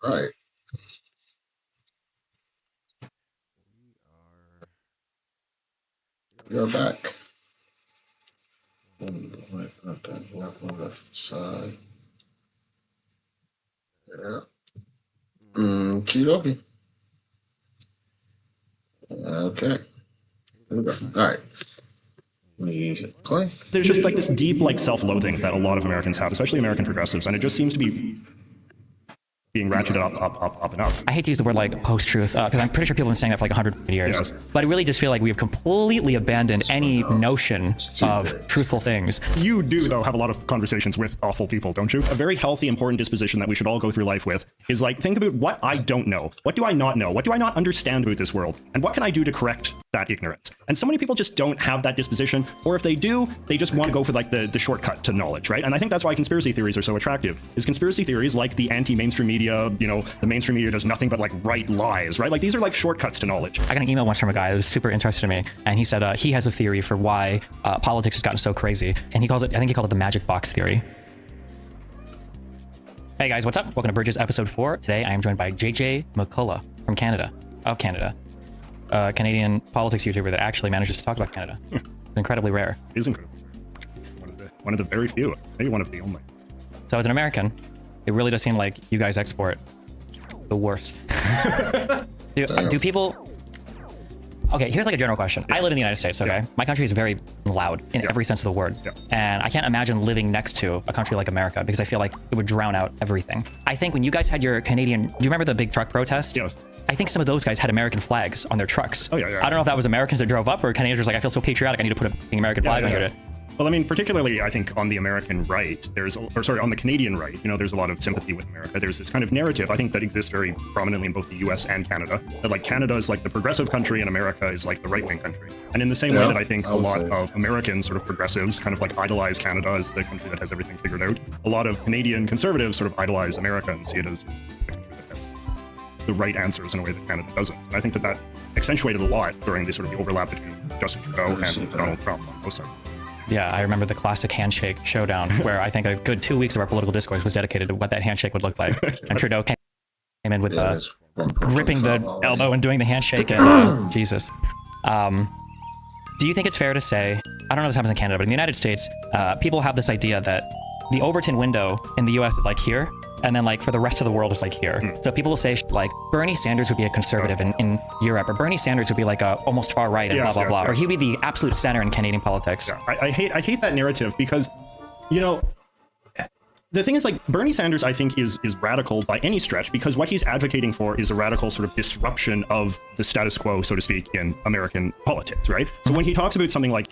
Right. You're back. Okay, left side. Yeah. Kiyobi. Okay. Here we go. All right. Me play. There's just like this deep like self-loathing that a lot of Americans have, especially American progressives, and it just seems to be being ratcheted up and up. I hate to use the word like post-truth because I'm pretty sure people have been saying that for like 100 years. Yes. But I really just feel like we've completely abandoned any notion of truthful things. You do, though, have a lot of conversations with awful people, don't you? A very healthy, important disposition that we should all go through life with is like, think about what I don't know. What do I not know? What do I not understand about this world? And what can I do to correct that ignorance? And so many people just don't have that disposition, or if they do, they just want to go for like the shortcut to knowledge, right? And I think that's why conspiracy theories are so attractive, is conspiracy theories like the anti-mainstream media, you know, the mainstream media does nothing but like write lies, right? Like these are like shortcuts to knowledge. I got an email once from a guy that was super interested in me, and he said he has a theory for why politics has gotten so crazy, and he calls it, I think he called it the magic box theory. Hey guys, what's up? Welcome to Bridges episode 4. Today I am joined by JJMcCullough from Canada, Canadian politics YouTuber that actually manages to talk about Canada. It's incredibly rare. It is incredible. One of the very few, maybe one of the only. So as an American, it really does seem like you guys export the worst. do people... Okay, here's like a general question. I live in the United States, okay? My country is very loud in every sense of the word. And I can't imagine living next to a country like America because I feel like it would drown out everything. I think when you guys had your Canadian... Do you remember the big truck protest? Yes. I think some of those guys had American flags on their trucks. Oh, yeah. I don't know if that was Americans that drove up or Canadians were like, I feel so patriotic, I need to put an American flag on here to... Well, I mean, particularly, I think on the American right, on the Canadian right, you know, there's a lot of sympathy with America. There's this kind of narrative, I think, that exists very prominently in both the US and Canada, that like Canada is like the progressive country and America is like the right-wing country. And in the same way that I think a lot of American sort of progressives kind of like idolize Canada as the country that has everything figured out, a lot of Canadian conservatives sort of idolize America and see it as the country that has the right answers in a way that Canada doesn't. And I think that accentuated a lot during the sort of the overlap between Justin Trudeau and Donald Trump on both sides. Yeah, I remember the classic handshake showdown where I think a good 2 weeks of our political discourse was dedicated to what that handshake would look like. And Trudeau came in with gripping the elbow and doing the handshake and Jesus. Do you think it's fair to say, I don't know if this happens in Canada, but in the United States, people have this idea that the Overton window in the US is like here, and then like for the rest of the world it's like here. So people will say like Bernie Sanders would be a conservative in Europe, or Bernie Sanders would be like a almost far right and blah blah blah, or he'd be the absolute center in Canadian politics. Yeah. I hate that narrative because, you know, the thing is like Bernie Sanders I think is radical by any stretch because what he's advocating for is a radical sort of disruption of the status quo, so to speak, in American politics, right? So when he talks about something like,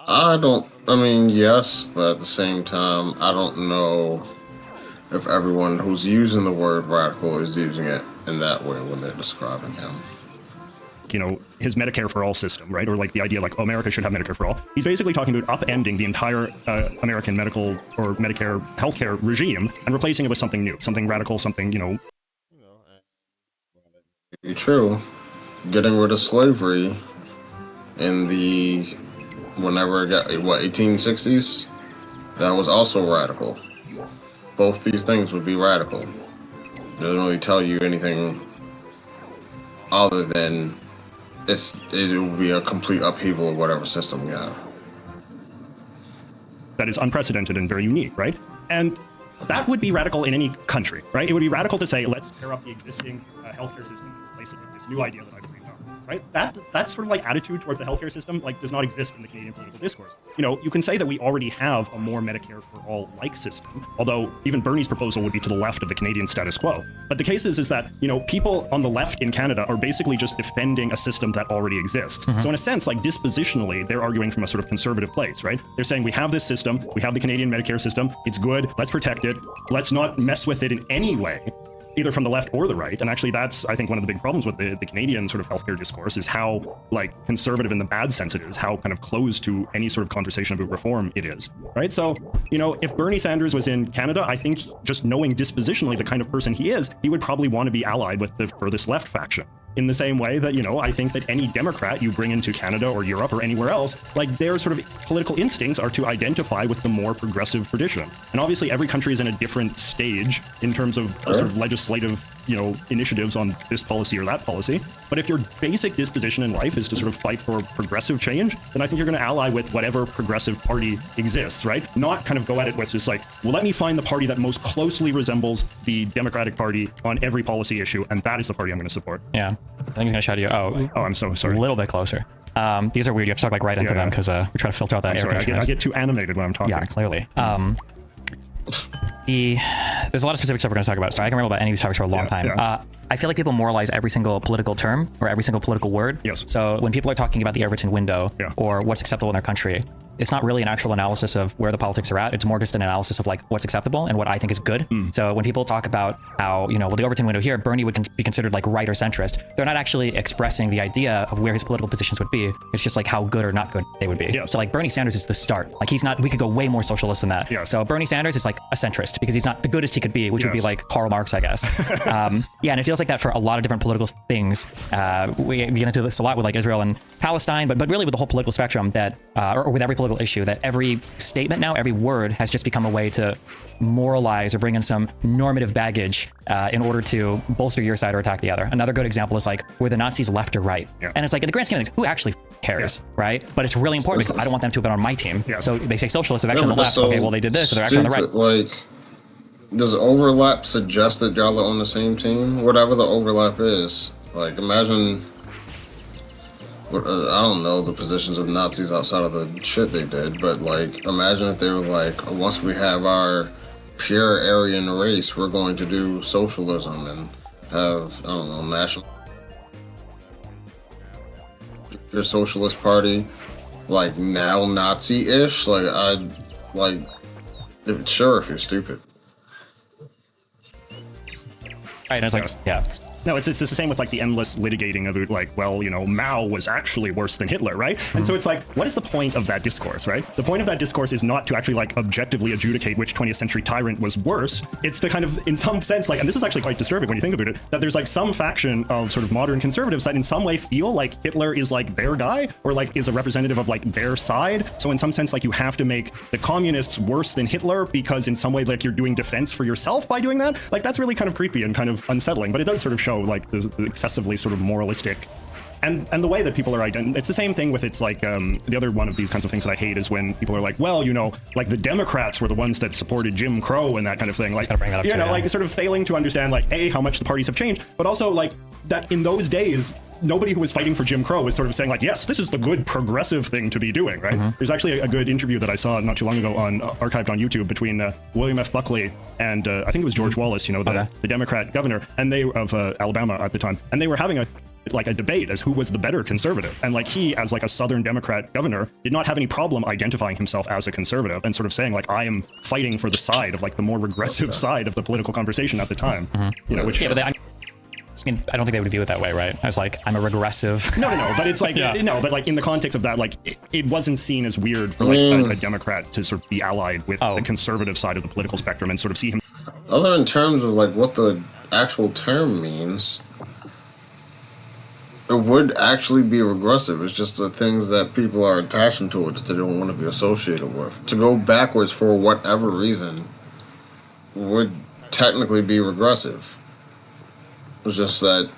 I mean, yes, but at the same time, I don't know if everyone who's using the word radical is using it in that way when they're describing him. You know, his Medicare for all system, right? Or like the idea like, oh, America should have Medicare for all. He's basically talking about upending the entire American medical or Medicare healthcare regime and replacing it with something new, something radical, something, you know. True. Getting rid of slavery in the, whenever it got, 1860s? That was also radical. Both these things would be radical. It doesn't really tell you anything other than it will be a complete upheaval of whatever system we have. That is unprecedented and very unique, right? And that would be radical in any country, right? It would be radical to say, let's tear up the existing healthcare system and replace it with this new idea that I believe in, right? That sort of like attitude towards the healthcare system like does not exist in the Canadian political discourse. You know, you can say that we already have a more Medicare for all like system, although even Bernie's proposal would be to the left of the Canadian status quo. But the case is that, you know, people on the left in Canada are basically just defending a system that already exists. So in a sense, like dispositionally, they're arguing from a sort of conservative place, right? They're saying we have this system, we have the Canadian Medicare system, it's good, let's protect it, let's not mess with it in any way, either from the left or the right. And actually that's, I think, one of the big problems with the Canadian sort of healthcare discourse is how like conservative in the bad sense it is, how kind of closed to any sort of conversation about reform it is, right? So, you know, if Bernie Sanders was in Canada, I think just knowing dispositionally the kind of person he is, he would probably want to be allied with the furthest left faction, in the same way that, you know, I think that any Democrat you bring into Canada or Europe or anywhere else, like their sort of political instincts are to identify with the more progressive tradition. And obviously every country is in a different stage in terms of sort of legislative, you know, initiatives on this policy or that policy. But if your basic disposition in life is to sort of fight for progressive change, then I think you're going to ally with whatever progressive party exists, right? Not kind of go at it with just like, well, let me find the party that most closely resembles the Democratic Party on every policy issue, and that is the party I'm going to support. Yeah. I think he's going to shout at you. Oh, I'm so sorry. A little bit closer. These are weird. You have to talk like right into them because we try to filter out that air. I get too animated when I'm talking. Yeah, clearly. There's a lot of specific stuff we're going to talk about, so I can remember about any of these topics for a long time. Yeah. I feel like people moralize every single political term or every single political word. Yes. So when people are talking about the Everton window Yeah. or what's acceptable in their country, it's not really an actual analysis of where the politics are at. It's more just an analysis of like what's acceptable and what I think is good. So when people talk about how, you know, well, the Overton window here, Bernie would be considered like right or centrist. They're not actually expressing the idea of where his political positions would be. It's just like how good or not good they would be. Yeah. So like Bernie Sanders is the start. Like he's not, we could go way more socialist than that. Yeah. So Bernie Sanders is like a centrist because he's not the goodest he could be, which would be Yes. like Karl Marx, I guess. Yeah, and it feels like that for a lot of different political things. We get into this a lot with like Israel and Palestine, but really with the whole political spectrum that, or with every political issue, that every statement now, every word has just become a way to moralize or bring in some normative baggage in order to bolster your side or attack the other. Another good example is like, were the Nazis left or right? Yeah. And it's like, in the grand scheme of things, who actually cares, right? But it's really important because I don't want them to have been on my team. Yeah. So they say socialists are actually Yeah, on the left. so Okay, well, they did this, so they're actually on the right. Like, does overlap suggest that y'all are on the same team? Whatever the overlap is. Like, imagine, I don't know the positions of Nazis outside of the shit they did, but like, imagine if they were like, once we have our pure Aryan race, we're going to do socialism and have, I don't know, national. Your socialist party, like now Nazi-ish, like sure if you're stupid. Right, and it's like, yeah. No, it's the same with like the endless litigating of it, like, well, you know, Mao was actually worse than Hitler, right? And so it's like, what is the point of that discourse, right? The point of that discourse is not to actually like objectively adjudicate which 20th century tyrant was worse. It's to kind of, in some sense, like, and this is actually quite disturbing when you think about it, that there's like some faction of sort of modern conservatives that in some way feel like Hitler is like their guy or like is a representative of like their side. So in some sense, like you have to make the communists worse than Hitler because in some way, like you're doing defense for yourself by doing that. Like that's really kind of creepy and kind of unsettling, but it does sort of show like the excessively sort of moralistic and the way that people are it's the same thing with it's like the other one of these kinds of things that I hate is when people are like, well, you know, like the Democrats were the ones that supported Jim Crow and that kind of thing, like, you know, like sort of failing to understand like how much the parties have changed, but also like that in those days nobody who was fighting for Jim Crow was sort of saying like, yes, this is the good progressive thing to be doing, right? There's actually a good interview that I saw not too long ago on archived on YouTube between William F. Buckley and I think it was George Wallace, you know, the Democrat governor, and they of Alabama at the time, and they were having a debate as who was the better conservative, and like he as like a Southern Democrat governor did not have any problem identifying himself as a conservative and sort of saying like, I am fighting for the side of like the more regressive side of the political conversation at the time, you know, which I mean, I don't think they would view it that way, right? I was like, I'm a regressive. No, but it's like, no, but like in the context of that, like it wasn't seen as weird for like a Democrat to sort of be allied with the conservative side of the political spectrum and sort of see him. Other in terms of like what the actual term means, it would actually be regressive. It's just the things that people are attaching to it that they don't want to be associated with. To go backwards for whatever reason would technically be regressive. It's just that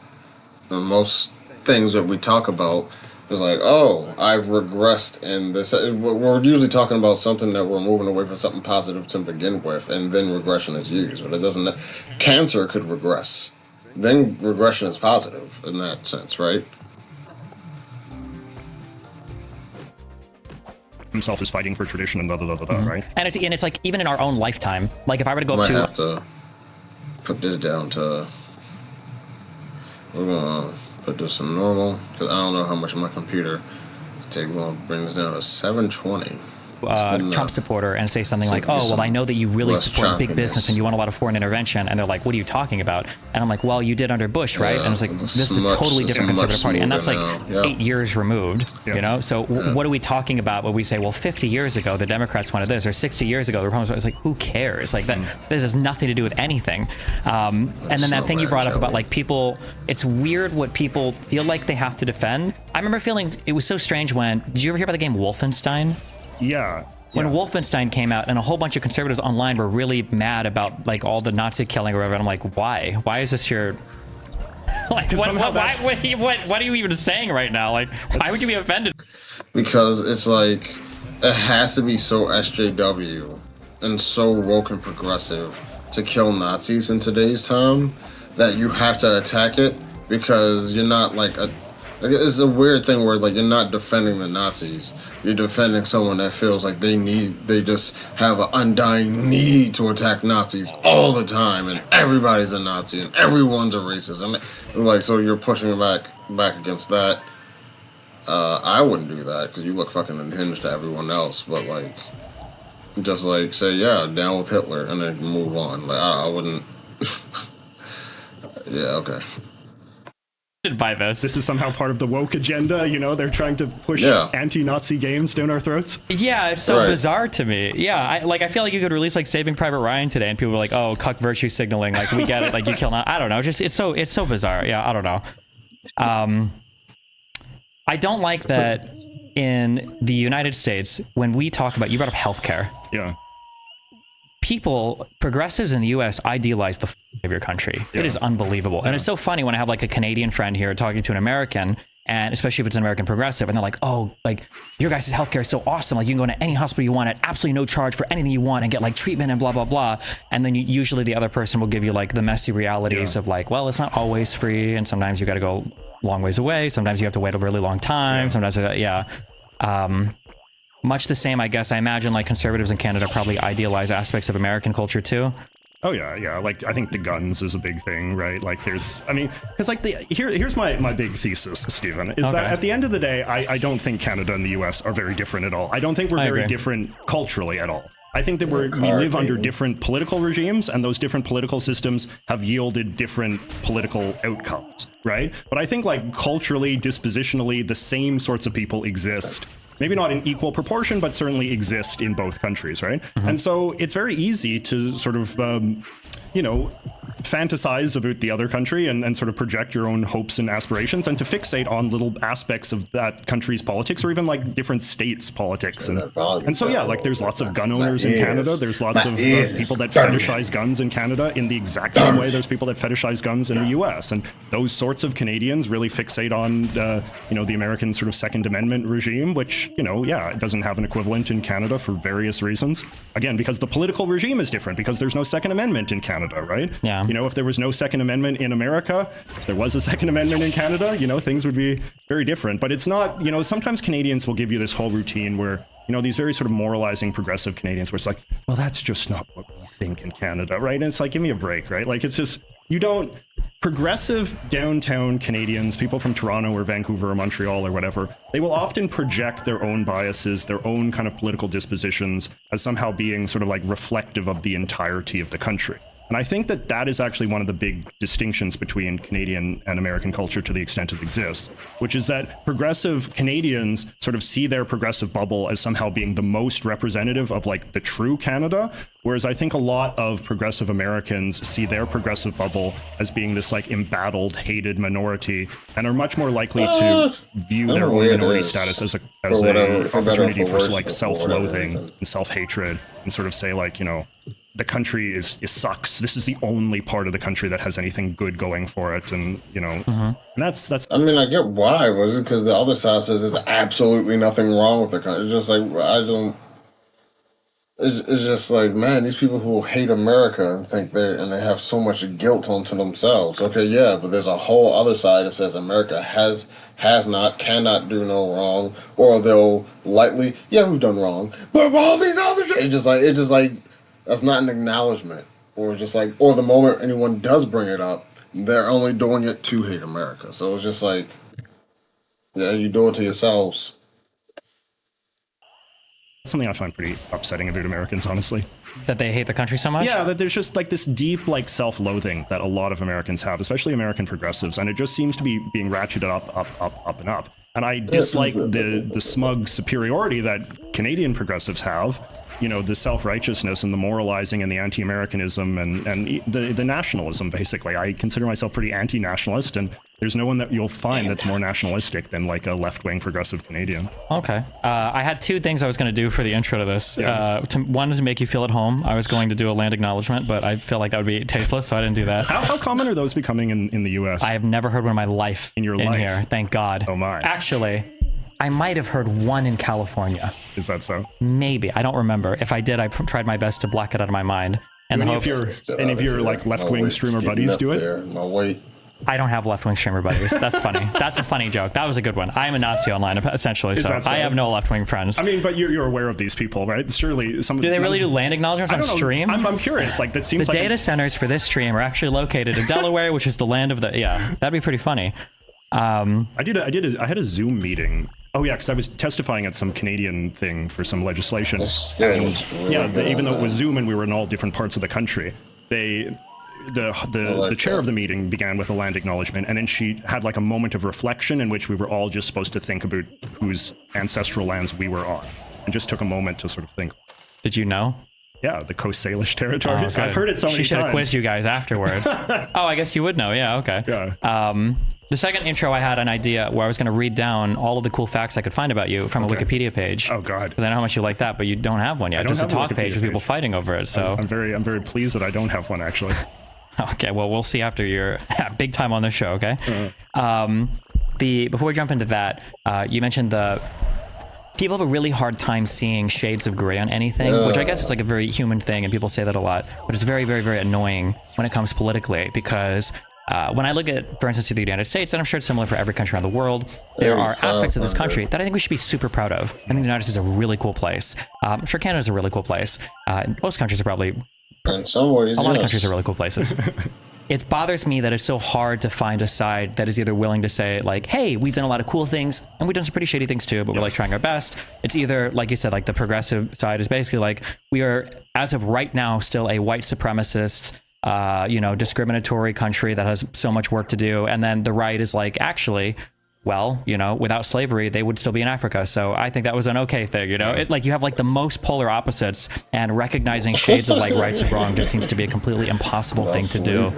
most things that we talk about is like, oh, I've regressed in this. We're usually talking about something that we're moving away from something positive to begin with, and then regression is used. But it doesn't. Cancer could regress. Then regression is positive in that sense, right? Himself is fighting for tradition and right? And it's like even in our own lifetime, like if I were to go Might to have to put this down to. We're gonna put this in normal because I don't know how much my computer take. We're gonna bring this down to 720. Trump supporter and say something like, "Oh, well, I know that you really support big business and you want a lot of foreign intervention," and they're like, "What are you talking about?" And I'm like, "Well, you did under Bush, right?" And it's like, this is a totally different conservative party, and that's like 8 years removed, you know. So what are we talking about when we say, well, 50 years ago the Democrats wanted this, or 60 years ago the Republicans? It's like, who cares? Like that, this has nothing to do with anything. And then that thing you brought up about like people, it's weird what people feel like they have to defend. I remember feeling it was so strange when, did you ever hear about the game Wolfenstein? Yeah. When Wolfenstein came out, and a whole bunch of conservatives online were really mad about like all the Nazi killing or whatever. And I'm like, why? Why is this your like? What are you even saying right now? Like, why would you be offended? Because it's like it has to be so SJW and so woke and progressive to kill Nazis in today's time that you have to attack it, because you're not like a. It's a weird thing where like you're not defending the Nazis, you're defending someone that feels like they just have an undying need to attack Nazis all the time, and everybody's a Nazi and everyone's a racist, and like so you're pushing back against that. I wouldn't do that because you look fucking unhinged to everyone else, but like just like say down with Hitler and then move on. Like I wouldn't. Yeah, okay. By this. This is somehow part of the woke agenda, you know? They're trying to push anti-Nazi games down our throats. Yeah, it's so bizarre to me. Yeah, I feel like you could release like Saving Private Ryan today, and people were like, "Oh, cuck virtue signaling." Like, we get it. Like, you kill not. I don't know. Just it's so bizarre. Yeah, I don't know. I don't like that in the United States when we talk about. You brought up healthcare. Yeah. People, progressives in the U.S. idealize the of your country. It is unbelievable. And it's so funny when I have like a Canadian friend here talking to an American, and especially if it's an American progressive, and they're like, "Oh, like your guys' healthcare is so awesome. Like you can go to any hospital you want at absolutely no charge for anything you want and get like treatment and blah, blah, blah." And then usually the other person will give you like the messy realities of like, well, it's not always free. And sometimes you got to go long ways away. Sometimes you have to wait a really long time. Sometimes, much the same, I guess. I imagine like conservatives in Canada probably idealize aspects of American culture too. Oh yeah. Like I think the guns is a big thing, right? Like here's like here's my big thesis, Stephen, is that at the end of the day, I don't think Canada and the US are very different at all. I don't think we're very different culturally at all. I think that we live under different political regimes, and those different political systems have yielded different political outcomes, right? But I think like culturally, dispositionally, the same sorts of people exist. Maybe not in equal proportion, but certainly exist in both countries, right? And so it's very easy to sort of, fantasize about the other country and sort of project your own hopes and aspirations, and to fixate on little aspects of that country's politics, or even like different states' politics. And so, like there's lots of gun owners in Canada. There's lots of people that fetishize guns in Canada in the exact same way there's people that fetishize guns in the US. And those sorts of Canadians really fixate on, the American sort of Second Amendment regime, which, it doesn't have an equivalent in Canada for various reasons. Again, because the political regime is different, because there's no Second Amendment in Canada, right? Yeah. If there was no Second Amendment in America, if there was a Second Amendment in Canada, things would be very different. But it's not, sometimes Canadians will give you this whole routine where, these very sort of moralizing progressive Canadians where it's like, well, that's just not what we think in Canada, right? And it's like, give me a break, right? Like, it's just, progressive downtown Canadians, people from Toronto or Vancouver or Montreal or whatever, they will often project their own biases, their own kind of political dispositions as somehow being sort of like reflective of the entirety of the country. And I think that that is actually one of the big distinctions between Canadian and American culture, to the extent it exists, which is that progressive Canadians sort of see their progressive bubble as somehow being the most representative of like the true Canada, whereas I think a lot of progressive Americans see their progressive bubble as being this like embattled, hated minority, and are much more likely to view their own minority status as a opportunity for like self-loathing and self-hatred, and sort of say like, the country is sucks. This is the only part of the country that has anything good going for it, and and that's. I mean, I get why. Was it because the other side says there's absolutely nothing wrong with the country? It's just like It's just like, man, these people who hate America and think they have so much guilt onto themselves. Okay, yeah, but there's a whole other side that says America has not, cannot do no wrong, or they'll lightly, we've done wrong, but all these other, it's just like. That's not an acknowledgement, or just like, or the moment anyone does bring it up, they're only doing it to hate America. So it's just like, you do it to yourselves. something I find pretty upsetting about Americans, honestly. That they hate the country so much? Yeah, that there's just like this deep like self-loathing that a lot of Americans have, especially American progressives, and it just seems to be being ratcheted up and up. And I dislike the smug superiority that Canadian progressives have. You know, the self-righteousness and the moralizing and the anti-Americanism and the nationalism, basically. I consider myself pretty anti-nationalist, and there's no one that you'll find that's more nationalistic than like a left-wing progressive Canadian. Okay. I had two things I was going to do for the intro to this. Yeah. One is to make you feel at home. I was going to do a land acknowledgement, but I feel like that would be tasteless, so I didn't do that. How common are those becoming in the U.S.? I have never heard one in my life. In your life? Here, thank God. Oh my. Actually, I might have heard one in California. Is that so? Maybe. I don't remember. If I did, I tried my best to block it out of my mind. And any of your like left-wing streamer buddies do it? My weight. I don't have left-wing streamer buddies. That's funny. That's a funny joke. That was a good one. I'm a Nazi online, essentially, so I have no left-wing friends. I mean, but you're aware of these people, right? Surely some. Do they really do land acknowledgements on stream? I'm curious. Like that seems the like data centers for this stream are actually located in Delaware, which is the land of the. Yeah, that'd be pretty funny. I had a Zoom meeting. Oh yeah, because I was testifying at some Canadian thing for some legislation. Even though it was Zoom and we were in all different parts of the country, the chair of the meeting began with a land acknowledgement, and then she had like a moment of reflection in which we were all just supposed to think about whose ancestral lands we were on, and just took a moment to sort of think. Did you know? Yeah, the Coast Salish territories. I've heard it so many times. She should have quizzed you guys afterwards. Oh, I guess you would know. Yeah, okay. Yeah. The second intro, I had an idea where I was going to read down all of the cool facts I could find about you from a Wikipedia page. Oh God! Because I know how much you like that, but you don't have one yet. Just a talk page with people fighting over it. So I'm very pleased that I don't have one actually. Okay, well we'll see after you're big time on this show. Okay. Before we jump into that, you mentioned people have a really hard time seeing shades of gray on anything, which I guess is like a very human thing, and people say that a lot. But it's very, very, very annoying when it comes politically, because when I look at, for instance, the United States, and I'm sure it's similar for every country around the world, there are aspects of this country that I think we should be super proud of. I think the United States is a really cool place. I'm sure Canada's a really cool place. Most countries are probably... In some ways, a lot of countries are really cool places. It bothers me that it's so hard to find a side that is either willing to say, like, hey, we've done a lot of cool things, and we've done some pretty shady things too, but we're like trying our best. It's either, like you said, like the progressive side is basically like, we are, as of right now, still a white supremacist, discriminatory country that has so much work to do. And then the right is like, actually, well, without slavery, they would still be in Africa. So I think that was an okay thing, It, like, you have like the most polar opposites, and recognizing shades of like rights and wrong just seems to be a completely impossible thing to do.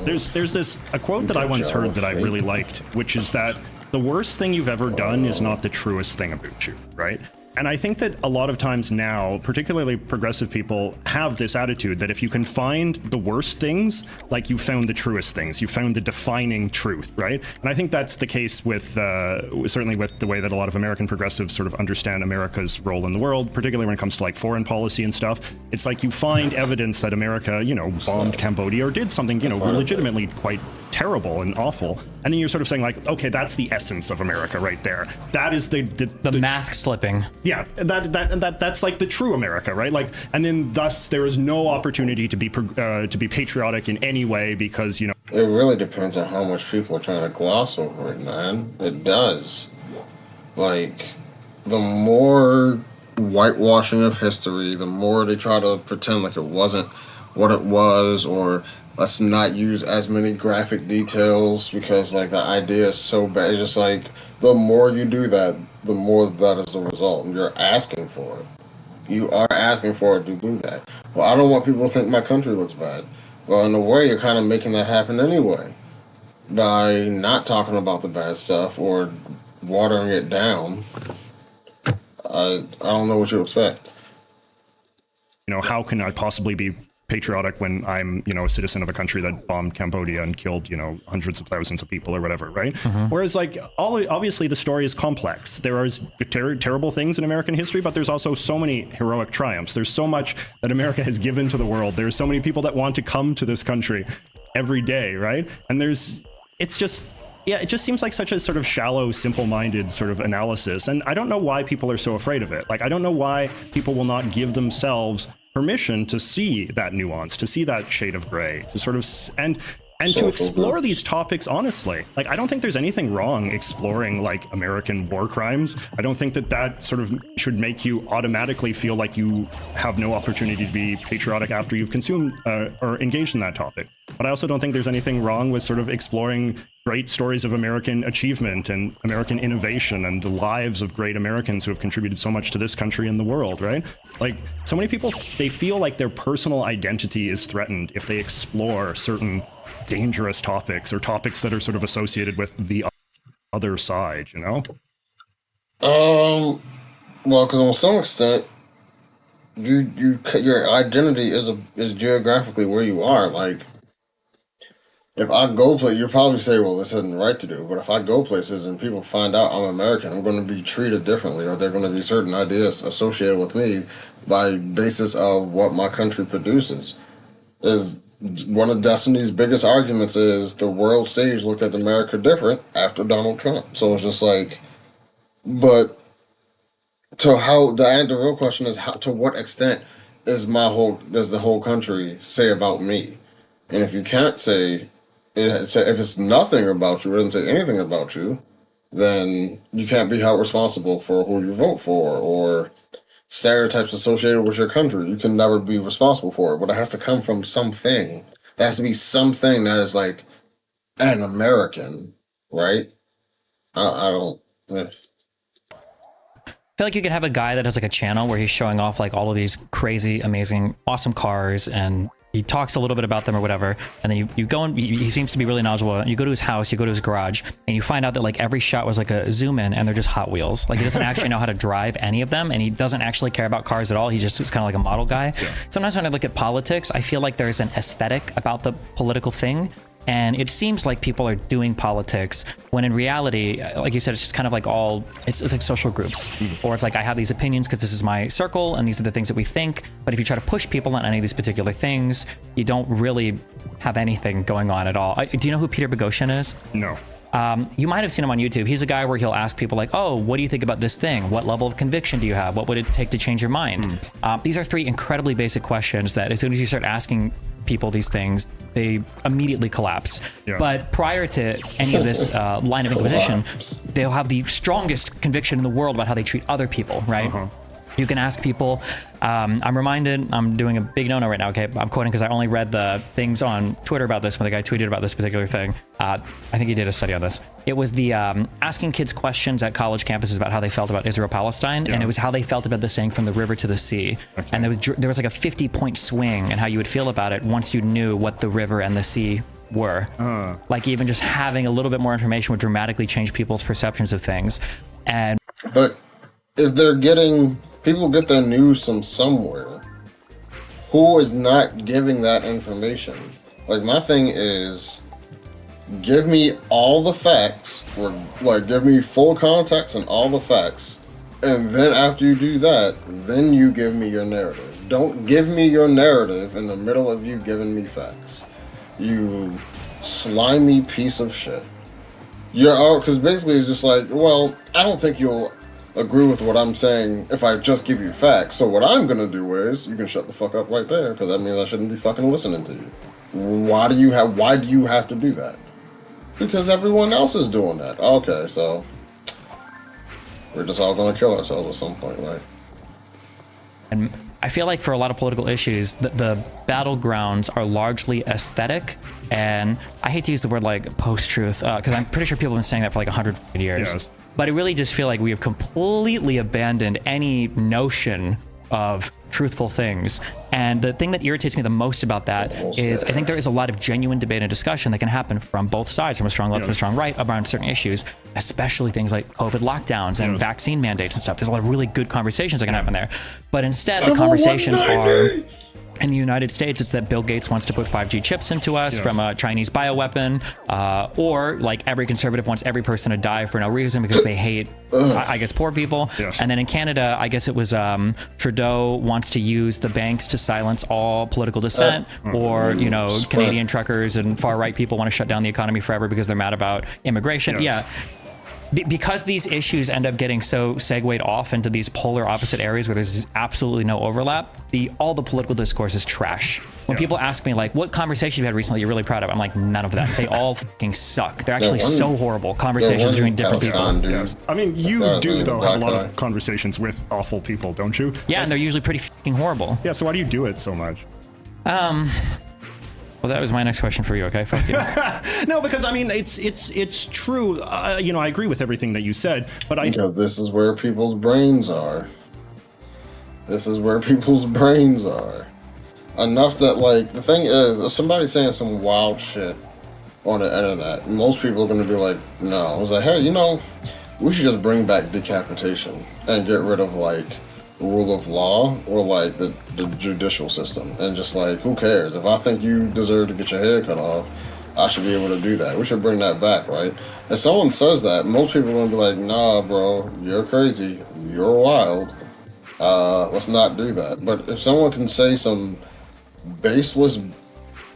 There's a quote that I once heard that I really liked, which is that the worst thing you've ever done is not the truest thing about you, right? And I think that a lot of times now, particularly progressive people, have this attitude that if you can find the worst things, like you found the truest things, you found the defining truth, right? And I think that's the case with, certainly with the way that a lot of American progressives sort of understand America's role in the world, particularly when it comes to like foreign policy and stuff. It's like you find evidence that America, bombed Cambodia or did something, legitimately quite terrible and awful. And then you're sort of saying like, okay, that's the essence of America right there. That is the mask slipping. Yeah, that's like the true America, right? Like, and then thus there is no opportunity to be patriotic in any way because It really depends on how much people are trying to gloss over it, man. It does. Like, the more whitewashing of history, the more they try to pretend like it wasn't what it was, or let's not use as many graphic details because like the idea is so bad. It's just like the more you do that, the more that is the result. And you're asking for it. You are asking for it to do that. Well, I don't want people to think my country looks bad. Well, in a way, you're kind of making that happen anyway by not talking about the bad stuff or watering it down. I don't know what you expect. How can I possibly be patriotic when I'm, a citizen of a country that bombed Cambodia and killed, hundreds of thousands of people or whatever, right? Mm-hmm. Whereas, like, obviously the story is complex. There are terrible things in American history, but there's also so many heroic triumphs. There's so much that America has given to the world. There's so many people that want to come to this country every day, right? And it just seems like such a sort of shallow, simple-minded sort of analysis. And I don't know why people are so afraid of it. Like, I don't know why people will not give themselves permission to see that nuance, to see that shade of gray, to sort of, and And to social explore groups. these topics honestly. Like, I don't think there's anything wrong exploring like American war crimes. I don't think that that sort of should make you automatically feel like you have no opportunity to be patriotic after you've consumed or engaged in that topic. But I also don't think there's anything wrong with sort of exploring great stories of American achievement and American innovation and the lives of great Americans who have contributed so much to this country and the world, right? Like, so many people, they feel like their personal identity is threatened if they explore certain dangerous topics or topics that are sort of associated with the other side, you know? Well, because on some extent, your identity is geographically where you are. Like, if I go play, you probably say, "Well, this isn't right to do." But if I go places and people find out I'm American, I'm going to be treated differently, or there are going to be certain ideas associated with me by basis of what my country produces. Is one of Destiny's biggest arguments is the world stage looked at America different after Donald Trump. So it's just like, but to how the real question is, how, to what extent does the whole country say about me? And if you can't say if it's nothing about you, it doesn't say anything about you, then you can't be held responsible for who you vote for or stereotypes associated with your country. You can never be responsible for it, but it has to come from something. There has to be something that is like an American, right? I don't. I feel like you could have a guy that has like a channel where he's showing off like all of these crazy, amazing, awesome cars, and he talks a little bit about them or whatever, and then you go and he seems to be really knowledgeable. You go to his house, you go to his garage, and you find out that like every shot was like a zoom in, and they're just Hot Wheels. Like, he doesn't actually know how to drive any of them, and he doesn't actually care about cars at all. He just is kind of like a model guy. Yeah. Sometimes when I look at politics, I feel like there's an aesthetic about the political thing. And it seems like people are doing politics when in reality, like you said, it's just kind of like it's like social groups. Or it's like, I have these opinions because this is my circle and these are the things that we think. But if you try to push people on any of these particular things, you don't really have anything going on at all. Do you know who Peter Boghossian is? No. You might have seen him on YouTube. He's a guy where he'll ask people like, oh, what do you think about this thing? What level of conviction do you have? What would it take to change your mind? These are three incredibly basic questions that as soon as you start asking people these things, they immediately collapse. Yeah. But prior to any of this line of inquisition, they'll have the strongest conviction in the world about how they treat other people, right? You can ask people. I'm reminded, I'm doing a big no-no right now, okay? I'm quoting because I only read the things on Twitter about this when the guy tweeted about this particular thing. I think he did a study on this. It was the asking kids questions at college campuses about how they felt about Israel-Palestine, and it was how they felt about the saying from the river to the sea. Okay. And there was like a 50-point swing in how you would feel about it once you knew what the river and the sea were. Like, even just having a little bit more information would dramatically change people's perceptions of things. But if they're getting... People get their news from somewhere. Who is not giving that information? Like, my thing is, give me all the facts, or like, give me full context and all the facts, and then after you do that, then you give me your narrative. Don't give me your narrative in the middle of you giving me facts. You slimy piece of shit. Because basically it's just like, well, I don't think you'll agree with what I'm saying if I just give you facts. So what I'm gonna do is, you can shut the fuck up right there, because that means I shouldn't be fucking listening to you. Why do you have to do that? Because everyone else is doing that. Okay, so we're just all gonna kill ourselves at some point, right? And I feel like for a lot of political issues, the battlegrounds are largely aesthetic, and I hate to use the word like post-truth, because I'm pretty sure people have been saying that for like 100 years. Yes. But I really just feel like we have completely abandoned any notion of truthful things. And the thing that irritates me the most about that is I think there is a lot of genuine debate and discussion that can happen from both sides, from a strong left and a strong right, around certain issues, especially things like COVID lockdowns and vaccine mandates and stuff. There's a lot of really good conversations that can happen there. But instead, the conversations are... In the United States, it's that Bill Gates wants to put 5G chips into us from a Chinese bioweapon, or like every conservative wants every person to die for no reason because they hate, I guess, poor people. Yes. And then in Canada, I guess it was Trudeau wants to use the banks to silence all political dissent, or, you know, Canadian truckers and far-right people want to shut down the economy forever because they're mad about immigration. Yes. Because these issues end up getting so segued off into these polar opposite areas where there's absolutely no overlap, all the political discourse is trash. When people ask me like, what conversation you had recently you're really proud of, I'm like, none of them. They all fucking suck. They're actually so horrible. Conversations between different people. Yes. I mean, you do though have a lot of conversations with awful people, don't you? Yeah, and they're usually pretty fucking horrible. Yeah, so why do you do it so much? Well, that was my next question for you. Okay, fuck you. No, because I mean, it's true. You know, I agree with everything that you said, but this is where people's brains are. This is where people's brains are. Enough that, like, the thing is, if somebody's saying some wild shit on the internet, most people are going to be like, no. I was like, hey, you know, we should just bring back decapitation and get rid of, like, rule of law or, like, the judicial system. And just, like, who cares? If I think you deserve to get your head cut off, I should be able to do that. We should bring that back, right? If someone says that, most people are going to be like, nah, bro, you're crazy. You're wild. Let's not do that. But if someone can say some baseless,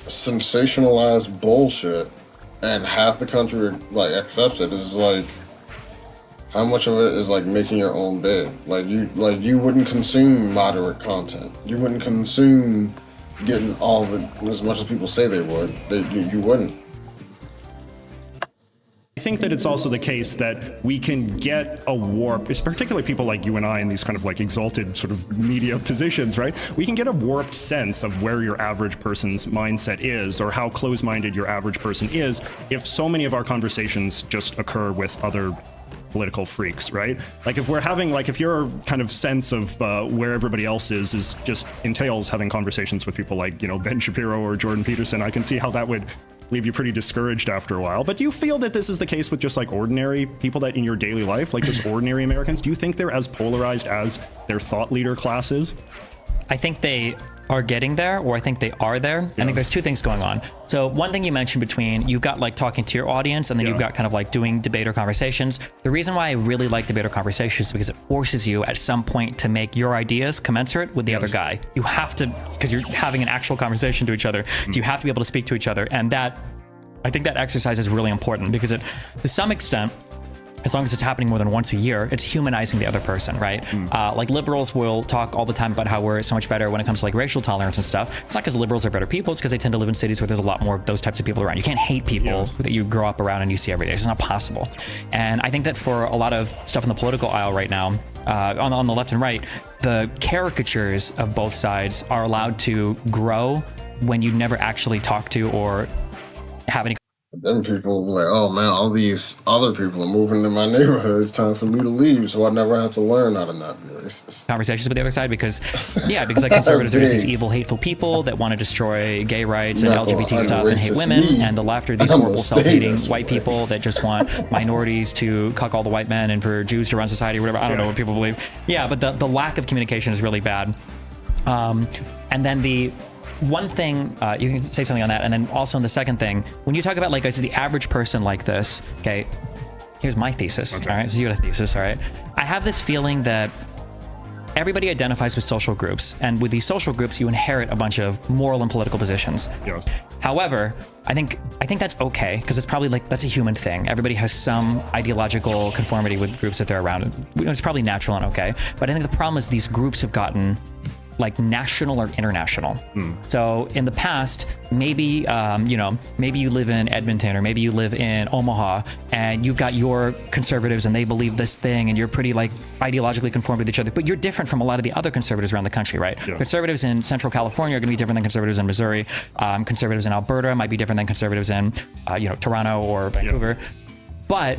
sensationalized bullshit and half the country like accepts it, it's like, how much of it is like making your own bed? Like you wouldn't consume moderate content. You wouldn't consume getting all the as much as people say they would. You wouldn't. I think that it's also the case that we can get a warp, it's particularly people like you and I in these kind of like exalted sort of media positions, right? We can get a warped sense of where your average person's mindset is or how close-minded your average person is if so many of our conversations just occur with other political freaks, right? Like if we're having, like if your kind of sense of where everybody else is just entails having conversations with people like, you know, Ben Shapiro or Jordan Peterson, I can see how that would leave you pretty discouraged after a while. But do you feel that this is the case with just like ordinary people that in your daily life, like just ordinary Americans? Do you think they're as polarized as their thought leader class is? I think they are getting there, or I think they are there. I think there's two things going on. So one thing you mentioned between, you've got like talking to your audience and then you've got kind of like doing debate or conversations. The reason why I really like debate or conversations is because it forces you at some point to make your ideas commensurate with the other guy. You have to, because you're having an actual conversation to each other. So you have to be able to speak to each other. And that, I think that exercise is really important because it, to some extent, as long as it's happening more than once a year, it's humanizing the other person, right? Like liberals will talk all the time about how we're so much better when it comes to like racial tolerance and stuff. It's not because liberals are better people, it's because they tend to live in cities where there's a lot more of those types of people around. You can't hate people that you grow up around and you see every day. It's not possible. And I think that for a lot of stuff in the political aisle right now, on the left and right, the caricatures of both sides are allowed to grow when you never actually talk to or have any. Then people were like, oh man, all these other people are moving to my neighborhood. It's time for me to leave, so I never have to learn how to not be racist. Conversations with the other side because, because like conservatives are just these evil, hateful people that want to destroy gay rights and LGBT stuff and hate women. And the left are these horrible, self-hating white people that just want minorities to cuck all the white men and for Jews to run society or whatever. I don't know what people believe. Yeah, but the lack of communication is really bad. And then the one thing, you can say something on that, and then also on the second thing, when you talk about like, I said, the average person like this, okay, here's my thesis, all right? So you got a thesis, all right? I have this feeling that everybody identifies with social groups, and with these social groups, you inherit a bunch of moral and political positions. Yes. However, I think that's okay, because it's probably like, that's a human thing. Everybody has some ideological conformity with groups that they're around. It's probably natural and okay, but I think the problem is these groups have gotten like national or international. So in the past, maybe, maybe you live in Edmonton or maybe you live in Omaha and you've got your conservatives and they believe this thing and you're pretty like ideologically conformed with each other, but you're different from a lot of the other conservatives around the country, right? Yeah. Conservatives in Central California are gonna be different than conservatives in Missouri. Conservatives in Alberta might be different than conservatives in, Toronto or Vancouver. But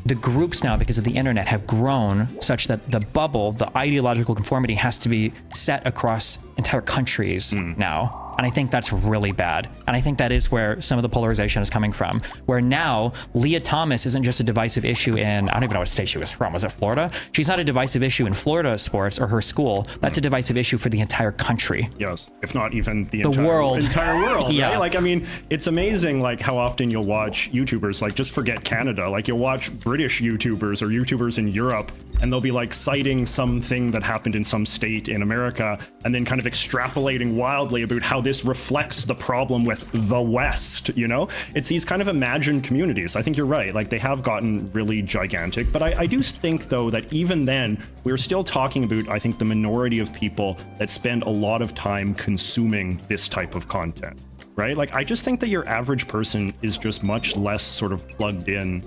the groups now, because of the internet, have grown such that the bubble, the ideological conformity has to be set across entire countries now. And I think that's really bad. And I think that is where some of the polarization is coming from, where now Leah Thomas isn't just a divisive issue in, I don't even know what state she was from. Was it Florida? She's not a divisive issue in Florida sports or her school. That's a divisive issue for the entire country. Yes, if not even the entire world. Yeah. Right? Like, I mean, it's amazing like how often you'll watch YouTubers, like just forget Canada, like you'll watch British YouTubers or YouTubers in Europe and they'll be like citing something that happened in some state in America, and then kind of extrapolating wildly about how this reflects the problem with the West, you know? It's these kind of imagined communities. I think you're right, like they have gotten really gigantic, but I do think though that even then, we're still talking about, I think, the minority of people that spend a lot of time consuming this type of content, right? Like, I just think that your average person is just much less sort of plugged in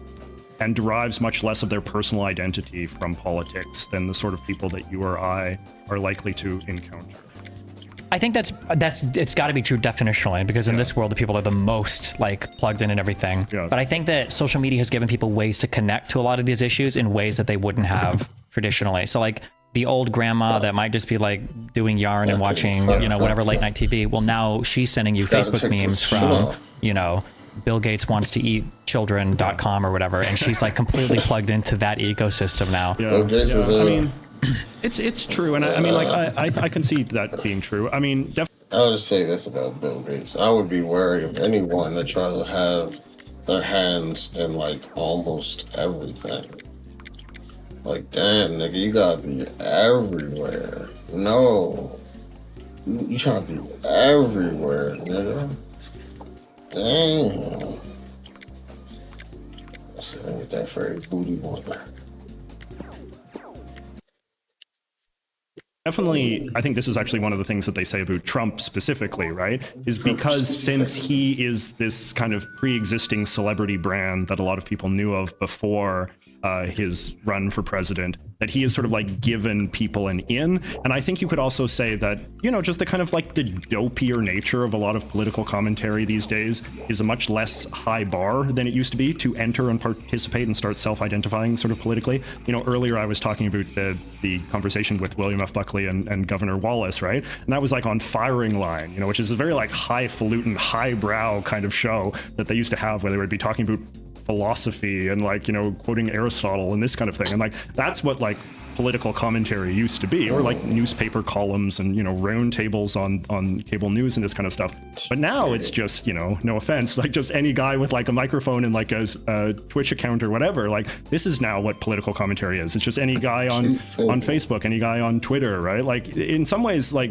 and derives much less of their personal identity from politics than the sort of people that you or I are likely to encounter. I think that's it's got to be true definitionally, because in this world the people are the most like plugged in and everything. Yeah. But I think that social media has given people ways to connect to a lot of these issues in ways that they wouldn't have traditionally. So like the old grandma that might just be like doing yarn and watching, you know, whatever late night TV. Well, now she's sending you Facebook memes from, you know, Bill Gates wants to eat children.com or whatever, and she's like completely plugged into that ecosystem now. Bill Gates is I mean, it's true, and I mean, like I can see that being true. I mean, I'll just say this about Bill Gates: I would be wary of anyone that tries to have their hands in like almost everything. Like, damn, nigga, you gotta be everywhere. No, you trying to be everywhere, nigga. Damn. Let's see if I can get that phrase, booty one. Definitely, I think this is actually one of the things that they say about Trump specifically, right? Is because since he is this kind of pre-existing celebrity brand that a lot of people knew of before his run for president, that he has sort of like given people an in. And I think you could also say that, you know, just the kind of like the dopier nature of a lot of political commentary these days is a much less high bar than it used to be to enter and participate and start self-identifying sort of politically. You know, earlier I was talking about the conversation with William F. Buckley and Governor Wallace, right? And that was like on Firing Line, you know, which is a very like highfalutin, highbrow kind of show that they used to have where they would be talking about philosophy and like, you know, quoting Aristotle and this kind of thing. And like, that's what like political commentary used to be, or like newspaper columns and, you know, round tables on cable news and this kind of stuff. But now it's just, you know, no offense, like just any guy with like a microphone and like a Twitch account or whatever. Like, this is now what political commentary is. It's just any guy on Facebook, any guy on Twitter, right? Like, in some ways, like,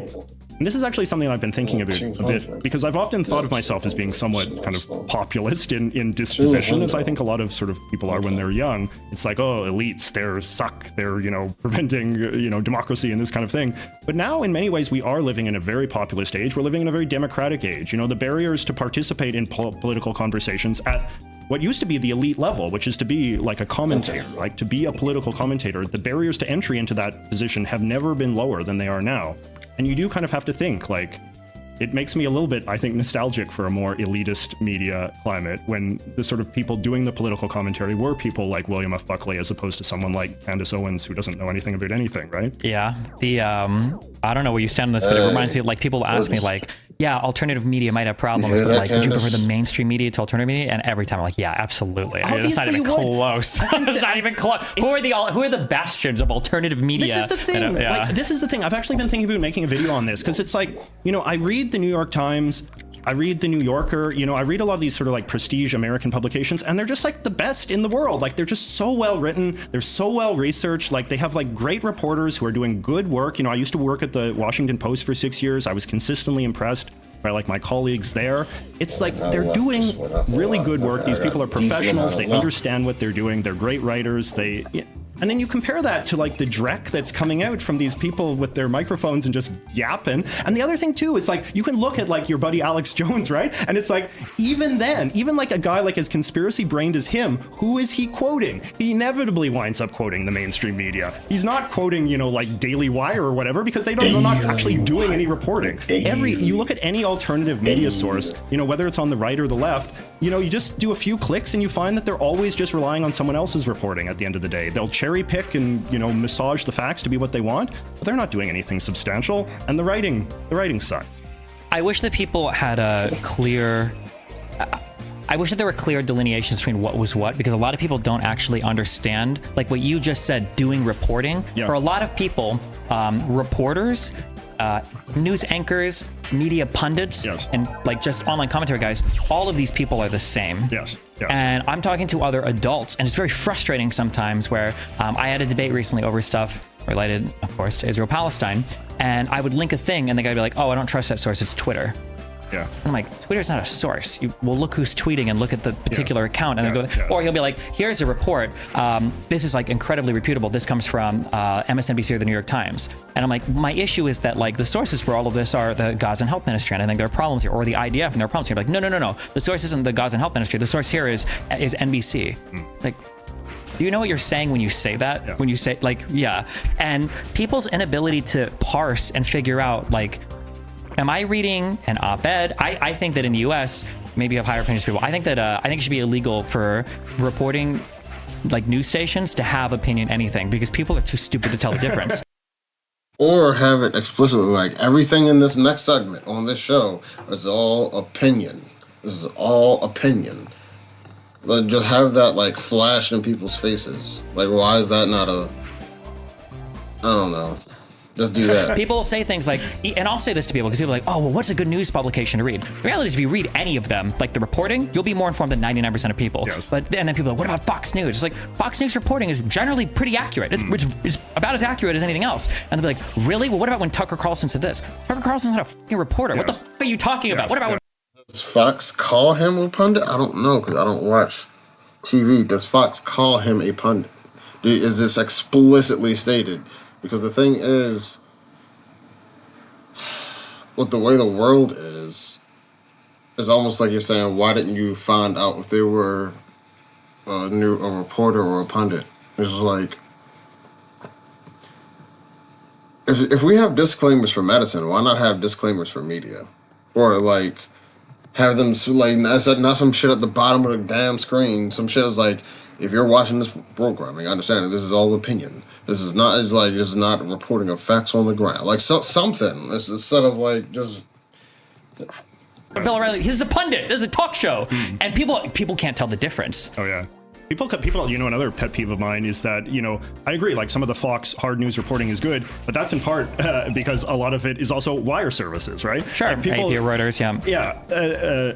and this is actually something I've been thinking about a bit, because I've often thought of myself as being somewhat kind of populist in disposition, as I think a lot of sort of people are when they're young. It's like, oh, elites, they're suck, they're, you know, preventing, you know, democracy and this kind of thing. But now, in many ways, we are living in a very populist age. We're living in a very democratic age. You know, the barriers to participate in political conversations at what used to be the elite level, which is to be like a commentator, like to be a political commentator, the barriers to entry into that position have never been lower than they are now. And you do kind of have to think, like, it makes me a little bit, I think, nostalgic for a more elitist media climate when the sort of people doing the political commentary were people like William F. Buckley, as opposed to someone like Candace Owens, who doesn't know anything about anything, right? Yeah. The, I don't know where you stand on this, but it reminds me of, like, people ask me, like, yeah, alternative media might have problems, but like, would you prefer the mainstream media to alternative media? And every time I'm like, yeah, absolutely. I mean, it's not even close. It's not even close. Who are the bastions of alternative media? This is the thing. Like, this is the thing. I've actually been thinking about making a video on this, because it's like, you know, I read the New York Times, I read the New Yorker, you know, I read a lot of these sort of like prestige American publications, and they're just like the best in the world. Like, they're just so well written, they're so well researched, like they have like great reporters who are doing good work. You know, I used to work at the Washington Post for 6 years. I was consistently impressed by like my colleagues there. It's like they're doing really good work. These people are professionals, they understand what they're doing, they're great writers, and then you compare that to like the dreck that's coming out from these people with their microphones and just yapping. And the other thing too is like, you can look at like your buddy Alex Jones, right? And it's like, even then, even like a guy like as conspiracy brained as him, who is he quoting? He inevitably winds up quoting the mainstream media. He's not quoting, you know, like Daily Wire or whatever, because they're not actually doing any reporting. You look at any alternative media source, you know, whether it's on the right or the left, you know, you just do a few clicks and you find that they're always just relying on someone else's reporting at the end of the day. They'll cherry pick and, you know, massage the facts to be what they want, but they're not doing anything substantial, and the writing sucks. I wish that people had a clear... I wish that there were clear delineations between what was what, because a lot of people don't actually understand, like what you just said, doing reporting. Yeah. For a lot of people, reporters news anchors, media pundits, Yes. and like just online commentary guys, all of these people are the same. Yes. And I'm talking to other adults, and it's very frustrating sometimes where I had a debate recently over stuff related, of course, to Israel-Palestine, and I would link a thing, and the guy would be like, oh, I don't trust that source, it's Twitter. Yeah. I'm like, Twitter's not a source. You will look who's tweeting and look at the particular account, and then go. Or he'll be like, here's a report. This is like incredibly reputable. This comes from MSNBC or the New York Times. And I'm like, my issue is that like the sources for all of this are the Gaza Health Ministry, and I think there are problems here, or the IDF, and there are problems here. Like, no. The source isn't the Gaza Health Ministry. The source here is NBC. Like, do you know what you're saying when you say that? Yeah. When you say like, yeah. And people's inability to parse and figure out like, am I reading an op-ed? I think that in the U.S., maybe you have higher opinions people. I think it should be illegal for reporting like news stations to have opinion anything because people are too stupid to tell the difference. Or have it explicitly like everything in this next segment on this show is all opinion. This is all opinion. Like, just have that like flash in people's faces. Like, why is that not a? I don't know. Just do that. People say things like, and I'll say this to people because people are like, oh, well, what's a good news publication to read? The reality is, if you read any of them, like the reporting, you'll be more informed than 99% of people. Yes. And then people are like, what about Fox News? It's like, Fox News reporting is generally pretty accurate. It's about as accurate as anything else. And they'll be like, really? Well, what about when Tucker Carlson said this? Tucker Carlson's not a fucking reporter. What the fuck are you talking about? What about when... Does Fox call him a pundit? I don't know because I don't watch TV. Does Fox call him a pundit? Is this explicitly stated? Because the thing is, with the way the world is, it's almost like you're saying, why didn't you find out if they were a reporter or a pundit? It's like, if we have disclaimers for medicine, why not have disclaimers for media? Or like, have them like not some shit at the bottom of the damn screen. Some shit is like, if you're watching this programming, understand that this is all opinion. This is not reporting of facts on the ground. Like something. It's instead of like just. Bill O'Reilly, he's a pundit. This is a talk show, and people can't tell the difference. Oh yeah. People, another pet peeve of mine is that, I agree, like some of the Fox hard news reporting is good, but that's in part because a lot of it is also wire services, right? Sure, like people, AP or Reuters, yeah.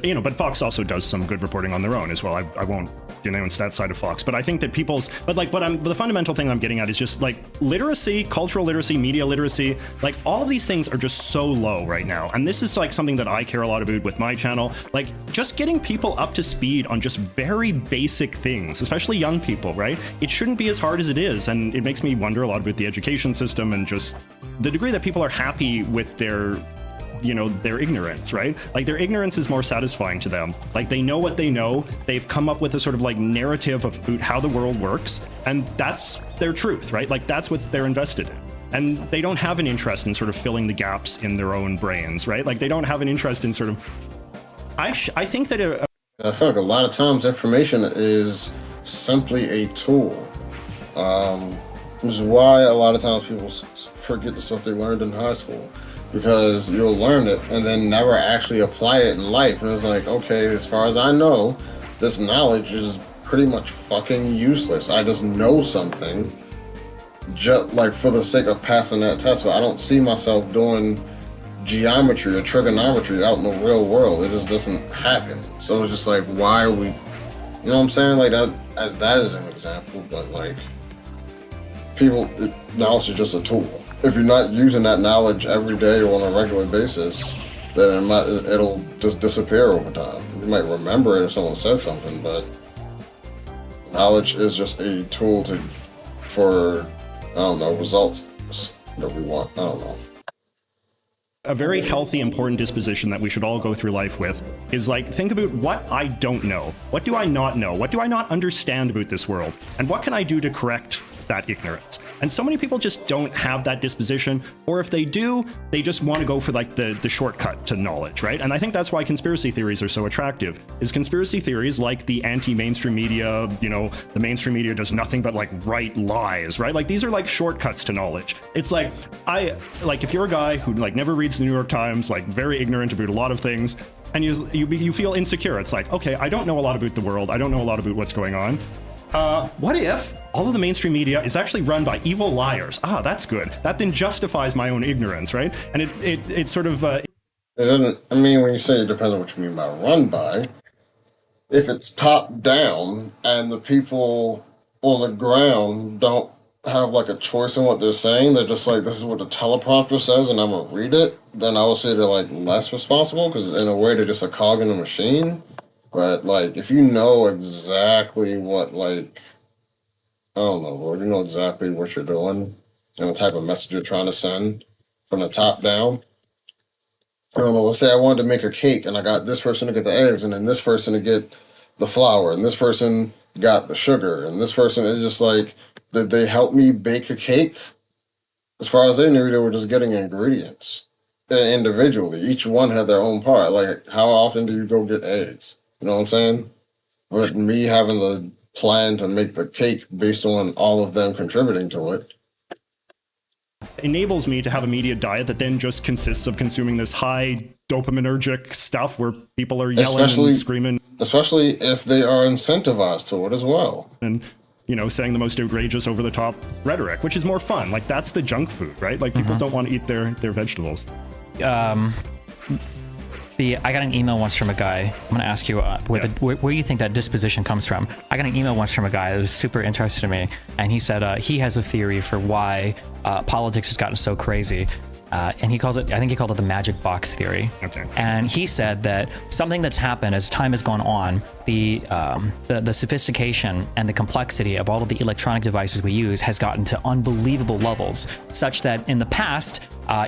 Yeah, but Fox also does some good reporting on their own as well. I won't denounce that side of Fox, but I think that the fundamental thing I'm getting at is just like literacy, cultural literacy, media literacy, like all of these things are just so low right now. And this is like something that I care a lot about with my channel, like just getting people up to speed on just very basic things, especially young people, right? It shouldn't be as hard as it is, and it makes me wonder a lot about the education system and just the degree that people are happy with their ignorance, right? Like their ignorance is more satisfying to them. Like they know what they know. They've come up with a sort of like narrative about how the world works, and that's their truth, right? Like that's what they're invested in. And they don't have an interest in sort of filling the gaps in their own brains, right? Like they don't have an interest in sort of. I think that I feel like a lot of times information is simply a tool. Which is why a lot of times people forget the stuff they learned in high school, because you'll learn it and then never actually apply it in life. And it's like, okay, as far as I know, this knowledge is pretty much fucking useless. I just know something just like for the sake of passing that test, but I don't see myself doing geometry or trigonometry out in the real world. It just doesn't happen. So it's just like, why are we, you know what I'm saying? Like that is an example, but like knowledge is just a tool. If you're not using that knowledge every day or on a regular basis, then it'll just disappear over time. You might remember it if someone says something, but knowledge is just a tool for results that we want. I don't know. A very healthy, important disposition that we should all go through life with is like, think about what I don't know. What do I not know? What do I not understand about this world? And what can I do to correct that ignorance? And so many people just don't have that disposition, or if they do, they just want to go for like the shortcut to knowledge, right? And I think that's why conspiracy theories are so attractive, is conspiracy theories like the anti-mainstream media, the mainstream media does nothing but like write lies, right? Like these are like shortcuts to knowledge. It's like, if you're a guy who like never reads the New York Times, like very ignorant about a lot of things, and you feel insecure, it's like, okay, I don't know a lot about the world, I don't know a lot about what's going on. What if all of the mainstream media is actually run by evil liars? Ah, that's good. That then justifies my own ignorance, right? And it sort of... It doesn't, I mean, when you say it depends on what you mean by run by, if it's top down and the people on the ground don't have like a choice in what they're saying, they're just like, this is what the teleprompter says and I'm gonna read it, then I would say they're like less responsible, because in a way they're just a cog in the machine. But like, if you know exactly what, like, I don't know, Lord, you know exactly what you're doing and the type of message you're trying to send from the top down. I don't know, let's say I wanted to make a cake and I got this person to get the eggs and then this person to get the flour and this person got the sugar and this person is just like, did they help me bake a cake? As far as they knew, they were just getting ingredients individually. Each one had their own part. Like, how often do you go get eggs? You know what I'm saying? But me having the plan to make the cake based on all of them contributing to it enables me to have a media diet that then just consists of consuming this high dopaminergic stuff where people are yelling and screaming. Especially if they are incentivized to it as well. And, you know, saying the most outrageous over-the-top rhetoric, which is more fun. Like, that's the junk food, right? Like, people don't want to eat their vegetables. I got an email once from a guy. I'm going to ask you where you think that disposition comes from. I got an email once from a guy that was super interested in me, and he said he has a theory for why politics has gotten so crazy. And he calls it, I think he called it the magic box theory. Okay. And he said that something that's happened as time has gone on, the sophistication and the complexity of all of the electronic devices we use has gotten to unbelievable levels, such that in the past,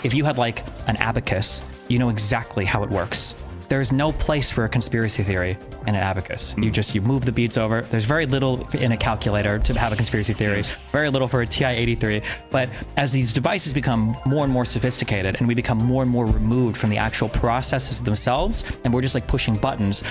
if you had like an abacus, you know exactly how it works. There's no place for a conspiracy theory in an abacus. You move the beads over. There's very little in a calculator to have a conspiracy theory, very little for a TI-83. But as these devices become more and more sophisticated and we become more and more removed from the actual processes themselves, and we're just like pushing buttons,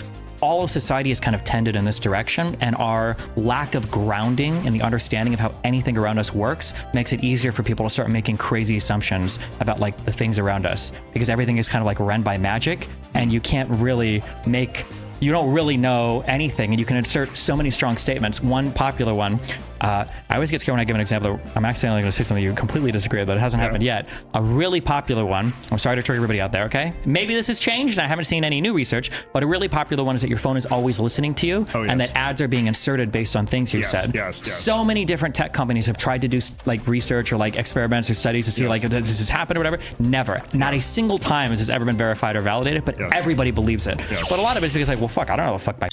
all of society has kind of tended in this direction, and our lack of grounding and the understanding of how anything around us works makes it easier for people to start making crazy assumptions about like the things around us, because everything is kind of like run by magic and you don't really know anything, and you can insert so many strong statements. One popular one, I always get scared when I give an example. I'm accidentally going to say something you completely disagree with, but it hasn't happened yet. A really popular one, I'm sorry to trigger everybody out there, okay? Maybe this has changed and I haven't seen any new research, but a really popular one is that your phone is always listening to you, and that ads are being inserted based on things you've said. So many different tech companies have tried to do like research or like experiments or studies to see like if this has happened or whatever. Never. Not a single time has this ever been verified or validated, but everybody believes it. But a lot of it is because like, well, fuck, I don't know the fuck by.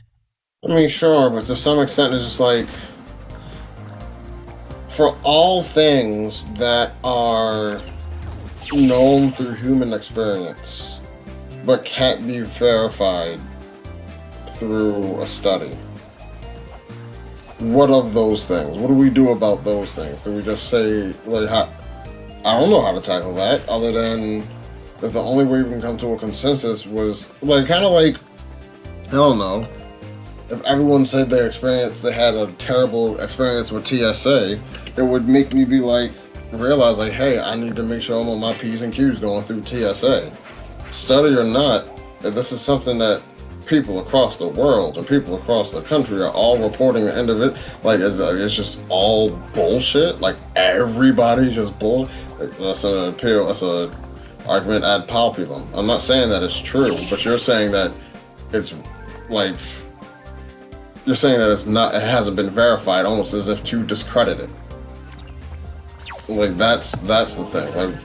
I mean, sure, but to some extent it's just like, for all things that are known through human experience but can't be verified through a study, what of those things? What do we do about those things? Do we just say, like, I don't know how to tackle that, other than if the only way we can come to a consensus was, like, kind of like, I don't know, if everyone said they had a terrible experience with TSA, it would make me be like, realize like, hey, I need to make sure I'm on my P's and Q's going through TSA. Study or not, if this is something that people across the world and people across the country are all reporting the end of it, like it's just all bullshit, like everybody's just bull. That's an appeal, that's a argument ad populum. I'm not saying that it's true, but you're saying that it's like, you're saying that it hasn't been verified, almost as if to discredit it. Like that's the thing. Like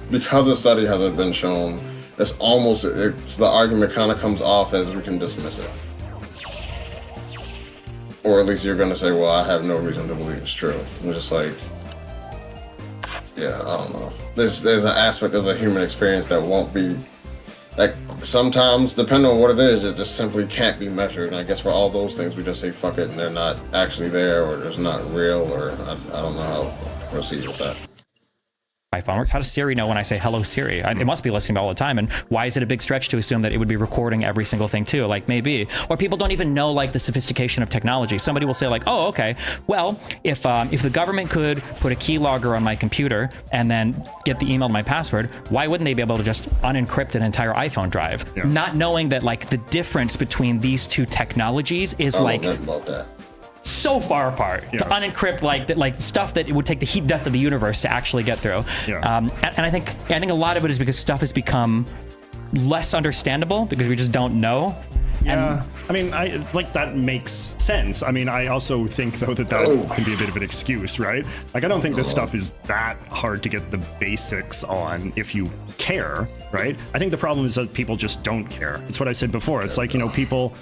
because a study hasn't been shown, it's the argument kind of comes off as we can dismiss it. Or at least you're gonna say, well, I have no reason to believe it's true. I'm just like, yeah, I don't know. There's an aspect of the human experience that won't be, like, sometimes, depending on what it is, it just simply can't be measured. And I guess for all those things, we just say fuck it, and they're not actually there, or it's not real, or I don't know how to proceed with that. my phone works? How does Siri know when I say hello Siri? It must be listening all the time. And why is it a big stretch to assume that it would be recording every single thing too? Like maybe, or people don't even know like the sophistication of technology. Somebody will say like, oh, okay, well, if the government could put a keylogger on my computer and then get the email to my password, why wouldn't they be able to just unencrypt an entire iPhone drive? Yeah. Not knowing that like the difference between these two technologies is like so far apart. Yes. To unencrypt like stuff that it would take the heat death of the universe to actually get through. Yeah. And I think a lot of it is because stuff has become less understandable because we just don't know. Yeah, I mean, that makes sense. I mean, I also think though that can be a bit of an excuse, right? Like, I don't think this stuff is that hard to get the basics on if you care, right? I think the problem is that people just don't care. It's what I said before. It's like, you know, people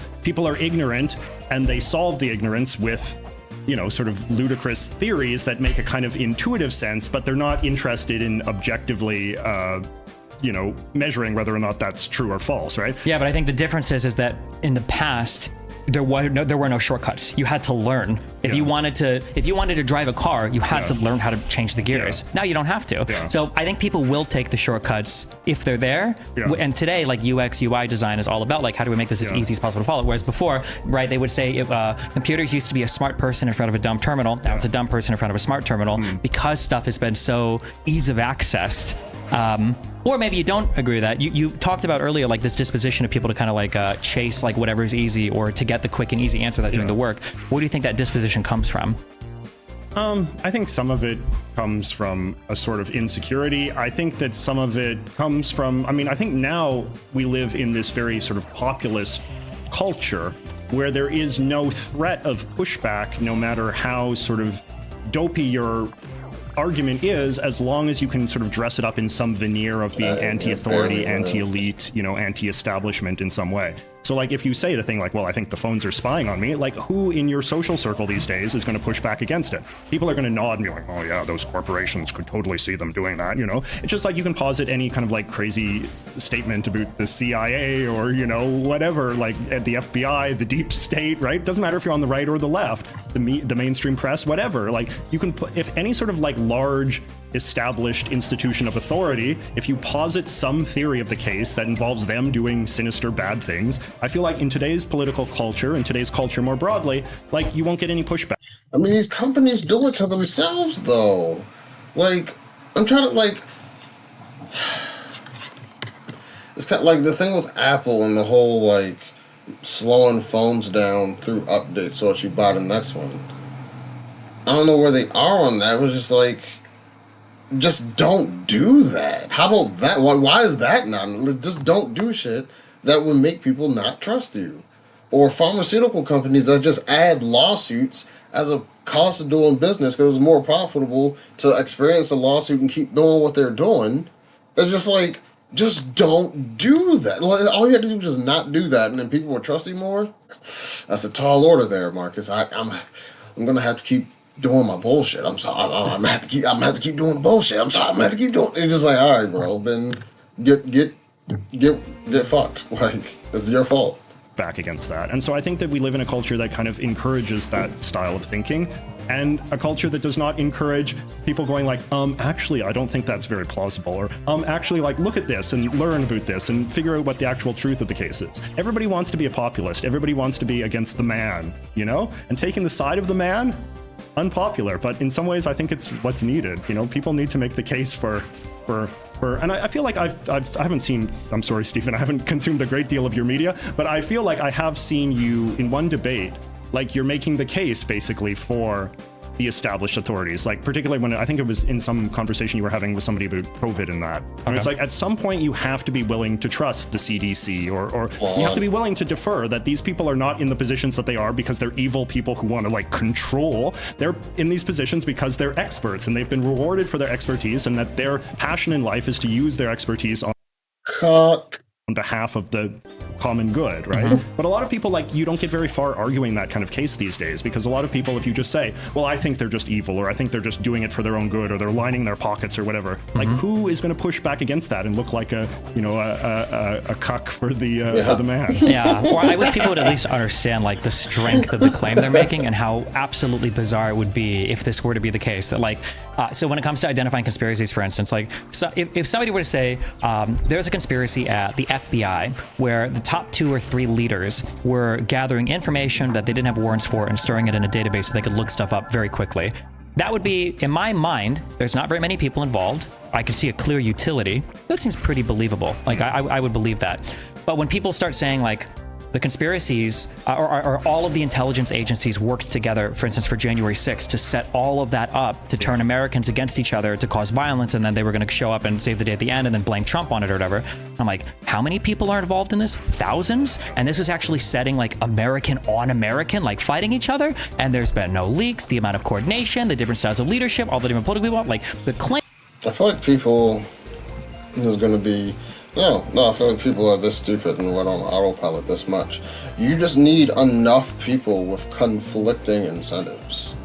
are ignorant and they solve the ignorance with, you know, sort of ludicrous theories that make a kind of intuitive sense, but they're not interested in objectively you know, measuring whether or not that's true or false, right? Yeah, but I think the difference is that in the past, there were no shortcuts. You had to learn. If you wanted to drive a car, you had to learn how to change the gears. Now you don't have to. Yeah. So I think people will take the shortcuts if they're there. Yeah. And today, like UX, UI design is all about like how do we make this as easy as possible to follow. Whereas before, right, they would say if computer used to be a smart person in front of a dumb terminal. Now it's a dumb person in front of a smart terminal because stuff has been so ease of accessed. Or maybe you don't agree with that. You talked about earlier like this disposition of people to kind of like chase like whatever's easy or to get the quick and easy answer without doing the work. Where do you think that disposition comes from? I think some of it comes from a sort of insecurity. I think that some of it comes from, I mean, I think now we live in this very sort of populist culture where there is no threat of pushback, no matter how sort of dopey your argument is, as long as you can sort of dress it up in some veneer of being anti-authority, anti-elite, you know, anti-establishment in some way. So like if you say the thing like, well, I think the phones are spying on me, like who in your social circle these days is going to push back against it? People are going to nod and be like, oh yeah, those corporations could totally see them doing that, you know? It's just like you can posit any kind of like crazy statement about the CIA or, you know, whatever, like at the FBI, the deep state, right? Doesn't matter if you're on the right or the left, the mainstream press, whatever. Like you can put, if any sort of like large established institution of authority, if you posit some theory of the case that involves them doing sinister bad things, I feel like in today's political culture, in today's culture more broadly, like you won't get any pushback. I mean, these companies do it to themselves though. Like, I'm trying to like, it's kind of like the thing with Apple and the whole like slowing phones down through updates so that you buy the next one. I don't know where they are on that. It was just like, just don't do that. How about that? Why is that not? Just don't do shit that would make people not trust you. Or pharmaceutical companies that just add lawsuits as a cost of doing business because it's more profitable to experience a lawsuit and keep doing what they're doing. It's just like, just don't do that. All you have to do is just not do that, and then people will trust you more. That's a tall order there, Marcus. I'm gonna have to keep doing my bullshit. I'm sorry. I'm gonna have to keep doing the bullshit. I'm sorry. I'm gonna have to keep doing. It's just like, all right, bro. Then get fucked. Like, it's your fault. Back against that. And so I think that we live in a culture that kind of encourages that style of thinking, and a culture that does not encourage people going like, actually, I don't think that's very plausible, or actually, like, look at this and learn about this and figure out what the actual truth of the case is. Everybody wants to be a populist. Everybody wants to be against the man, you know? And taking the side of the man, unpopular, but in some ways I think it's what's needed. You know, people need to make the case for and I feel like I haven't seen, I'm sorry, Stephen, I haven't consumed a great deal of your media, but I feel like I have seen you in one debate, like you're making the case basically for the established authorities, like particularly when I think it was in some conversation you were having with somebody about COVID and that. And it's like at some point you have to be willing to trust the CDC or you have to be willing to defer that these people are not in the positions that they are because they're evil people who want to like control. They're in these positions because they're experts and they've been rewarded for their expertise, and that their passion in life is to use their expertise on behalf of the common good, right? But a lot of people, like, you don't get very far arguing that kind of case these days, because a lot of people, if you just say, well, I think they're just evil, or I think they're just doing it for their own good, or they're lining their pockets or whatever, like, who is going to push back against that and look like a cuck for the man? Yeah, or I wish people would at least understand, like, the strength of the claim they're making and how absolutely bizarre it would be if this were to be the case. That, like, so when it comes to identifying conspiracies, for instance, like, so if somebody were to say there's a conspiracy at the FBI where the top 2 or 3 leaders were gathering information that they didn't have warrants for and storing it in a database so they could look stuff up very quickly, that would be, in my mind, there's not very many people involved. I could see a clear utility. That seems pretty believable. Like, I would believe that. But when people start saying, like, the conspiracies or all of the intelligence agencies worked together, for instance, for January 6th, to set all of that up to turn Americans against each other, to cause violence, and then they were going to show up and save the day at the end and then blame Trump on it or whatever. I'm like, how many people are involved in this? Thousands? And this was actually setting, like, American on American, like, fighting each other. And there's been no leaks, the amount of coordination, the different styles of leadership, all the different political people, like, the claim. I feel like people, there's going to be, no, I feel like people are this stupid and run on autopilot this much. You just need enough people with conflicting incentives.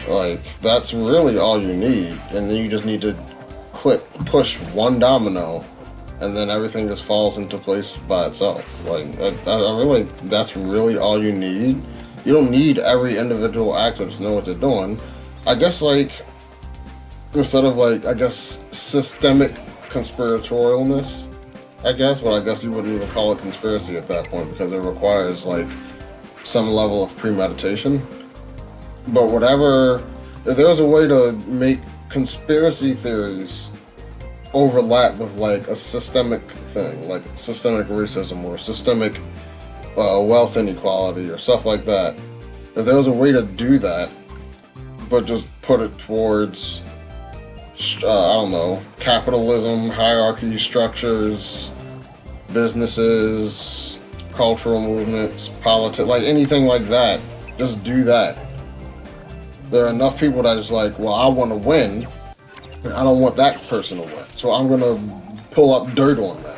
Like, that's really all you need. And then you just need to push one domino, and then everything just falls into place by itself. Like, I really, that's really all you need. You don't need every individual actor to know what they're doing. I guess, like, instead of, like, I guess, systemic conspiratorialness, I guess, but I guess you wouldn't even call it conspiracy at that point, because it requires, like, some level of premeditation. But whatever, if there's a way to make conspiracy theories overlap with, like, a systemic thing, like systemic racism or systemic wealth inequality or stuff like that, if there was a way to do that, but just put it towards I don't know, capitalism, hierarchy structures, businesses, cultural movements, politics, like anything like that, just do that. There are enough people that is like, well, I want to win, and I don't want that person to win, so I'm going to pull up dirt on them.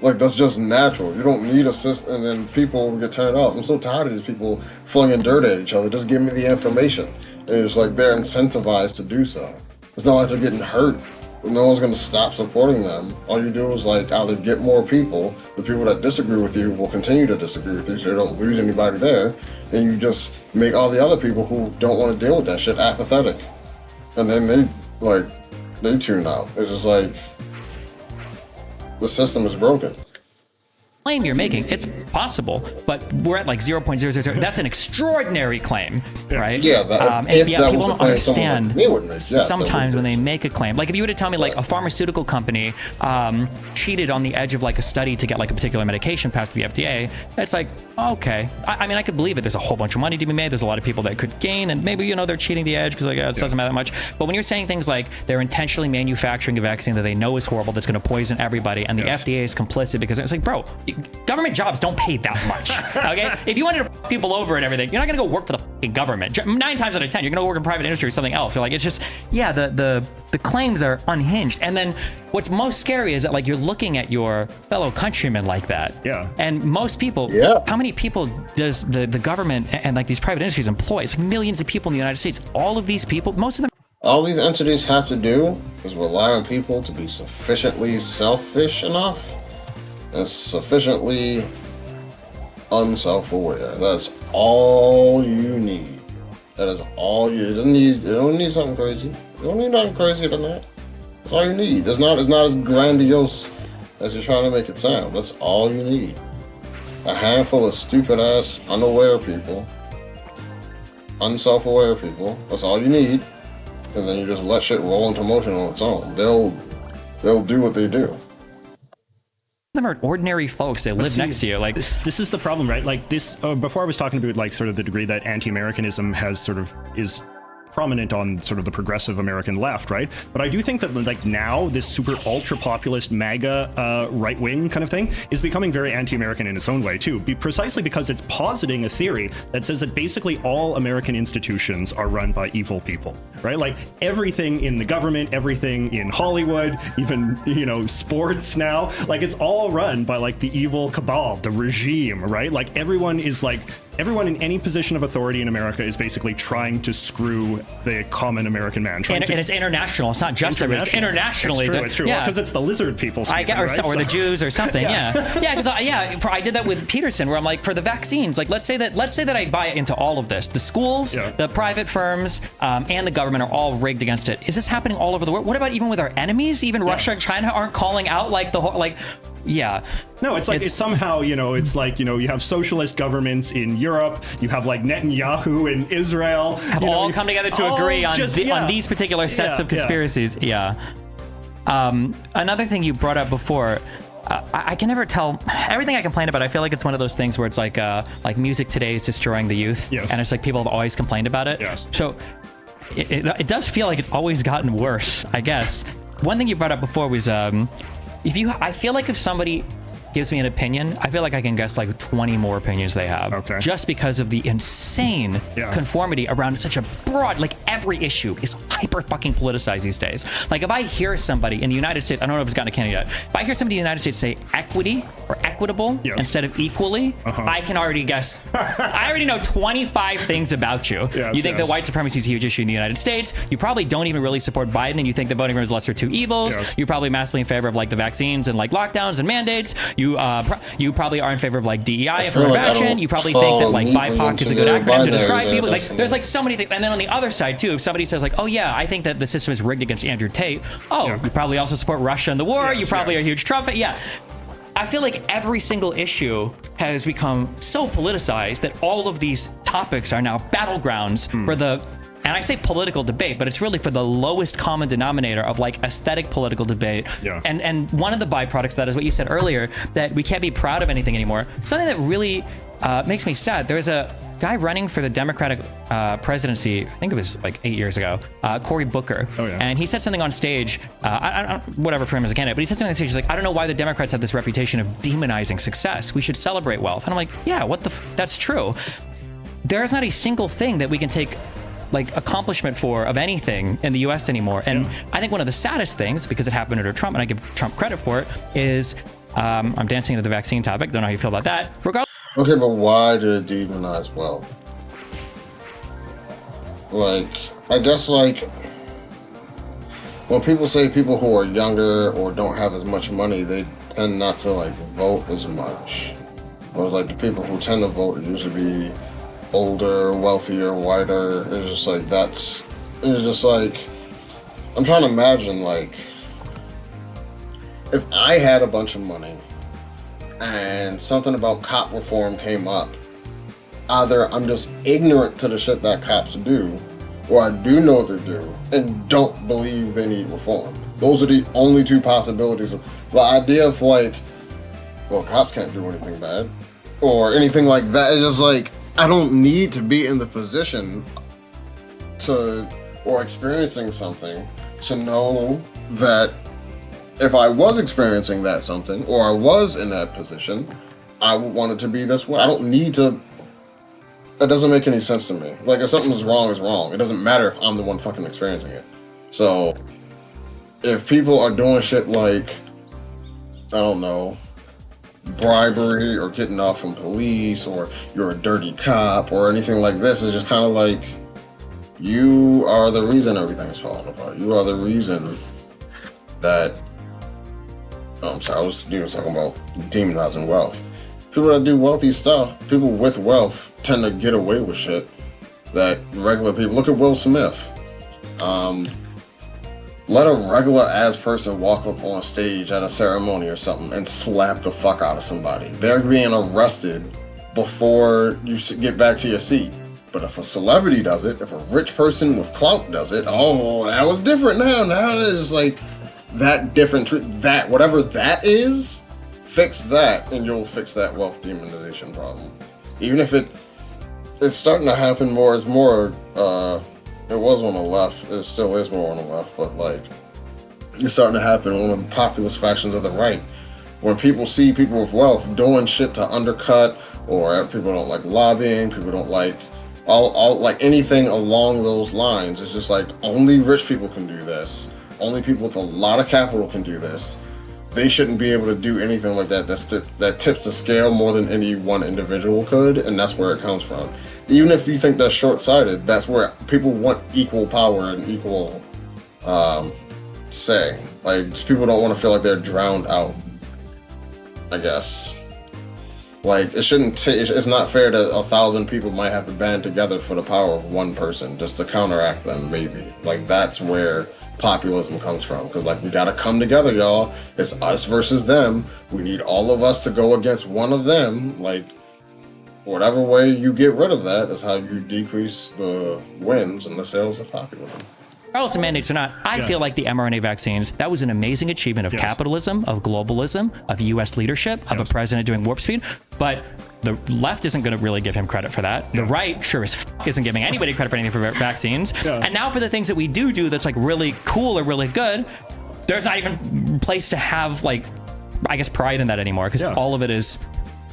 Like, that's just natural. You don't need a system, and then people get turned off. I'm so tired of these people flinging dirt at each other. Just give me the information. And it's like they're incentivized to do so. It's not like they're getting hurt. No one's going to stop supporting them. All you do is, like, either get more people. The people that disagree with you will continue to disagree with you, so you don't lose anybody there. And you just make all the other people who don't want to deal with that shit apathetic. And then they tune out. It's just like, the system is broken. Claim you're making, it's possible, but we're at like 0.000. That's an extraordinary claim, right? Yeah, if that people was don't understand yes, sometimes when they make a claim. Like, if you were to tell me, like, a pharmaceutical company cheated on the edge of, like, a study to get, like, a particular medication passed the FDA, it's like, okay. I mean, I could believe it. There's a whole bunch of money to be made. There's a lot of people that could gain, and maybe, you know, they're cheating the edge because, like, it doesn't matter that much. But when you're saying things like they're intentionally manufacturing a vaccine that they know is horrible, that's going to poison everybody, and the FDA is complicit because it's like, bro, government jobs don't pay that much, okay? If you wanted to f people over and everything, you're not gonna go work for the fucking government. 9 times out of 10, you're gonna work in private industry or something else. So, like, it's just, yeah, the claims are unhinged. And then what's most scary is that, like, you're looking at your fellow countrymen like that. Yeah. And most people, how many people does the government and like these private industries employ? It's like millions of people in the United States. All of these people, most of them. All these entities have to do is rely on people to be sufficiently selfish enough and sufficiently unself-aware. That's all you need. That is all you don't need something crazy. You don't need nothing crazier than that. That's all you need. It's not as grandiose as you're trying to make it sound. That's all you need. A handful of stupid ass, unaware people, unself-aware people. That's all you need. And then you just let shit roll into motion on its own. They'll do what they do. Them are ordinary folks. They live next to you. Like, this is the problem, right? Like, this before I was talking about, like, sort of the degree that anti-Americanism has sort of is prominent on sort of the progressive American left, right? But I do think that like now this super ultra populist MAGA right wing kind of thing is becoming very anti-American in its own way too, precisely because it's positing a theory that says that basically all American institutions are run by evil people, right? Like everything in the government, everything in Hollywood, even, you know, sports now, like it's all run by like the evil cabal, the regime, right? Like everyone in any position of authority in America is basically trying to screw the common American man. And it's international. It's not just it's internationally. It's true. Yeah. Because it's the lizard people. Or the Jews or something. Yeah. Because I did that with Peterson, where I'm like, for the vaccines, like let's say that I buy into all of this. The schools, the private firms, and the government are all rigged against it. Is this happening all over the world? What about even with our enemies? Even Russia and China aren't calling out like the whole like. Yeah. No, it's like it's somehow, you know, it's like, you know, you have socialist governments in Europe, you have like Netanyahu in Israel. Have all come together to agree on these particular sets of conspiracies. Yeah. Another thing you brought up before, I can never tell everything I complain about. I feel like it's one of those things where it's like music today is destroying the youth. Yes. And it's like people have always complained about it. Yes. So it does feel like it's always gotten worse, I guess. One thing you brought up before was, I feel like if somebody gives me an opinion, I feel like I can guess like 20 more opinions they have. Okay. Just because of the insane conformity around such a broad, like every issue is hyper fucking politicized these days. Like if I hear somebody in the United States, I don't know if it's gotten to Canada yet, if I hear somebody in the United States say equity or equitable instead of equally, I can already guess. I already know 25 things about you. You think that white supremacy is a huge issue in the United States. You probably don't even really support Biden, and you think the voting rights is lesser of two evils. You're probably massively in favor of like the vaccines and like lockdowns and mandates. You probably are in favor of like DEI, affirmative action. You probably think that like BIPOC is a good acronym to describe people. Like there's like so many things. And then on the other side too, if somebody says like, oh yeah, I think that the system is rigged against Andrew Tate. You probably also support Russia in the war. You probably are a huge Trump. Yeah. I feel like every single issue has become so politicized that all of these topics are now battlegrounds for the, and I say political debate, but it's really for the lowest common denominator of like aesthetic political debate. And one of the byproducts of that is what you said earlier, that we can't be proud of anything anymore. Something that really makes me sad. There's a guy running for the Democratic presidency, I think it was like 8 years ago, Cory Booker. And he said something on stage, whatever for him as a candidate, but he said something on stage, he's like, I don't know why the Democrats have this reputation of demonizing success. We should celebrate wealth. And I'm like, yeah, that's true. There's not a single thing that we can take like accomplishment of anything in the US anymore. And I think one of the saddest things, because it happened under Trump, and I give Trump credit for it, is I'm dancing into the vaccine topic. Don't know how you feel about that. Regardless. Okay, but why did it demonize wealth? Like, I guess like when people say people who are younger or don't have as much money, they tend not to like vote as much. Whereas like the people who tend to vote usually be older, wealthier, whiter. It's just like I'm trying to imagine like if I had a bunch of money and something about cop reform came up, either I'm just ignorant to the shit that cops do, or I do know what they do and don't believe they need reform. Those are the only two possibilities. The idea of like, well, cops can't do anything bad or anything like that, is just like, I don't need to be in the position or experiencing something to know that if I was experiencing that something, or I was in that position, I would want it to be this way. I don't need to. It doesn't make any sense to me. Like, if something's wrong, it's wrong. It doesn't matter if I'm the one fucking experiencing it. So, if people are doing shit like, I don't know, bribery or getting off from police, or you're a dirty cop or anything like this, is just kind of like, you are the reason everything's falling apart. You are the reason that I'm sorry, I was talking about demonizing wealth. People that do wealthy stuff, people with wealth tend to get away with shit that regular people, look at Will Smith. Let a regular ass person walk up on stage at a ceremony or something and slap the fuck out of somebody. They're being arrested before you get back to your seat. But if a celebrity does it, if a rich person with clout does it, oh, that was different now. Now it is like that different, that whatever that is, fix that and you'll fix that wealth demonization problem. Even if it's starting to happen more, it's more It was on the left. It still is more on the left, but like it's starting to happen on the populist factions of the right. When people see people with wealth doing shit to undercut, or people don't like lobbying, people don't like all like anything along those lines. It's just like only rich people can do this. Only people with a lot of capital can do this. They shouldn't be able to do anything like that. That tips the scale more than any one individual could, and that's where it comes from. Even if you think that's short-sighted, that's where people want equal power and equal say. Like, people don't want to feel like they're drowned out, I guess. Like, it shouldn't it's not fair that 1,000 people might have to band together for the power of one person just to counteract them, maybe. Like, that's where populism comes from, because like we gotta come together, y'all. It's us versus them. We need all of us to go against one of them. Like, whatever way you get rid of that is how you decrease the wins and the sales of populism. Regardless of mandates or not, I feel like the mRNA vaccines, that was an amazing achievement of capitalism, of globalism, of US leadership, of a president doing warp speed, but the left isn't going to really give him credit for that. The right sure as fuck isn't giving anybody credit for anything for vaccines. And now for the things that we do that's like really cool or really good, there's not even place to have like, I guess, pride in that anymore, because all of it is...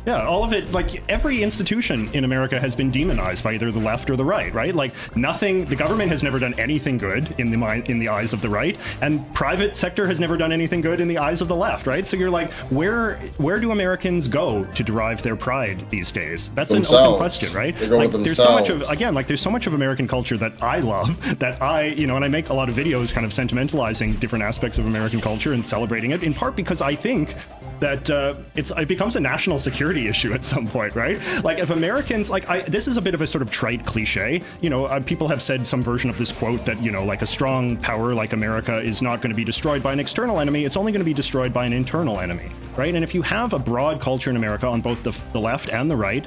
Yeah, all of it, like every institution in America has been demonized by either the left or the right? Like nothing, the government has never done anything good in the eyes of the right, and private sector has never done anything good in the eyes of the left, right? So you're like, where do Americans go to derive their pride these days? That's an open question, right? They go like with there's so much of, again, like there's so much of American culture that I love, that I, you know, and I make a lot of videos kind of sentimentalizing different aspects of American culture and celebrating it, in part because I think that it becomes a national security issue at some point, right? Like if Americans, like this is a bit of a sort of trite cliche, you know, people have said some version of this quote that, you know, like a strong power like America is not going to be destroyed by an external enemy, it's only going to be destroyed by an internal enemy, right? And if you have a broad culture in America on both the left and the right,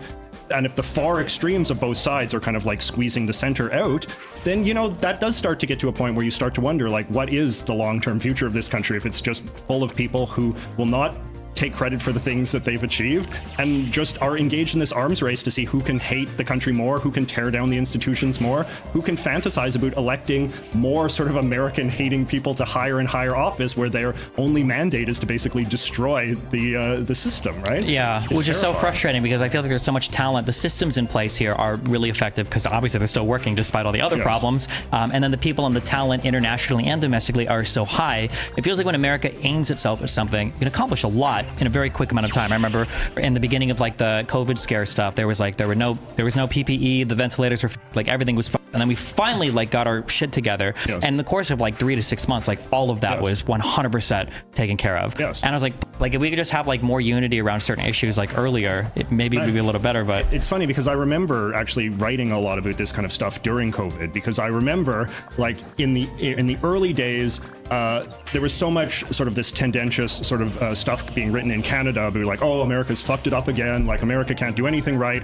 and if the far extremes of both sides are kind of like squeezing the center out, then, you know, that does start to get to a point where you start to wonder, like, what is the long-term future of this country if it's just full of people who will not take credit for the things that they've achieved and just are engaged in this arms race to see who can hate the country more, who can tear down the institutions more, who can fantasize about electing more sort of American hating people to higher and higher office where their only mandate is to basically destroy the system, right? Yeah, which is so frustrating because I feel like there's so much talent. The systems in place here are really effective because obviously they're still working despite all the other problems. And then the people and the talent internationally and domestically are so high. It feels like when America aims itself at something, it can accomplish a lot in a very quick amount of time. I remember in the beginning of like the COVID scare stuff, there was no PPE, the ventilators were like everything was, and then we finally like got our shit together. And in the course of like 3 to 6 months, like all of that was 100% taken care of. And I was like if we could just have like more unity around certain issues like earlier, it maybe would be a little better. But it's funny because I remember actually writing a lot about this kind of stuff during COVID, because I remember like in the early days, there was so much sort of this tendentious sort of stuff being written in Canada, be like, oh, America's fucked it up again, like America can't do anything right,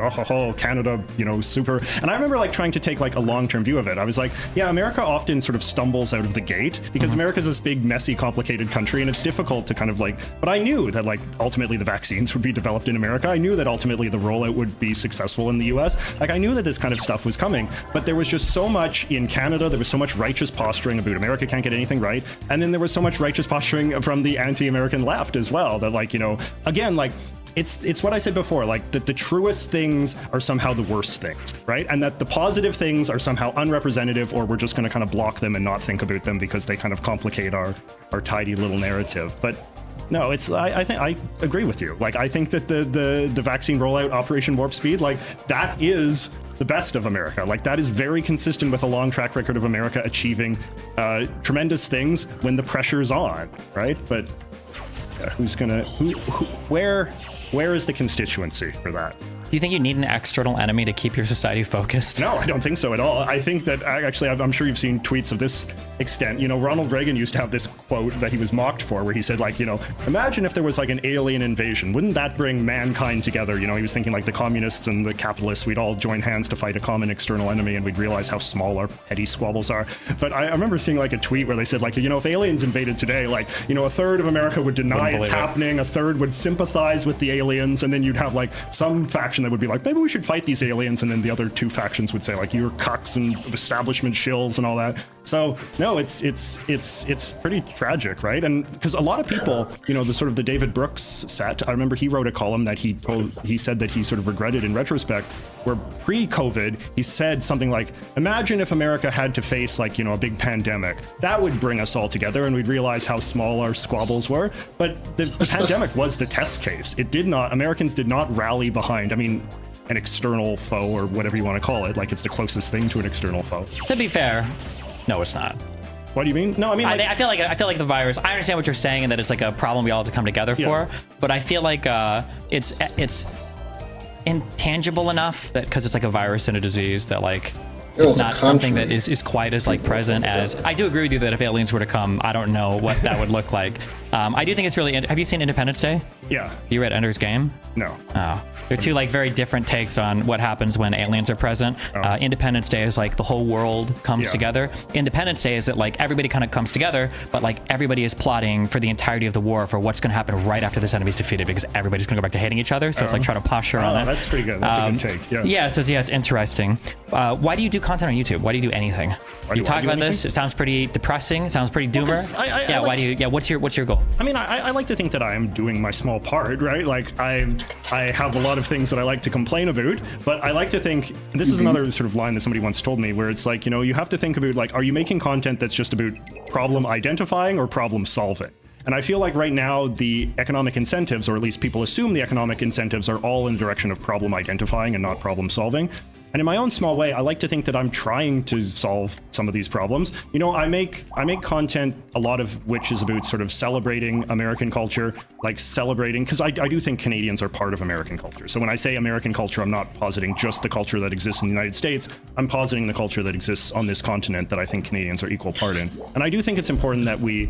Canada, you know, super. And I remember like trying to take like a long-term view of it. I was like, yeah, America often sort of stumbles out of the gate because America's this big, messy, complicated country, and it's difficult to kind of like, but I knew that like ultimately the vaccines would be developed in America. I knew that ultimately the rollout would be successful in the US. Like I knew that this kind of stuff was coming, but there was just so much in Canada, there was so much righteous posturing about America can't get anything right. And then there was so much righteous posturing from the anti-American left as well, that like, you know, again, like it's what I said before, like that the truest things are somehow the worst things, right? And that the positive things are somehow unrepresentative, or we're just going to kind of block them and not think about them because they kind of complicate our tidy little narrative. But no, I think I agree with you. Like I think that the vaccine rollout, Operation Warp Speed, like that is the best of America. Like that is very consistent with a long track record of America achieving tremendous things when the pressure's on, right? But where is the constituency for that? Do you think you need an external enemy to keep your society focused? No, I don't think so at all. I think that actually, I'm sure you've seen tweets of this extent. You know, Ronald Reagan used to have this quote that he was mocked for, where he said, like, you know, imagine if there was like an alien invasion. Wouldn't that bring mankind together? You know, he was thinking like the communists and the capitalists, we'd all join hands to fight a common external enemy, and we'd realize how small our petty squabbles are. But I remember seeing like a tweet where they said, like, you know, if aliens invaded today, like, you know, a third of America would deny it's happening, a third would sympathize with the aliens, and then you'd have like some factions faction that would be like, maybe we should fight these aliens, and then the other two factions would say like, you're cucks and establishment shills and all that. So no, it's pretty tragic, right? And because a lot of people, you know, the David Brooks set, I remember he wrote a column that he said that he sort of regretted in retrospect, where pre-COVID he said something like, imagine if America had to face like, you know, a big pandemic, that would bring us all together and we'd realize how small our squabbles were. But the pandemic was the test case. Americans did not rally behind, I mean, an external foe or whatever you want to call it, like it's the closest thing to an external foe. To be fair, no, it's not. What do you mean? No, I mean, like, I feel like the virus. I understand what you're saying, and that it's like a problem we all have to come together for. But I feel like it's intangible enough that because it's like a virus and a disease that like it's not something that is quite as like present as. I do agree with you that if aliens were to come, I don't know what that would look like. I do think it's really. Have you seen Independence Day? Yeah. You read Ender's Game? No. Oh. They're two like very different takes on what happens when aliens are present. Independence Day is like the whole world comes together. Independence Day is that like everybody kind of comes together, but like everybody is plotting for the entirety of the war for what's going to happen right after this enemy's defeated because everybody's going to go back to hating each other. So it's like trying to posture on that. That's pretty good. That's a good take. Yeah. Yeah. So it's interesting. Why do you do content on YouTube? Why do you do anything? You talk about this. It sounds pretty depressing. It sounds pretty doomer. Why do you? Yeah. What's your goal? I mean, I like to think that I am doing my small part, right? Like I have a lot of things that I like to complain about, but I like to think, and this is another sort of line that somebody once told me, where it's like, you know, you have to think about like, are you making content that's just about problem identifying or problem solving? And I feel like right now the economic incentives, or at least people assume the economic incentives, are all in the direction of problem identifying and not problem solving. And in my own small way, I like to think that I'm trying to solve some of these problems. You know, I make content, a lot of which is about sort of celebrating American culture, like celebrating, because I do think Canadians are part of American culture. So when I say American culture, I'm not positing just the culture that exists in the United States. I'm positing the culture that exists on this continent that I think Canadians are equal part in. And I do think it's important that we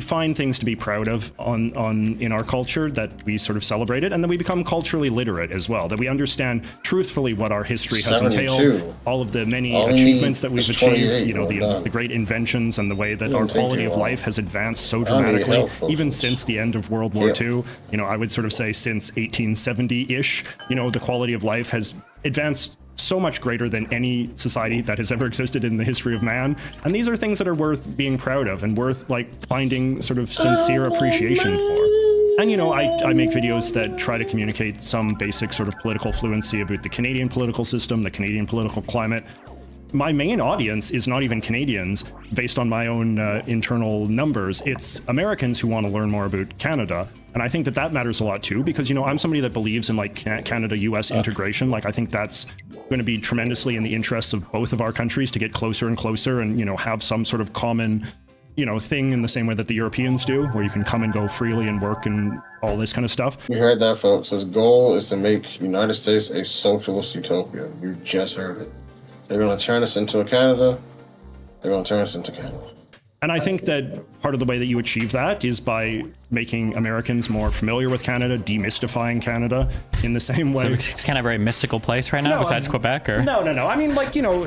find things to be proud of in our culture, that we sort of celebrate it, and that we become culturally literate as well, that we understand truthfully what our history has entailed, all of the many achievements that we've achieved, you know, the great inventions and the way that our quality of life has advanced so dramatically, even since the end of World War II. You know, I would sort of say since 1870-ish, you know, the quality of life has advanced so much greater than any society that has ever existed in the history of man. And these are things that are worth being proud of and worth like finding sort of sincere appreciation for. And, you know, I make videos that try to communicate some basic sort of political fluency about the Canadian political system, the Canadian political climate. My main audience is not even Canadians, based on my own internal numbers. It's Americans who want to learn more about Canada. And I think that matters a lot too, because, you know, I'm somebody that believes in like Canada-US integration. Like, I think that's going to be tremendously in the interests of both of our countries to get closer and closer and, you know, have some sort of common, you know, thing in the same way that the Europeans do, where you can come and go freely and work and all this kind of stuff. You heard that, folks. His goal is to make United States a socialist utopia. You just heard it. They're going to turn us into a Canada. They're going to turn us into Canada. And I think that part of the way that you achieve that is by making Americans more familiar with Canada, demystifying Canada in the same way. So it's kind of a very mystical place right now, besides Quebec, or? No. I mean, like, you know,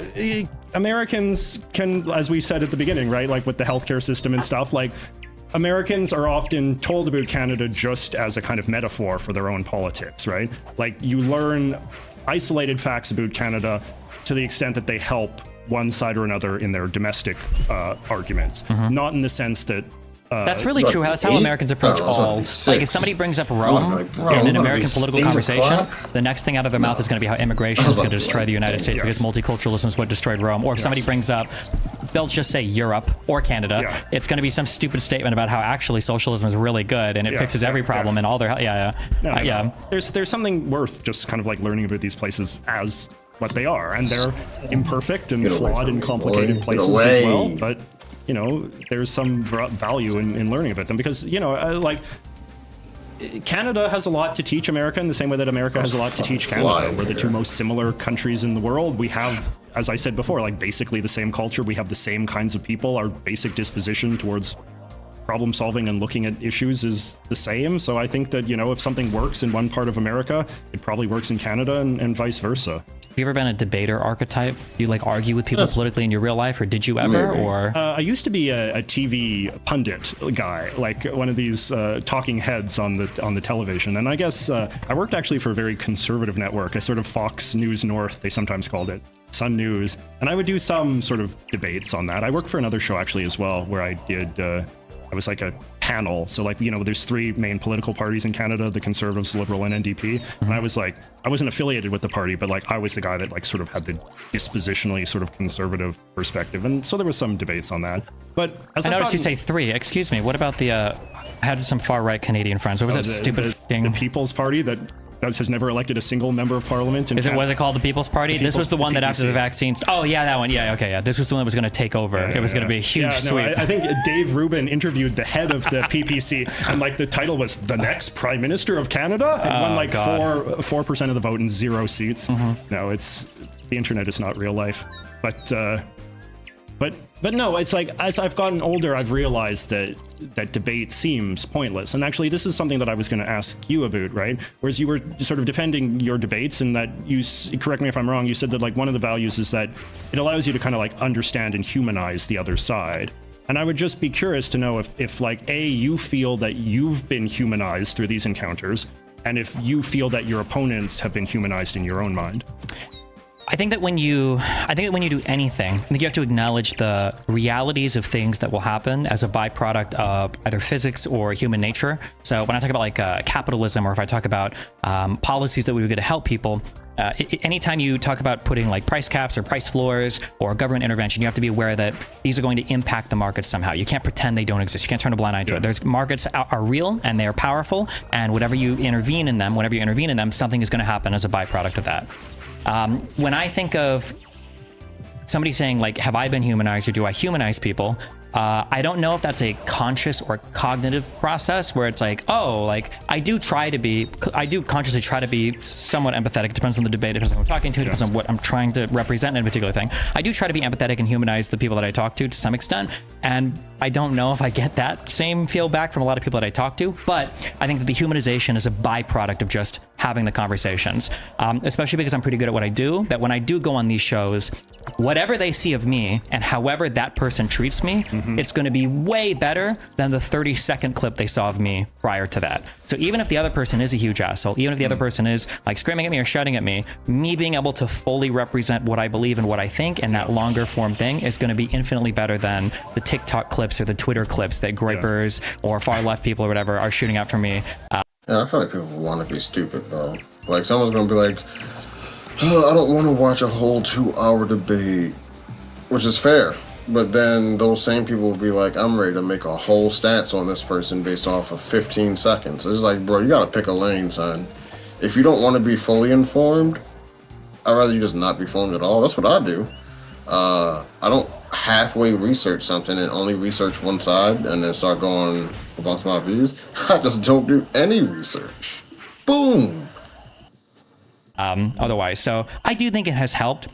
Americans can, as we said at the beginning, right, like with the healthcare system and stuff, like, Americans are often told about Canada just as a kind of metaphor for their own politics, right? Like, you learn isolated facts about Canada to the extent that they help one side or another in their domestic arguments, not in the sense that that's really true. That's how Americans approach all. Like, if somebody brings up Rome in an American political conversation, the next thing out of their mouth is going to be how immigration is going to destroy the United States because multiculturalism is what destroyed Rome. Or if somebody brings up, they'll just say Europe or Canada. It's going to be some stupid statement about how actually socialism is really good and it fixes every problem and all their There's something worth just kind of like learning about these places as what they are, and they're imperfect and flawed and complicated places as well, but, you know, there's some value in learning about them, because, you know, like, Canada has a lot to teach America in the same way that America has a lot to teach Canada. We're the two most similar countries in the world. We have, as I said before, like basically the same culture. We have the same kinds of people. Our basic disposition towards problem solving and looking at issues is the same. So I think that, you know, if something works in one part of America, it probably works in Canada and vice versa. you ever been a debater archetype? Do you like argue with people politically in your real life, or did you ever? Maybe. Or I used to be a TV pundit guy, like one of these talking heads on the television. And I guess I worked actually for a very conservative network, a sort of Fox News North, they sometimes called it, Sun News. And I would do some sort of debates on that. I worked for another show actually as well, where I did, I was like a panel. So like, there's three main political parties in Canada, the Conservatives, Liberal, and NDP. And I was like, I wasn't affiliated with the party, but like I was the guy that like sort of had the dispositionally sort of conservative perspective. And so there was some debates on that. But as I noticed you say three. Excuse me. What about the, I had some far right Canadian friends. What was that stupid thing? The People's Party that has never elected a single member of parliament. Was it called the People's Party? This was the one that after the vaccines. Oh yeah, that one. Yeah, okay, yeah. This was the one that was going to take over. It was going to be a huge sweep. I think Dave Rubin interviewed the head of the PPC, and like the title was "The Next Prime Minister of Canada," and won like 4% of the vote and 0 seats. No, the internet is not real life, But no, it's like as I've gotten older, I've realized that debate seems pointless. And actually, this is something that I was going to ask you about, right? Whereas you were sort of defending your debates, and that you, correct me if I'm wrong, you said that like one of the values is that it allows you to kind of like understand and humanize the other side. And I would just be curious to know if like, A, you feel that you've been humanized through these encounters, and if you feel that your opponents have been humanized in your own mind. I think that when you do anything, I think you have to acknowledge the realities of things that will happen as a byproduct of either physics or human nature. So when I talk about like capitalism, or if I talk about policies that we would get to help people, anytime you talk about putting like price caps or price floors or government intervention, you have to be aware that these are going to impact the markets somehow. You can't pretend they don't exist. You can't turn a blind eye to it. There's markets are real and they are powerful, and whenever you intervene in them, something is going to happen as a byproduct of that. When I think of somebody saying like, have I been humanized, or do I humanize people? I don't know if that's a conscious or cognitive process where it's like, oh, like I do consciously try to be somewhat empathetic. It depends on the debate, it depends on who I'm talking to, it depends on what I'm trying to represent in a particular thing. I do try to be empathetic and humanize the people that I talk to some extent. And I don't know if I get that same feel back from a lot of people that I talk to, but I think that the humanization is a byproduct of just having the conversations, especially because I'm pretty good at what I do, that when I do go on these shows, whatever they see of me and however that person treats me, it's going to be way better than the 30-second clip they saw of me prior to that. So even if the other person is a huge asshole, even if the other person is like screaming at me or shouting at me being able to fully represent what I believe and what I think in that longer form thing is going to be infinitely better than the TikTok clips or the Twitter clips that gripers or far left people or whatever are shooting out for me. Yeah, I feel like people want to be stupid though. Like someone's going to be like, oh, I don't want to watch a whole 2-hour debate, which is fair. But then those same people will be like, I'm ready to make a whole stance on this person based off of 15 seconds. It's like, bro, you got to pick a lane, son. If you don't want to be fully informed, I'd rather you just not be informed at all. That's what I do. I don't halfway research something and only research one side and then start going about my views. I just don't do any research. Boom. Otherwise, so I do think it has helped.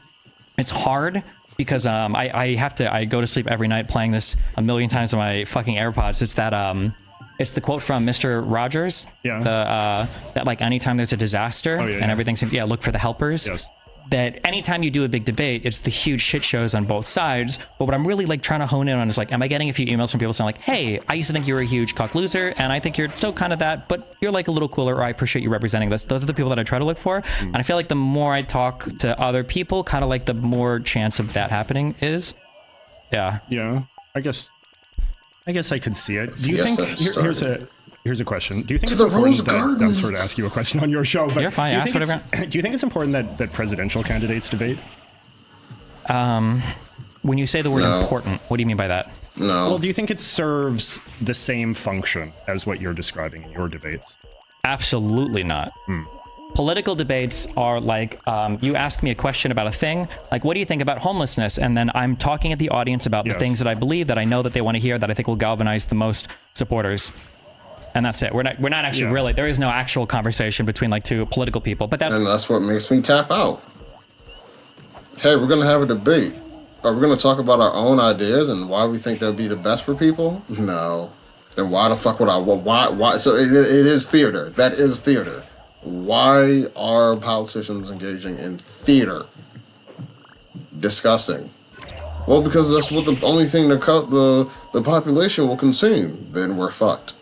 It's hard because I go to sleep every night playing this a million times on my fucking AirPods. It's that it's the quote from Mr. Rogers. Yeah. That like anytime there's a disaster and everything seems look for the helpers. Yes. That anytime you do a big debate, it's the huge shit shows on both sides. But what I'm really like trying to hone in on is like, am I getting a few emails from people saying like, hey, I used to think you were a huge cock loser, and I think you're still kind of that, but you're like a little cooler, or I appreciate you representing this. Those are the people that I try to look for. And I feel like the more I talk to other people, kind of like the more chance of that happening is. Yeah. Yeah. I guess I could see it. Do you think here's a question. Do you think it's important that I'm sort of ask you a question on your show? But you're fine. Ask whatever. Do you think it's important that presidential candidates debate? When you say the word important, what do you mean by that? No. Well, do you think it serves the same function as what you're describing in your debates? Absolutely not. Political debates are like, you ask me a question about a thing, like, what do you think about homelessness? And then I'm talking at the audience about the things that I believe, that I know that they want to hear, that I think will galvanize the most supporters. And that's it. We're not actually really, there is no actual conversation between like two political people, but that's what makes me tap out. Hey, we're going to have a debate. Are we going to talk about our own ideas and why we think they'll be the best for people? No. Then why the fuck would I? Why? So it is theater. That is theater. Why are politicians engaging in theater? Disgusting. Well, because that's what the only thing the population will consume. Then we're fucked.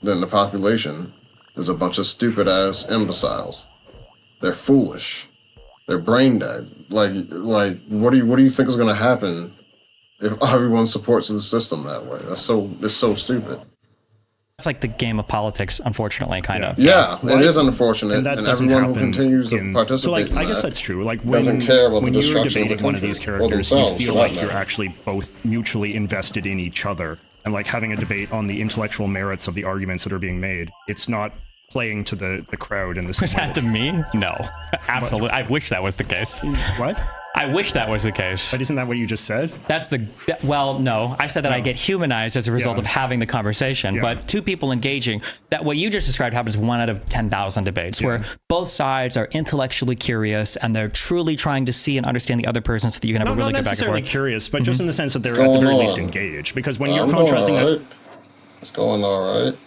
Then the population is a bunch of stupid ass imbeciles. They're foolish. They're brain dead. Like what do you think is gonna happen if everyone supports the system that way? It's so stupid. It's like the game of politics, unfortunately, kind of. Yeah, it is unfortunate, and everyone who continues to participate so, like, in I guess that that's true. Like, doesn't care about the when you're destruction of the debating one of country these or characters, you themselves, feel for like that you're matter. actually both mutually invested in each other, and like having a debate on the intellectual merits of the arguments that are being made. It's not playing to the crowd in the same Is that to me? No, absolutely. I wish that was the case. What? I wish that was the case. But isn't that what you just said? That's well, no. I said that I get humanized as a result of having the conversation. But two people engaging, that what you just described happens 1 out of 10,000 debates, where both sides are intellectually curious and they're truly trying to see and understand the other person so that you can have a really not good back and necessarily forth. curious, but just in the sense that they're at the very least engaged. Because when you're contrasting that, It's going all right.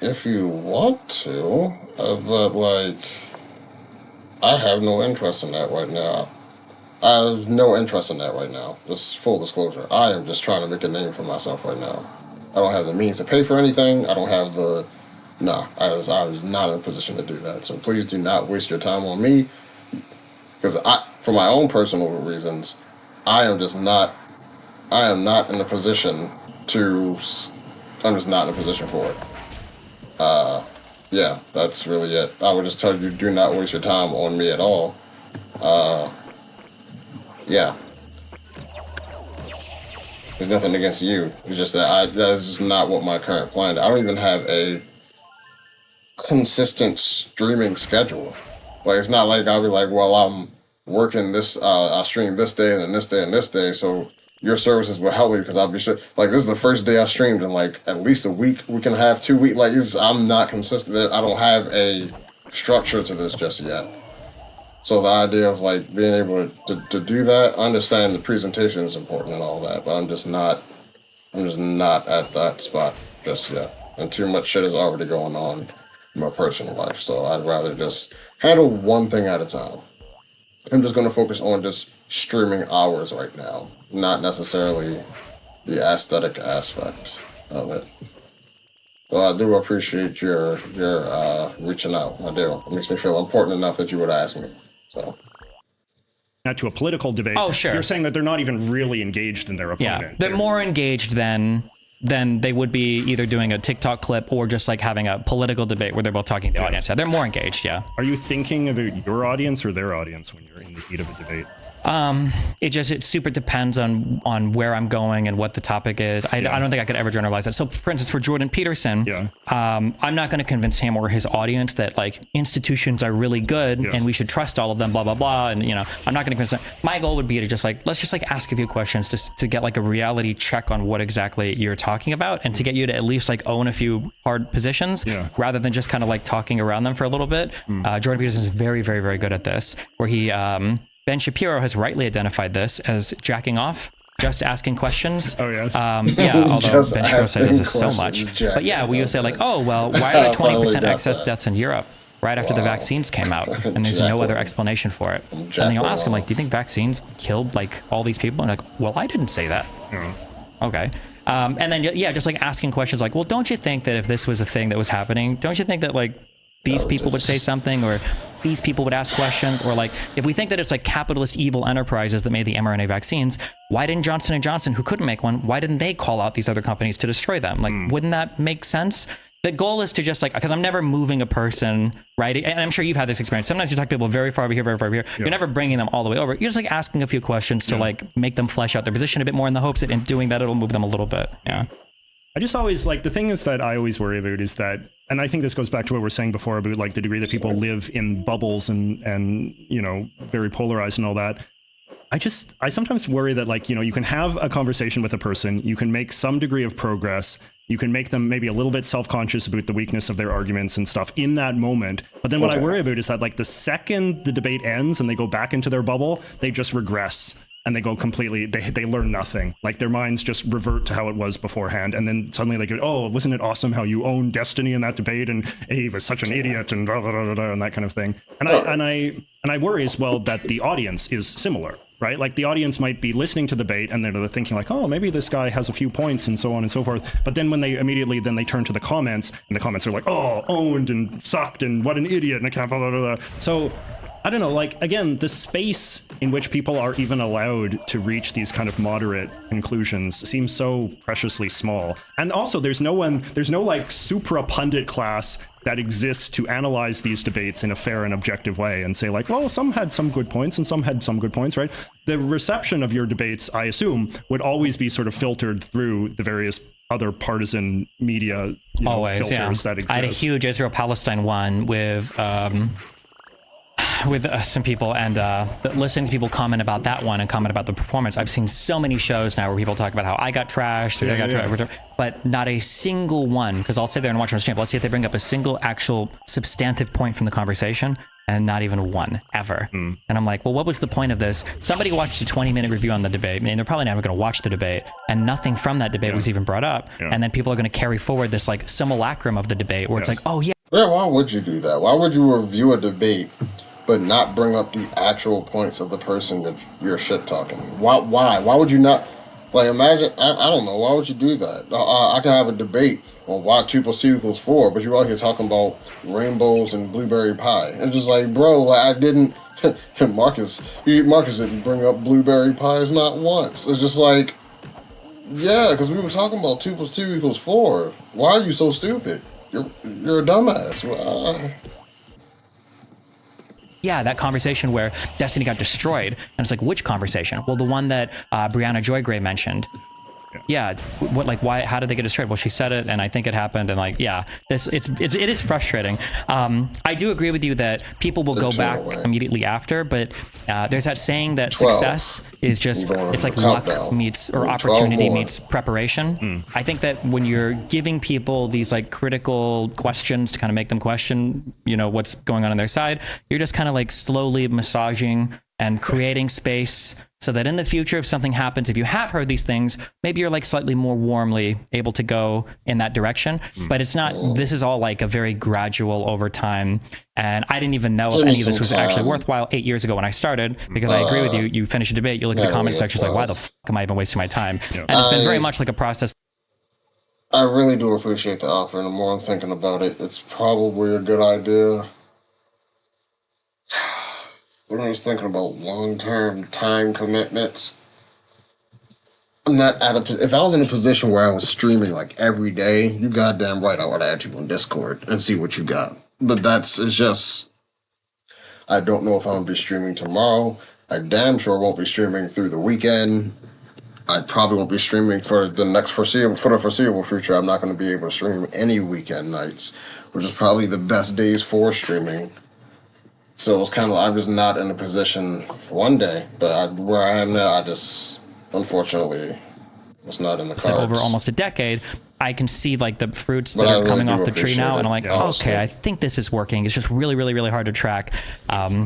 If you want to, but like, I have no interest in that right now. I have no interest in that right now. Just full disclosure. I am just trying to make a name for myself right now. I don't have the means to pay for anything. I don't have the. No, I was not in a position to do that. So please do not waste your time on me. Because for my own personal reasons, I am not in a position to. I'm just not in a position for it. Yeah, that's really it. I would just tell you, do not waste your time on me at all. Yeah. There's nothing against you. It's just that that's just not what my current plan is. I don't even have a consistent streaming schedule. Like, it's not like I'll be like, well, I'm working this, I stream this day and then this day and this day, so your services will help me because I'll be sure. Like, this is the first day I streamed in like at least a week and a half, 2 weeks. Like, I'm not consistent. I don't have a structure to this just yet. So the idea of like being able to do that, I understand the presentation is important and all that, but I'm just not at that spot just yet. And too much shit is already going on in my personal life. So I'd rather just handle one thing at a time. I'm just going to focus on just streaming hours right now, not necessarily the aesthetic aspect of it. So I do appreciate your reaching out. I do. It makes me feel important enough that you would ask me. So. not to a political debate. Oh, sure. You're saying that they're not even really engaged in their opponent. Yeah, they're more engaged than they would be either doing a TikTok clip or just like having a political debate where they're both talking to the audience. Yeah, they're more engaged, yeah. Are you thinking about your audience or their audience when you're in the heat of a debate? It super depends on where I'm going and what the topic is. I don't think I could ever generalize that. So for instance, for Jordan Peterson, I'm not going to convince him or his audience that like institutions are really good and we should trust all of them, blah, blah, blah. And you know, I'm not going to convince them. My goal would be to just like, let's just like ask a few questions just to get like a reality check on what exactly you're talking about and to get you to at least like own a few hard positions rather than just kind of like talking around them for a little bit. Jordan Peterson is very, very, very good at this, where he, Ben Shapiro has rightly identified this as jacking off, just asking questions. Oh, yes. Yeah, although Ben Shapiro says this so much. But yeah, we would say like, oh, well, why are there 20% excess deaths in Europe right after the vaccines came out? And there's no other explanation for it. And then you'll ask him, like, do you think vaccines killed like all these people? And like, well, I didn't say that. Okay. And then, yeah, just like asking questions like, well, don't you think that if this was a thing that was happening, don't you think that like these people would say something, or these people would ask questions, or like if we think that it's like capitalist evil enterprises that made the mRNA vaccines, why didn't Johnson & Johnson, who couldn't make one, why didn't they call out these other companies to destroy them? Like, wouldn't that make sense? The goal is to just like, because I'm never moving a person, right? And I'm sure you've had this experience. Sometimes you talk to people very far over here, very far over here. You're never bringing them all the way over. You're just like asking a few questions to like make them flesh out their position a bit more in the hopes that in doing that, it'll move them a little bit. Yeah. I just always like, the thing is that I always worry about is that, and I think this goes back to what we were saying before about like the degree that people live in bubbles and you know, very polarized and all that. I sometimes worry that like, you know, you can have a conversation with a person, you can make some degree of progress, you can make them maybe a little bit self-conscious about the weakness of their arguments and stuff in that moment. But then what I worry about is that like the second the debate ends and they go back into their bubble, they just regress and they go completely, they learn nothing. Like their minds just revert to how it was beforehand, and then suddenly they go, oh, wasn't it awesome how you owned Destiny in that debate, and he was such an idiot, and blah, blah, blah, blah, and that kind of thing. And I worry as well that the audience is similar, right? Like the audience might be listening to the debate and they're thinking like, oh, maybe this guy has a few points and so on and so forth. But then when they immediately turn to the comments, and the comments are like, oh, owned and sucked and what an idiot and I can't blah, blah, blah, blah. So I don't know, like, again, the space in which people are even allowed to reach these kind of moderate conclusions seems so preciously small. And also, there's no like supra pundit class that exists to analyze these debates in a fair and objective way and say like, well, some had some good points and some had some good points, right? The reception of your debates, I assume, would always be sort of filtered through the various other partisan media filters that exist. I had a huge Israel-Palestine one with some people, and listening to people comment about that one and comment about the performance. I've seen so many shows now where people talk about how I got trashed, trashed, but not a single one, because I'll sit there and watch on the channel. Let's see if they bring up a single actual substantive point from the conversation, and not even one, ever. And I'm like, well, what was the point of this? Somebody watched a 20-minute review on the debate, and they're probably never going to watch the debate, and nothing from that debate was even brought up. And then people are going to carry forward this like simulacrum of the debate where it's like, oh yeah. Yeah, why would you do that? Why would you review a debate but not bring up the actual points of the person that you're shit talking? Why would you not? Like, imagine, I don't know, why would you do that? I could have a debate on why 2 + 2 = 4, but you're out here talking about rainbows and blueberry pie. And just like, bro, like, I didn't, Marcus didn't bring up blueberry pies not once. It's just like, yeah, because we were talking about 2 + 2 = 4. Why are you so stupid? You're a dumbass. Yeah, that conversation where Destiny got destroyed. And it's like, which conversation? Well, the one that Brianna Joy Gray mentioned. Yeah, what, like, why, how did they get destroyed? Well, she said it, and I think it happened, and like, yeah, it is frustrating. I do agree with you that people will go back immediately after, but there's that saying that success is just, it's like luck meets, or opportunity meets preparation. I think that when you're giving people these like critical questions to kind of make them question, what's going on their side, you're just kind of like slowly massaging and creating space so that in the future, if something happens, if you have heard these things, maybe you're like slightly more warmly able to go in that direction. But it's not, this is all like a very gradual over time. And I didn't even know if any of this was actually worthwhile 8 years ago when I started, because I agree with you. You finish a debate, you look at the comment section, it's like, why the fuck am I even wasting my time? And it's been very much like a process. I really do appreciate the offer, and the more I'm thinking about it, it's probably a good idea. When I was thinking about long-term time commitments, I'm not if I was in a position where I was streaming like every day, you goddamn right I would add you on Discord and see what you got. But it's just, I don't know if I'm gonna be streaming tomorrow. I damn sure won't be streaming through the weekend. I probably won't be streaming for the foreseeable future. I'm not gonna be able to stream any weekend nights, which is probably the best days for streaming. So it's kind of, I'm just not in a position one day, but where I am now, I just, unfortunately, it's not in the cards. Over almost a decade, I can see like the fruits that are coming off the tree now, and I'm like, okay, I think this is working. It's just really, really, really hard to track.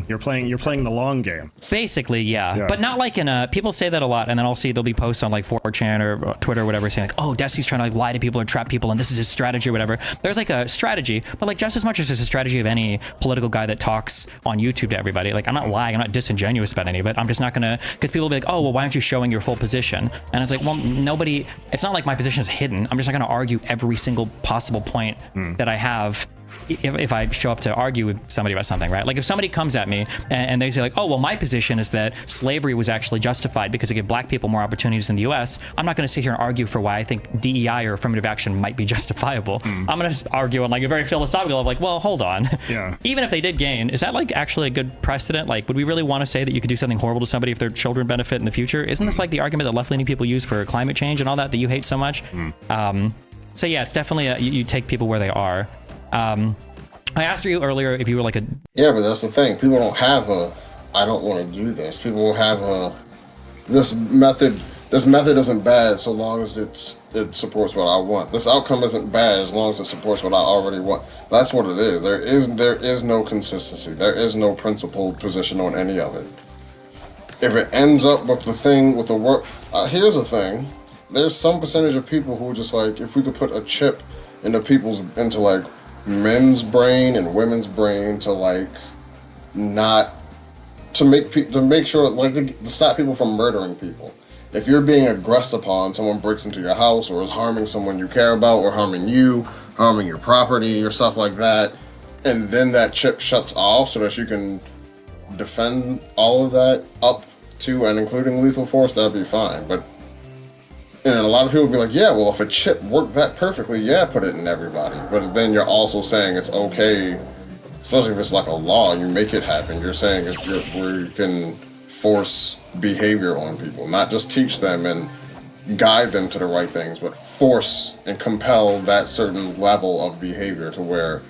You're playing the long game. Basically, yeah. But not like in a, people say that a lot, and then I'll see there'll be posts on like 4chan or Twitter or whatever saying like, oh, Destiny's trying to like lie to people or trap people, and this is his strategy or whatever. There's like a strategy, but like just as much as there's a strategy of any political guy that talks on YouTube to everybody. Like, I'm not lying, I'm not disingenuous about any of it. I'm just not gonna, because people will be like, oh, well, why aren't you showing your full position? And it's like, well, nobody, it's not like my position is hidden. I'm just not gonna argue every single possible point that I have if I show up to argue with somebody about something, right? Like if somebody comes at me and they say like, oh, well, my position is that slavery was actually justified because it gave black people more opportunities in the US. I'm not going to sit here and argue for why I think DEI or affirmative action might be justifiable. I'm going to argue on like a very philosophical level, like, well, hold on. Even if they did gain, is that like actually a good precedent? Like, would we really want to say that you could do something horrible to somebody if their children benefit in the future? Isn't this like the argument that left-leaning people use for climate change and all that you hate so much? So yeah, it's definitely you take people where they are. I asked you earlier if you were like a... Yeah, but that's the thing. People don't have I don't want to do this. People will have this method isn't bad so long as it supports what I want. This outcome isn't bad as long as it supports what I already want. That's what it is. There is no consistency. There is no principled position on any of it. if it ends up with the thing with the work, here's the thing: there's some percentage of people who just like, if we could put a chip into like men's brain and women's brain to like not to make sure like to stop people from murdering people. If you're being aggressed upon, someone breaks into your house or is harming someone you care about or harming you, harming your property or stuff like that, and then that chip shuts off so that you can defend all of that up to and including lethal force, that'd be fine. But and a lot of people would be like, yeah, well, if a chip worked that perfectly, yeah, put it in everybody. But then you're also saying it's okay, especially if it's like a law, you make it happen. You're saying where you can force behavior on people, not just teach them and guide them to the right things, but force and compel that certain level of behavior to where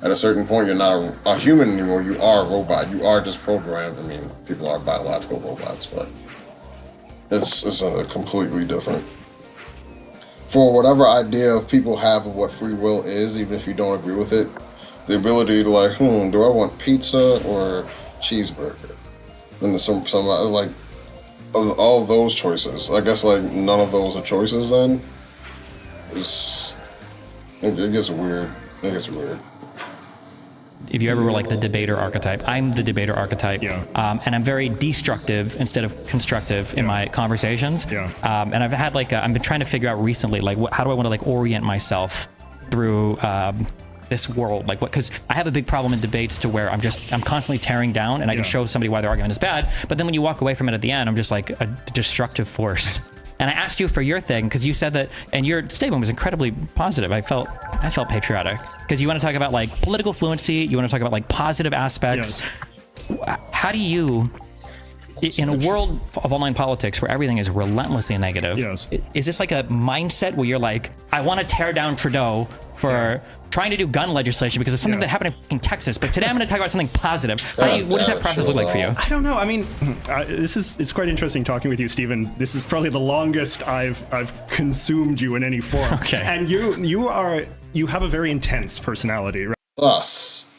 at a certain point you're not a human anymore, you are a robot, you are just programmed. I mean, people are biological robots, but it's a completely different. For whatever idea of people have of what free will is, even if you don't agree with it, the ability to like, do I want pizza or cheeseburger? And there's some like all of those choices. I guess like none of those are choices. Then it gets weird. It gets weird. If you ever were like the debater archetype, I'm the debater archetype, and I'm very destructive instead of constructive in my conversations. And I've had like I've been trying to figure out recently, like how do I want to like orient myself through this world, like what? Because I have a big problem in debates to where I'm constantly tearing down, and I can show somebody why their argument is bad, but then when you walk away from it at the end, I'm just like a destructive force. And I asked you for your thing because you said that, and your statement was incredibly positive. I felt patriotic because you want to talk about like political fluency. You want to talk about like positive aspects. How do you, in a world of online politics where everything is relentlessly negative, is this like a mindset where you're like, I want to tear down Trudeau for trying to do gun legislation because of something that happened in Texas, but today I'm going to talk about something positive. What does that process look like for you? I don't know. I mean, it's quite interesting talking with you, Stephen. This is probably the longest I've consumed you in any form. Okay. And you have a very intense personality, right? Thus,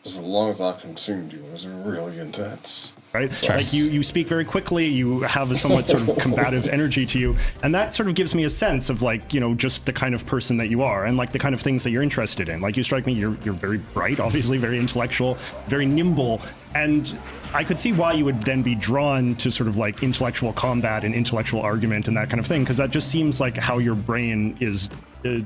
as long as I consumed you, it was really intense. Right? So, like you speak very quickly, you have a somewhat sort of combative energy to you, and that sort of gives me a sense of like, just the kind of person that you are and like the kind of things that you're interested in. Like you strike me, you're very bright, obviously very intellectual, very nimble, and I could see why you would then be drawn to sort of like intellectual combat and intellectual argument and that kind of thing, because that just seems like how your brain is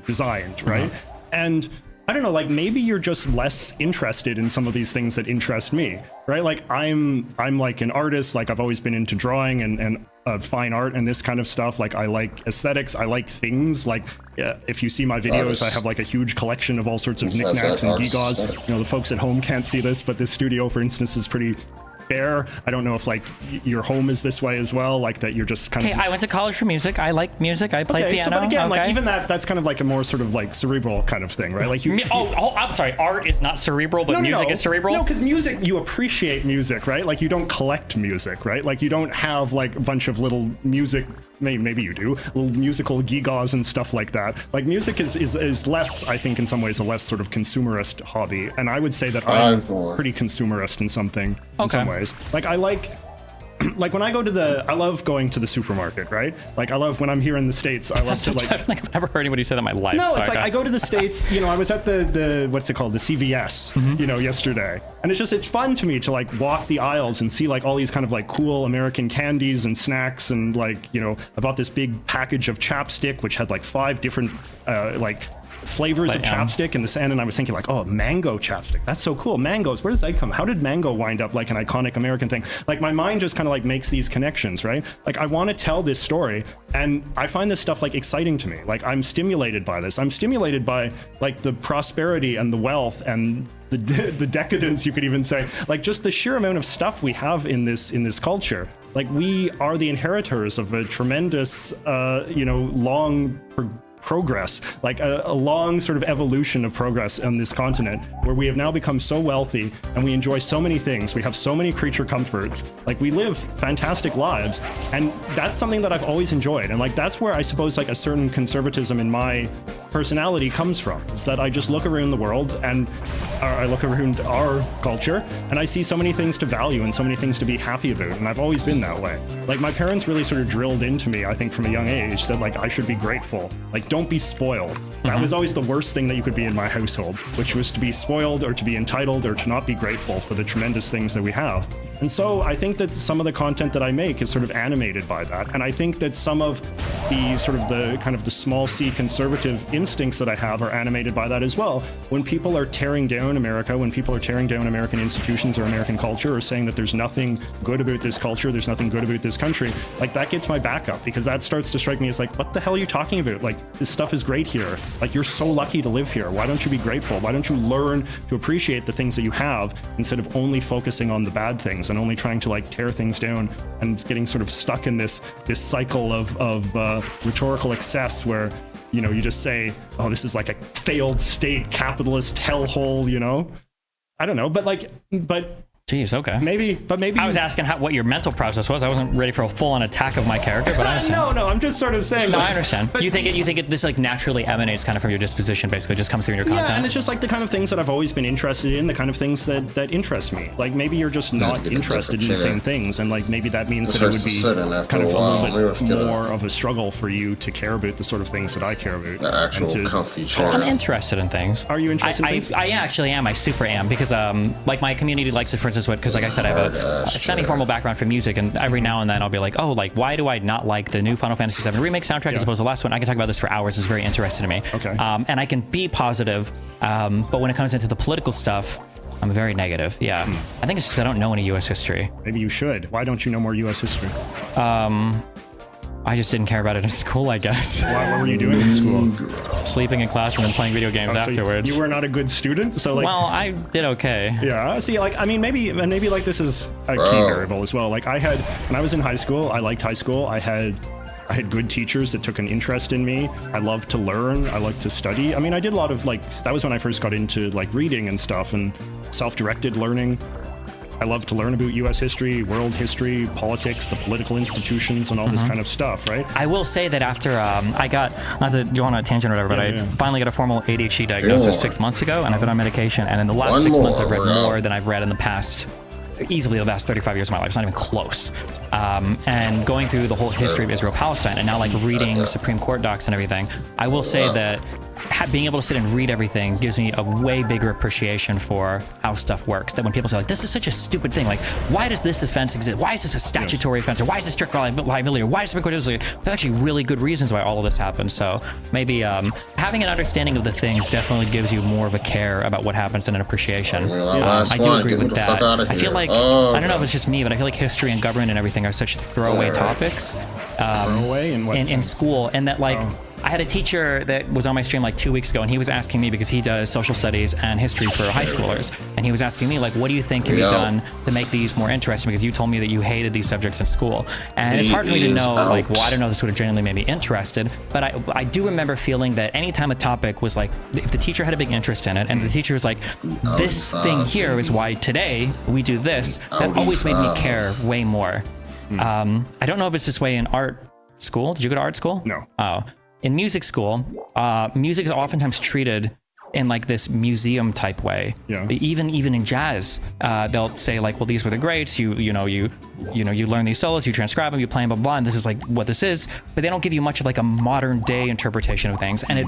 designed, right? And I don't know, like maybe you're just less interested in some of these things that interest me, right? Like I'm like an artist, like I've always been into drawing and fine art and this kind of stuff. Like I like aesthetics, I like things. Like if you see my videos, I have like a huge collection of all sorts of knickknacks and gewgaws. The folks at home can't see this, but this studio, for instance, is pretty fair. I don't know if like your home is this way as well, like that you're just kind of. I went to college for music. I like music. I play piano. But again, like even that's kind of like a more sort of like cerebral kind of thing, right? Like you. I'm sorry. Art is not cerebral, but music is cerebral. No, because music, you appreciate music, right? Like you don't collect music, right? Like you don't have like a bunch of little music. Maybe you do little musical gewgaws and stuff like that. Like music is less, I think, in some ways, a less sort of consumerist hobby, and I would say that I'm pretty consumerist in some ways. Like I like when I go to I love going to the supermarket, right? Like I love when I'm here in the States, I love to like. I don't think I've ever heard anybody say that in my life. No, it's like I go to the States, I was at the what's it called? The CVS, yesterday. And it's fun to me to like walk the aisles and see like all these kind of like cool American candies and snacks and like, I bought this big package of chapstick, which had like 5 different flavors of chapstick in the sand, and I was thinking like, oh, mango chapstick, that's so cool. Mangoes, where does that come? How did mango wind up like an iconic American thing? Like my mind just kind of like makes these connections, right? Like I want to tell this story, and I find this stuff like exciting to me. Like I'm stimulated by this. I'm stimulated by like the prosperity and the wealth and the decadence, you could even say, like just the sheer amount of stuff we have in this culture. Like we are the inheritors of a tremendous long progress, like a long sort of evolution of progress on this continent, where we have now become so wealthy and we enjoy so many things. We have so many creature comforts. Like, we live fantastic lives, and that's something that I've always enjoyed. And like, that's where I suppose like a certain conservatism in my personality comes from. Is that I just look around the world, and I look around our culture, and I see so many things to value and so many things to be happy about. And I've always been that way. Like, my parents really sort of drilled into me, I think from a young age, that like I should be grateful. Like, don't be spoiled. That was always the worst thing that you could be in my household, which was to be spoiled or to be entitled or to not be grateful for the tremendous things that we have. And so I think that some of the content that I make is sort of animated by that. And I think that some of the sort of the kind of the small c conservative instincts that I have are animated by that as well. When people are tearing down America, when people are tearing down American institutions or American culture, or saying that there's nothing good about this culture, there's nothing good about this country, like, that gets my back up, because that starts to strike me as like, what the hell are you talking about? Like, this stuff is great here. Like, you're so lucky to live here. Why don't you be grateful? Why don't you learn to appreciate the things that you have, instead of only focusing on the bad things and only trying to like tear things down and getting sort of stuck in this cycle of rhetorical excess where, you know, you just say, oh, this is like a failed state capitalist hellhole, you know? I don't know, but Jeez, okay. Maybe I was asking what your mental process was. I wasn't ready for a full-on attack of my character, but I understand. No, I'm just sort of saying. No, I understand. You think this like naturally emanates kind of from your disposition, basically, just comes through in your content. Yeah, and it's just like the kind of things that I've always been interested in, the kind of things that interest me. Like, maybe you're just not interested in the same things, and like maybe that means that it would be kind of a little bit more of a struggle for you to care about the sort of things that I care about. The actual comfy chair. I'm interested in things. Are you interested in things? I actually am. I super am, because like my community likes it, for instance, because like I said, I have a semi-formal background for music, and every now and then I'll be like, oh, like, why do I not like the new Final Fantasy VII Remake soundtrack as opposed to the last one? I can talk about this for hours. It's very interesting to me. Okay. And I can be positive, but when it comes into the political stuff, I'm very negative. Yeah. I think it's just I don't know any U.S. history. Maybe you should. Why don't you know more U.S. history? I just didn't care about it in school, I guess. What were you doing in school? Sleeping in classroom and playing video games afterwards. You were not a good student? So like, well, I did okay. Yeah, see, like, I mean, maybe like this is a key variable as well. Like, when I was in high school, I liked high school. I had good teachers that took an interest in me. I loved to learn. I liked to study. I mean, I did a lot of like, that was when I first got into like reading and stuff and self-directed learning. I love to learn about U.S. history, world history, politics, the political institutions, and all this kind of stuff, right? I will say that after I got, not to go on a tangent or whatever, but I finally got a formal ADHD diagnosis 6 months ago, and I've been on medication, and in the last 6 months I've read more than I've read in the past, easily the last 35 years of my life. It's not even close. And going through the whole history of Israel-Palestine, and now like reading Supreme Court docs and everything, I will say that being able to sit and read everything gives me a way bigger appreciation for how stuff works. That when people say like, this is such a stupid thing, like, why does this offense exist? Why is this a statutory offense? Or why is this strict liability? Or why is Supreme Court? There's actually really good reasons why all of this happens. So maybe having an understanding of the things definitely gives you more of a care about what happens and an appreciation. I do agree with that. I feel like, I don't know if it's just me, but I feel like history and government and everything are such throwaway topics in school, and that like, I had a teacher that was on my stream like 2 weeks ago, and he was asking me, because he does social studies and history for high schoolers, and he was asking me like, what do you think can be done to make these more interesting, because you told me that you hated these subjects in school. And it's hard for me to know like, well, I don't know if this would have genuinely made me interested, but I do remember feeling that anytime a topic was like, if the teacher had a big interest in it, and the teacher was like, this thing here is why today we do this, that always made me care way more. I don't know if it's this way in art school. Did you go to art school? No. Oh. In music school, music is oftentimes treated in like this museum type way. Yeah. Even in jazz, they'll say like, well, these were the greats. You learn these solos, you transcribe them, you play them, blah, blah, and this is like what this is. But they don't give you much of like a modern day interpretation of things. And it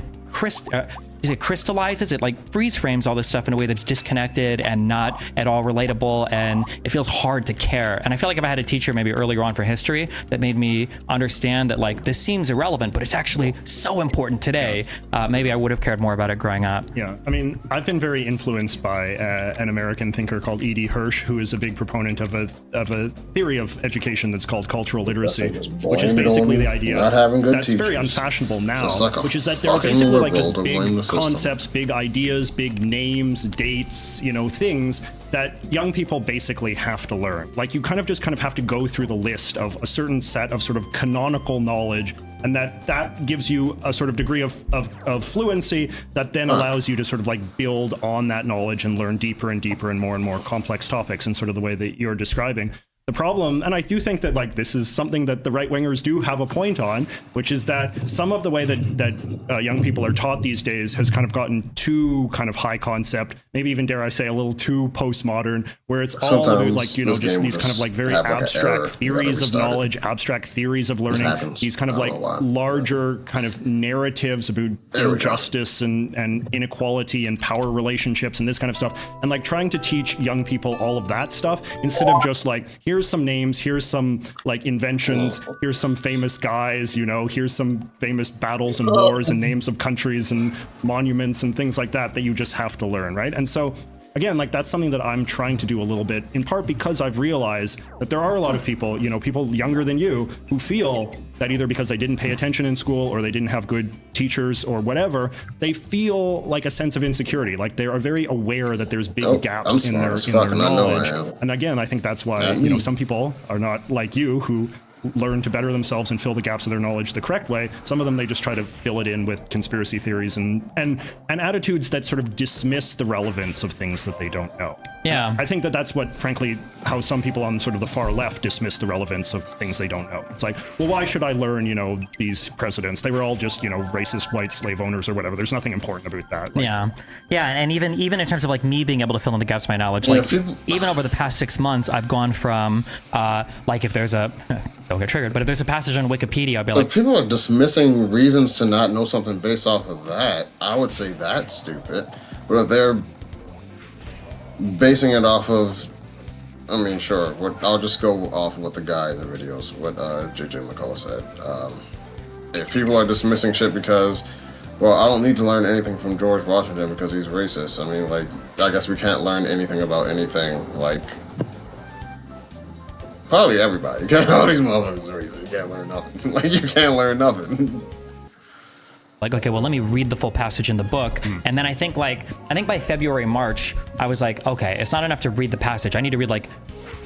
crystallizes, it like freeze frames all this stuff in a way that's disconnected and not at all relatable, and it feels hard to care. And I feel like if I had a teacher maybe earlier on for history that made me understand that like, this seems irrelevant, but it's actually so important today, maybe I would have cared more about it growing up. Yeah, I mean, I've been very influenced by an American thinker called E.D. Hirsch, who is a big proponent of a theory of education that's called cultural literacy, which is basically the idea that's very unfashionable now, which is that there are basically like just system. concepts, big ideas, big names, dates, things that young people basically have to learn. Like you kind of have to go through the list of a certain set of sort of canonical knowledge, and that gives you a sort of degree of fluency that then allows you to sort of like build on that knowledge and learn deeper and deeper and more complex topics in sort of the way that you're describing. The problem, and I do think that like this is something that the right-wingers do have a point on, which is that some of the way that young people are taught these days has kind of gotten too kind of high concept, maybe even dare I say a little too postmodern, where it's all about like, just these kind of like very abstract theories of knowledge, abstract theories of learning, these kind of like larger kind of narratives about injustice and inequality and power relationships and this kind of stuff, and like trying to teach young people all of that stuff instead of just like, here's some names, here's some like inventions, here's some famous guys, here's some famous battles and wars and names of countries and monuments and things like that you just have to learn, right? And so again, like that's something that I'm trying to do a little bit, in part because I've realized that there are a lot of people, people younger than you, who feel that either because they didn't pay attention in school or they didn't have good teachers or whatever, they feel like a sense of insecurity. Like they are very aware that there's big gaps in their knowledge. And again, I think that's why, some people are not like you who learn to better themselves and fill the gaps of their knowledge the correct way. Some of them, they just try to fill it in with conspiracy theories and attitudes that sort of dismiss the relevance of things that they don't know. Yeah. I think that that's what, frankly, how some people on sort of the far left dismiss the relevance of things they don't know. It's like, well, why should I learn, these presidents? They were all just, racist white slave owners or whatever. There's nothing important about that. Like, yeah. And even in terms of like me being able to fill in the gaps of my knowledge, like even over the past 6 months, I've gone from like if there's a don't get triggered, but if there's a passage on Wikipedia, I'll be like, people are dismissing reasons to not know something based off of that. I would say that's stupid. But if they're basing it off of, I mean, sure, I'll just go off of what the guy in the videos, what JJMcCullough said. If people are dismissing shit because, well, I don't need to learn anything from George Washington because he's racist. I mean, like, I guess we can't learn anything about anything, like, probably everybody. All these motherfuckers are racist. You can't learn nothing. Like, you can't learn nothing. Like, okay, well, let me read the full passage in the book. And then I think by February, March, I was like, okay, it's not enough to read the passage. I need to read like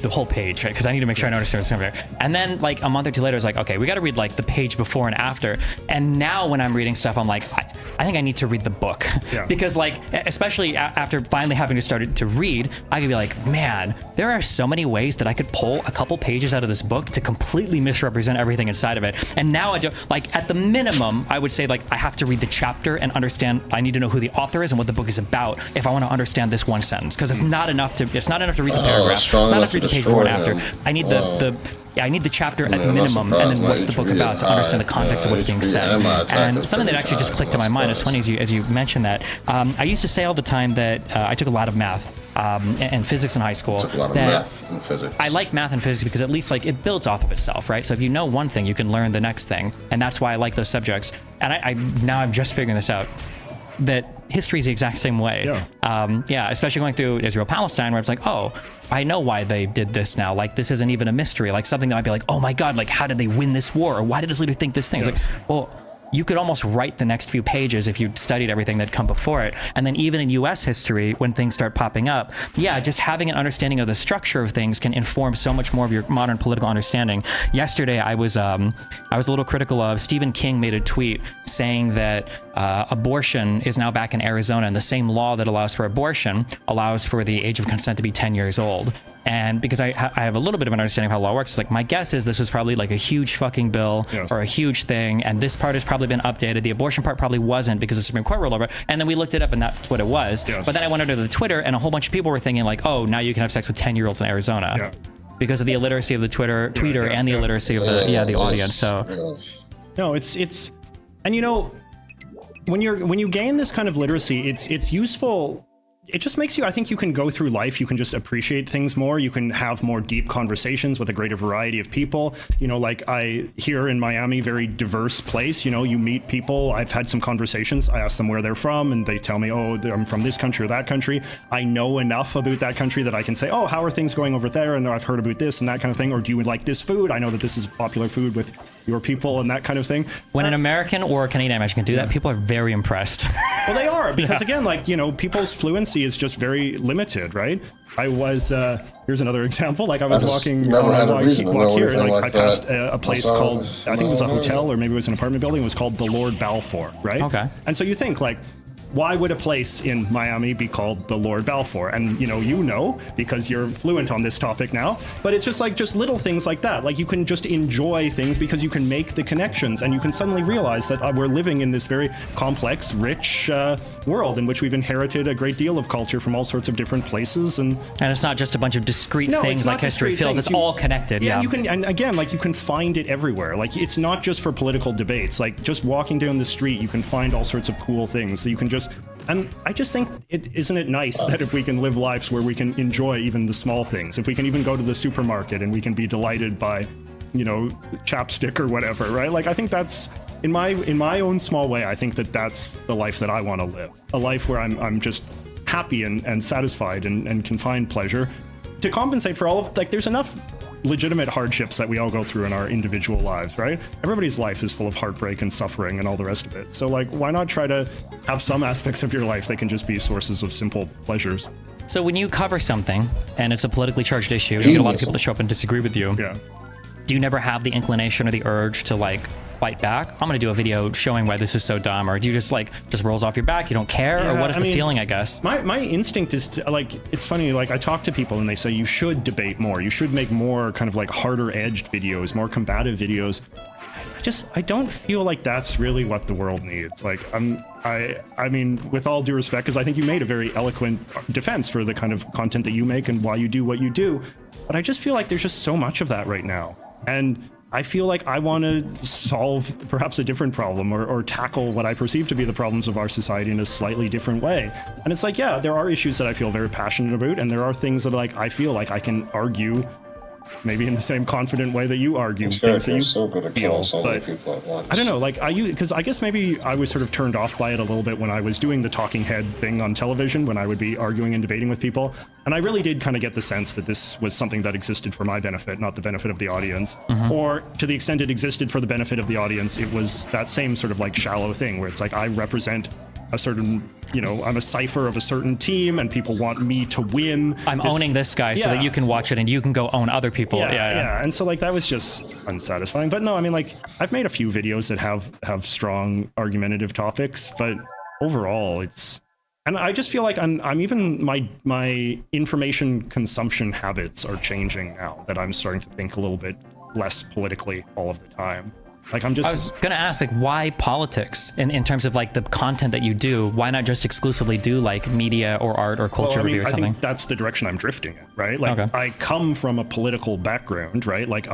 the whole page, right? Because I need to make sure I understand what's going on. And then like a month or two later, it's like, okay, we got to read like the page before and after. And now when I'm reading stuff, I'm like, I think I need to read the book. Yeah. Because like, especially after finally having to start to read, I could be like, man, there are so many ways that I could pull a couple pages out of this book to completely misrepresent everything inside of it. And now I do, like at the minimum, I would say like I have to read the chapter and understand, I need to know who the author is and what the book is about if I want to understand this one sentence. Because it's not enough to read the paragraph. It's not enough to read the page before and after. I need I need the chapter at minimum, and then what's the book about to understand the context of what's being said. And something that actually just clicked to my mind, it's funny as you mentioned that, I used to say all the time that I took a lot of math and physics in high school. Took a lot of math and physics. I like math and physics because at least like it builds off of itself, right? So if you know one thing, you can learn the next thing, and that's why I like those subjects. And now I'm just figuring this out, that history is the exact same way. Especially going through Israel-Palestine, where it's like, oh, I know why they did this now. Like, this isn't even a mystery. Like, something that might be like, oh my God, like, how did they win this war? Or why did this leader think this thing? It's like, well, you could almost write the next few pages if you studied everything that come before it. And then even in US history, when things start popping up, just having an understanding of the structure of things can inform so much more of your modern political understanding. Yesterday, I was a little critical of Stephen King made a tweet saying that abortion is now back in Arizona, and the same law that allows for abortion allows for the age of consent to be 10 years old. And because I have a little bit of an understanding of how law works, it's like, my guess is this was probably like a huge fucking bill or a huge thing, and this part has probably been updated. The abortion part probably wasn't because the Supreme Court ruled over it. And then we looked it up, and that's what it was. But then I went onto the Twitter, and a whole bunch of people were thinking like, oh, now you can have sex with 10-year-olds in Arizona because of the illiteracy of the tweeter and the illiteracy of the audience. So no, it's and when you gain this kind of literacy, it's useful. It just makes you, I think you can go through life, you can just appreciate things more, you can have more deep conversations with a greater variety of people. Like here in Miami, very diverse place, you meet people. I've had some conversations. I ask them where they're from, and they tell me, oh, I'm from this country or that country. I know enough about that country that I can say, oh, how are things going over there? And I've heard about this and that kind of thing. Or do you like this food? I know that this is popular food with your people and that kind of thing. When an American or a Canadian image can do that, people are very impressed. Well, they are, because again, like, you know, people's fluency is just very limited, right? I was, here's another example, like I was walking here, like I passed a place called, I think it was a hotel or maybe it was an apartment building, it was called the Lord Balfour, right? Okay. And so you think, like, why would a place in Miami be called the Lord Balfour? And you know, because you're fluent on this topic now, but it's just like, just little things like that. Like you can just enjoy things because you can make the connections and you can suddenly realize that we're living in this very complex, rich world in which we've inherited a great deal of culture from all sorts of different places. And it's not just a bunch of discrete things like history feels, it's all connected. Yeah, you can, and again, like you can find it everywhere. Like it's not just for political debates, like just walking down the street, you can find all sorts of cool things. So you can just, and I just think, isn't it nice that if we can live lives where we can enjoy even the small things, if we can even go to the supermarket and we can be delighted by, you know, chapstick or whatever, right? Like I think that's, in my own small way, I think that that's the life that I want to live. A life where I'm just happy and satisfied and can find pleasure to compensate for all of, like, there's enough legitimate hardships that we all go through in our individual lives, right? Everybody's life is full of heartbreak and suffering and all the rest of it. So like, why not try to have some aspects of your life that can just be sources of simple pleasures? So when you cover something and it's a politically charged issue, you get a lot of people to show up and disagree with you. Yeah. Do you never have the inclination or the urge to like fight back? I'm gonna do a video showing why this is so dumb, or do you just rolls off your back, you don't care, or what is the feeling, I guess? My instinct is to, like, it's funny, like I talk to people and they say you should debate more, you should make more kind of like harder edged videos, more combative videos. I don't feel like that's really what the world needs. Like I mean, with all due respect, because I think you made a very eloquent defense for the kind of content that you make and why you do what you do, but I just feel like there's just so much of that right now. And I feel like I want to solve perhaps a different problem or tackle what I perceive to be the problems of our society in a slightly different way. And it's like, yeah, there are issues that I feel very passionate about, and there are things that like I feel like I can argue maybe in the same confident way that you argue. Things that you so good at killing so many people at once. I don't know, like because I guess maybe I was sort of turned off by it a little bit when I was doing the talking head thing on television, when I would be arguing and debating with people. And I really did kind of get the sense that this was something that existed for my benefit, not the benefit of the audience. Mm-hmm. Or to the extent it existed for the benefit of the audience, it was that same sort of like shallow thing where it's like I represent a certain, you know, I'm a cipher of a certain team and people want me to win. I'm owning this guy so that you can watch it and you can go own other people. Yeah. And so like that was just unsatisfying. But no, I mean, like I've made a few videos that have strong argumentative topics, but overall it's, and I just feel like I'm even my information consumption habits are changing now that I'm starting to think a little bit less politically all of the time. Like I was gonna ask, like, why politics in terms of like the content that you do? Why not just exclusively do like media or art or culture review or something? I think that's the direction I'm drifting in, right? Like I come from a political background, right? Like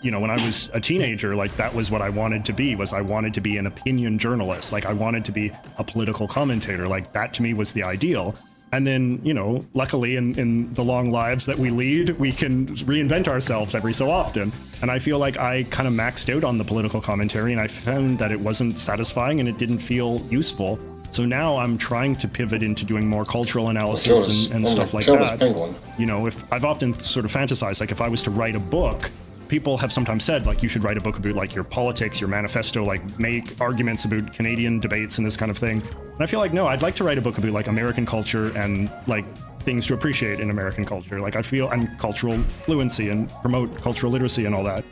you know, when I was a teenager, like that was what I wanted to be, I wanted to be an opinion journalist. Like I wanted to be a political commentator. Like that to me was the ideal. And then, you know, luckily in the long lives that we lead, we can reinvent ourselves every so often. And I feel like I kind of maxed out on the political commentary and I found that it wasn't satisfying and it didn't feel useful. So now I'm trying to pivot into doing more cultural analysis and stuff like that. You know, if I've often sort of fantasized, like if I was to write a book, people have sometimes said, like, you should write a book about, like, your politics, your manifesto, like, make arguments about Canadian debates and this kind of thing. And I feel like, no, I'd like to write a book about, like, American culture and, like, things to appreciate in American culture. Like, I feel, and cultural fluency and promote cultural literacy and all that.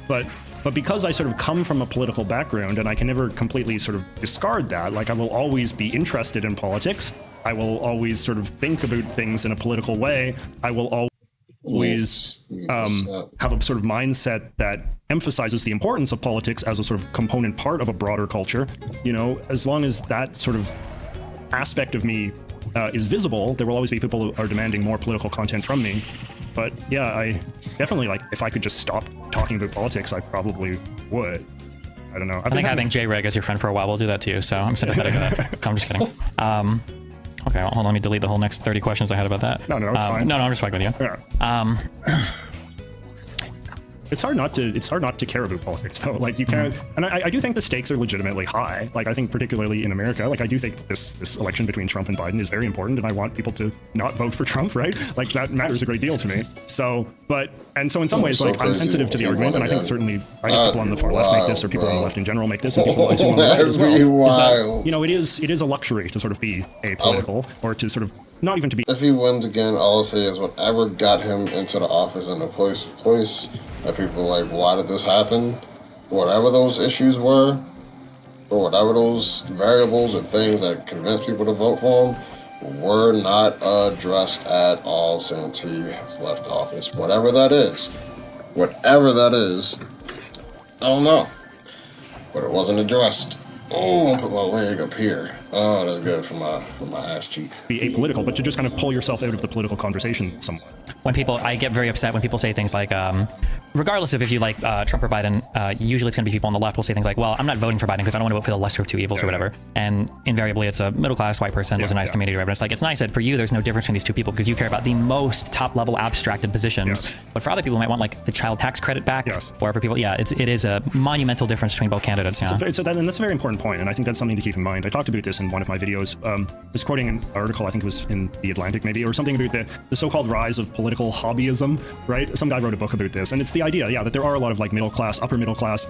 But because I sort of come from a political background and I can never completely sort of discard that, like, I will always be interested in politics. I will always sort of think about things in a political way. I will always have a sort of mindset that emphasizes the importance of politics as a sort of component part of a broader culture. You know, as long as that sort of aspect of me is visible, there will always be people who are demanding more political content from me. But yeah, I definitely, like, if I could just stop talking about politics, I probably would. I don't know. I think having JReg as your friend for a while will do that to you, so I'm sympathetic to that. I'm just kidding. Okay, well, hold on, let me delete the whole next 30 questions I had about that. No, it's fine. No, I'm just fucking with you. Yeah. It's hard not to care about politics though. Like you can't, and I do think the stakes are legitimately high. Like I think particularly in America, like I do think this election between Trump and Biden is very important, and I want people to not vote for Trump, right? Like that matters a great deal to me. So in some ways, like I'm sensitive to the argument, and I think certainly I guess people on the far left make this, or people on the left in general make this, and people on the right as well. Is that, you know, it is a luxury to sort of be apolitical, or to sort of not even to be. If he wins again, all I'll say is whatever got him into the office in the place that people are like, why did this happen? Whatever those issues were, or whatever those variables or things that convinced people to vote for him, were not addressed at all since he left office. Whatever that is, I don't know, but it wasn't addressed. Oh, I'll put my leg up here. Oh, that's good for my ass cheek. Be apolitical, but to just kind of pull yourself out of the political conversation somewhat. I get very upset when people say things like, regardless of if you like Trump or Biden, usually it's going to be people on the left will say things like, well, I'm not voting for Biden because I don't want to vote for the lesser of two evils or whatever. And invariably, it's a middle-class white person, lives a nice community, whatever. It's like, it's nice that for you, there's no difference between these two people because you care about the most top-level abstracted positions. But for other people, might want like the child tax credit back. Or for people, it is a monumental difference between both candidates. Yeah. And that's a very important point, and I think that's something to keep in mind. I talked about this in one of my videos. I was quoting an article, I think it was in The Atlantic maybe, or something about the so-called rise of political hobbyism, right? Some guy wrote a book about this, and it's the idea, that there are a lot of like middle-class, upper middle-class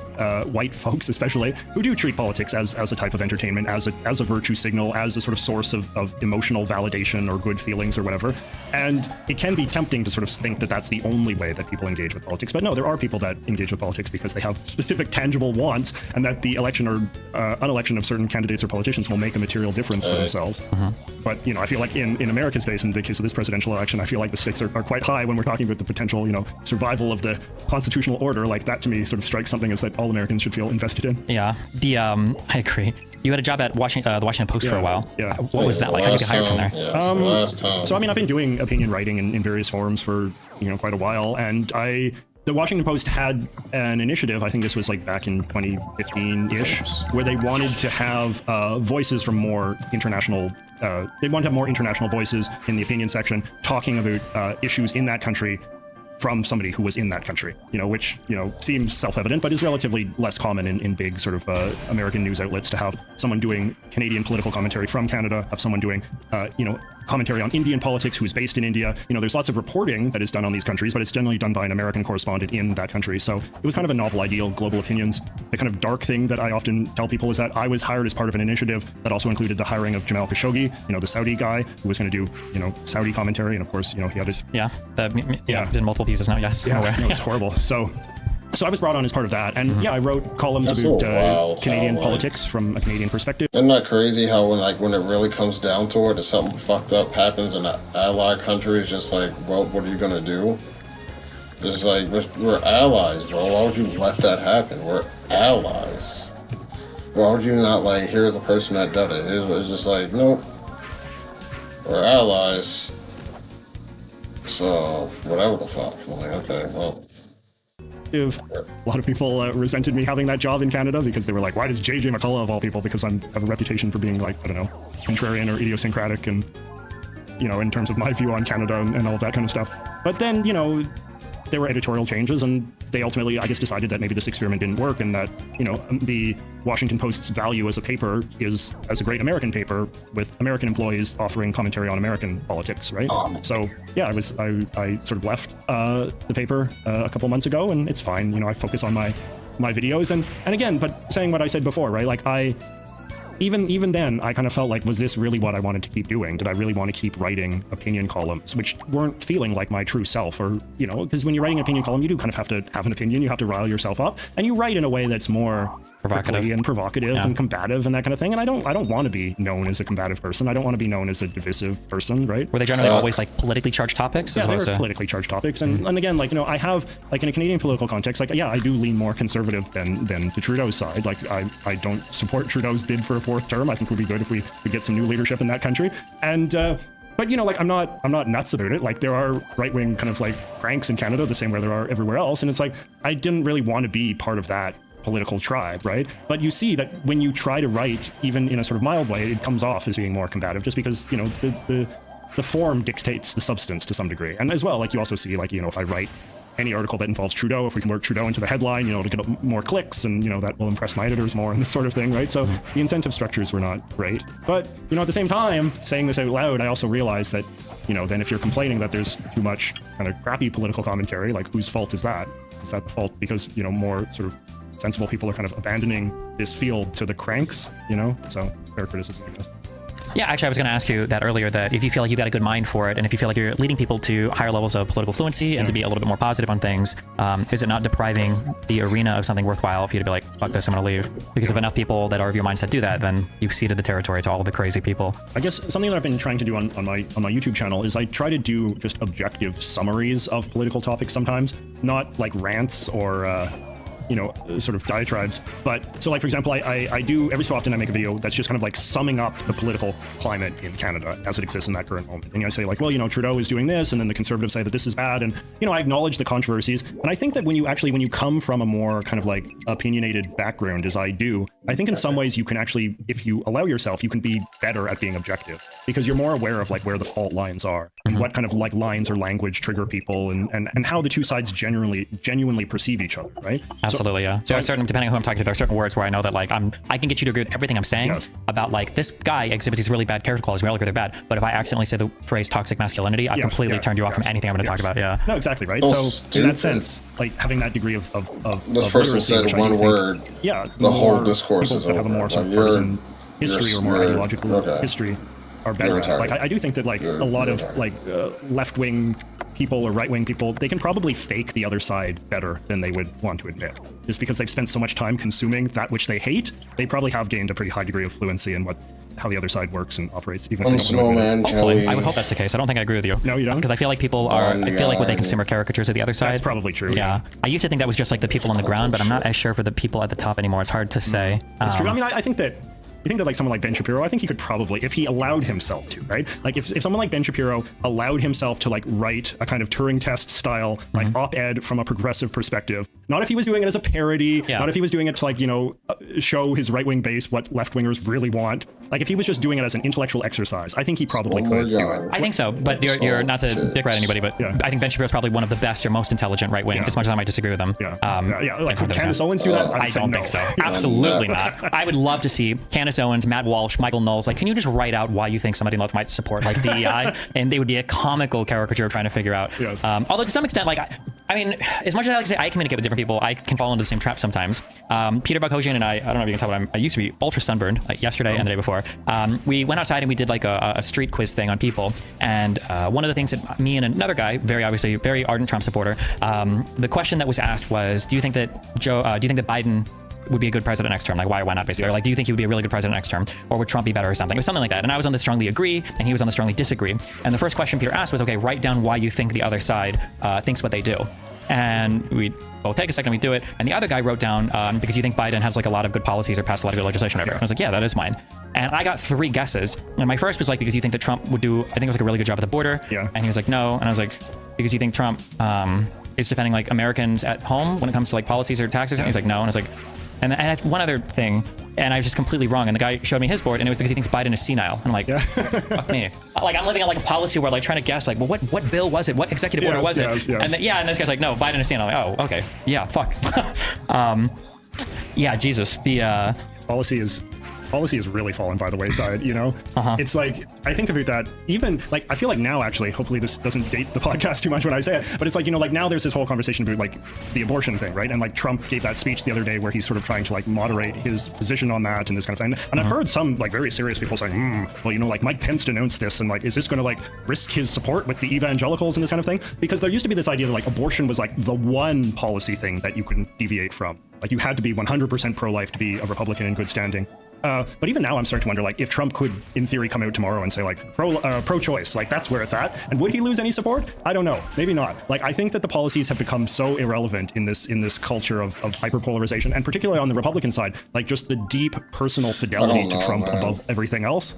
white folks especially, who do treat politics as a type of entertainment, as a virtue signal, as a sort of source of emotional validation or good feelings or whatever. And it can be tempting to sort of think that that's the only way that people engage with politics. But no, there are people that engage with politics because they have specific tangible wants, and that the election or unelection of certain candidates or politicians will make a material difference for themselves. But, I feel like in America's case, in the case of this presidential election, I feel like the stakes are quite high when we're talking about the potential, survival of the constitutional order. Like that to me sort of strikes something as that all Americans should feel invested in. Yeah, I agree. You had a job at the Washington Post for a while. Yeah. What was that like? How did you get hired from there? Yeah, last time. So, I've been doing opinion writing in various forums for, quite a while. And the Washington Post had an initiative, I think this was like back in 2015-ish, where they wanted to have voices from more international they want to have more international voices in the opinion section talking about issues in that country from somebody who was in that country, which, seems self-evident, but is relatively less common in big sort of American news outlets to have someone doing Canadian political commentary from Canada, have someone doing, commentary on Indian politics who's based in India. There's lots of reporting that is done on these countries, but it's generally done by an American correspondent in that country. So it was kind of a novel ideal, global opinions. The kind of dark thing that I often tell people is that I was hired as part of an initiative that also included the hiring of Jamal Khashoggi, the Saudi guy who was going to do, Saudi commentary. And of course, he had his... Did multiple views now, yes. Yeah, it's horrible. So I was brought on as part of that, and I wrote columns about Canadian politics from a Canadian perspective. Isn't that crazy how when it really comes down to it, if something fucked up happens in an allied country, it's just like, well, what are you gonna do? It's like, we're allies, bro. Why would you let that happen? We're allies. Why would you not, like, here's a person that did it? It's just like, nope. We're allies. So, whatever the fuck. I'm like, okay, well... A lot of people resented me having that job in Canada because they were like, why does JJMcCullough of all people? Because I have a reputation for being like, I don't know, contrarian or idiosyncratic and, in terms of my view on Canada and all of that kind of stuff. But then, there were editorial changes, and they ultimately, I guess, decided that maybe this experiment didn't work, and that, the Washington Post's value as a paper is as a great American paper with American employees offering commentary on American politics, right? So, yeah, I sort of left the paper a couple months ago, and it's fine. I focus on my videos, and again, but saying what I said before, right? Like even then, I kind of felt like, was this really what I wanted to keep doing? Did I really want to keep writing opinion columns, which weren't feeling like my true self? Or, because when you're writing an opinion column, you do kind of have to have an opinion. You have to rile yourself up, and you write in a way that's more provocative and combative and that kind of thing. And I don't want to be known as a combative person. I don't want to be known as a divisive person, right? Were they generally always like politically charged topics? Yeah, they were politically charged topics. And again, like, I have, like, in a Canadian political context, like, yeah, I do lean more conservative than the Trudeau side. Like, I don't support Trudeau's bid for a fourth term. I think it would be good if we could get some new leadership in that country. And, but, like, I'm not nuts about it. Like, there are right-wing kind of like cranks in Canada the same way there are everywhere else. And it's like, I didn't really want to be part of that political tribe, right? But you see that when you try to write, even in a sort of mild way, it comes off as being more combative, just because, the form dictates the substance to some degree. And as well, like, you also see, like, if I write any article that involves Trudeau, if we can work Trudeau into the headline, you know, to get more clicks, and, you know, that will impress my editors more and this sort of thing, right? So the incentive structures were not great. But, you know, at the same time, saying this out loud, I also realized that, you know, then if you're complaining that there's too much kind of crappy political commentary, like, whose fault is that? Is that the fault because, you know, more sort of sensible people are kind of abandoning this field to the cranks, you know? So fair criticism, I guess. Yeah, actually, I was going to ask you that earlier, that if you feel like you've got a good mind for it, and if you feel like you're leading people to higher levels of political fluency and to be a little bit more positive on things, is it not depriving the arena of something worthwhile for you to be like, fuck this, I'm going to leave? Because if enough people that are of your mindset do that, then you've ceded the territory to all of the crazy people. I guess something that I've been trying to do on my YouTube channel is I try to do just objective summaries of political topics sometimes, not like rants or you know, sort of diatribes. But so, like, for example, I do every so often I make a video that's just kind of like summing up the political climate in Canada as it exists in that current moment. And you know, I say like, well, you know, Trudeau is doing this, and then the Conservatives say that this is bad, and you know, I acknowledge the controversies. And I think that when you come from a more kind of like opinionated background, as I do, I think in some ways you can actually, if you allow yourself, you can be better at being objective because you're more aware of like where the fault lines are and what kind of like lines or language trigger people, and how the two sides genuinely perceive each other, right? Absolutely, yeah. So depending on who I'm talking to, there are certain words where I know that like I can get you to agree with everything I'm saying about like this guy exhibits these really bad character qualities. We all agree they're bad. But if I accidentally say the phrase toxic masculinity, I've completely turned you off from anything I'm going to talk about. Yeah. No, exactly right. So in that sense, like having that degree of this person said one word. Yeah. The whole discourse is over. That have a more sort of partisan history or more ideological history are better at. Like I do think that like a lot of like left-wing people or right-wing people, they can probably fake the other side better than they would want to admit. Just because they've spent so much time consuming that which they hate, they probably have gained a pretty high degree of fluency in how the other side works and operates. Even if Hopefully, I would hope that's the case. I don't think I agree with you. No, you don't? Because I feel like people are, I feel like what they consume are caricatures of the other side. That's probably true. Yeah. I used to think that was just like the people on the ground, but I'm not as sure for the people at the top anymore. It's hard to say. It's true. I mean, I think that like someone like Ben Shapiro, I think he could probably, if he allowed himself to, right? Like if someone like Ben Shapiro allowed himself to like write a kind of Turing test style, like op-ed from a progressive perspective, not if he was doing it as a parody, not if he was doing it to like, you know, show his right-wing base what left-wingers really want. Like if he was just doing it as an intellectual exercise, I think he probably could. I think so, but you're not to dick ride anybody, but I think Ben Shapiro is probably one of the best or most intelligent right-wing, as much as I might disagree with him. Like could Candace Owens do that? I don't think so. Absolutely not. I would love to see Candace Owens, Matt Walsh, Michael Knowles, like, can you just write out why you think somebody left might support like DEI? And they would be a comical caricature of trying to figure out. Although to some extent, like, I mean, as much as I like to say I communicate with different people, I can fall into the same trap sometimes. Peter Boghossian and I don't know if you can tell, but I used to be ultra sunburned, like yesterday and the day before. We went outside and we did like a street quiz thing on people. And one of the things that me and another guy, very obviously, very ardent Trump supporter, the question that was asked was, do you think that Biden would be a good president next term? Like, why not, basically? Or like, do you think he would be a really good president next term? Or would Trump be better or something? It was something like that. And I was on the strongly agree, and he was on the strongly disagree. And the first question Peter asked was, okay, write down why you think the other side thinks what they do. And we both take a second, we do it. And the other guy wrote down, because you think Biden has like a lot of good policies or passed a lot of good legislation over. And I was like, yeah, that is mine. And I got 3 guesses. And my first was like, because you think that Trump would do, I think it was like a really good job at the border. And he was like, no. And I was like, because you think Trump is defending like Americans at home when it comes to like policies or taxes. And he's like, no. And I was like, and that's one other thing, and I was just completely wrong. And the guy showed me his board, and it was because he thinks Biden is senile. And I'm like, fuck me. Like, I'm living on like a policy where like trying to guess like, well, what bill was it? What executive order was it? And and this guy's like, no, Biden is senile. I'm like, oh, okay, yeah, fuck. Yeah, Jesus. The policy is really fallen by the wayside, you know? It's like, I think about that, even, like, I feel like now, actually, hopefully this doesn't date the podcast too much when I say it, but it's like, you know, like, now there's this whole conversation about, like, the abortion thing, right? And, like, Trump gave that speech the other day where he's sort of trying to, like, moderate his position on that and this kind of thing. And I've heard some, like, very serious people saying, well, you know, like, Mike Pence denounced this, and, like, is this going to, like, risk his support with the evangelicals and this kind of thing? Because there used to be this idea that, like, abortion was, like, the one policy thing that you couldn't deviate from. Like, you had to be 100% pro-life to be a Republican in good standing. But even now I'm starting to wonder, like, if Trump could, in theory, come out tomorrow and say, like, pro-choice, like, that's where it's at. And would he lose any support? I don't know. Maybe not. Like, I think that the policies have become so irrelevant in this culture of hyperpolarization, and particularly on the Republican side, like, just the deep personal fidelity to Trump above everything else.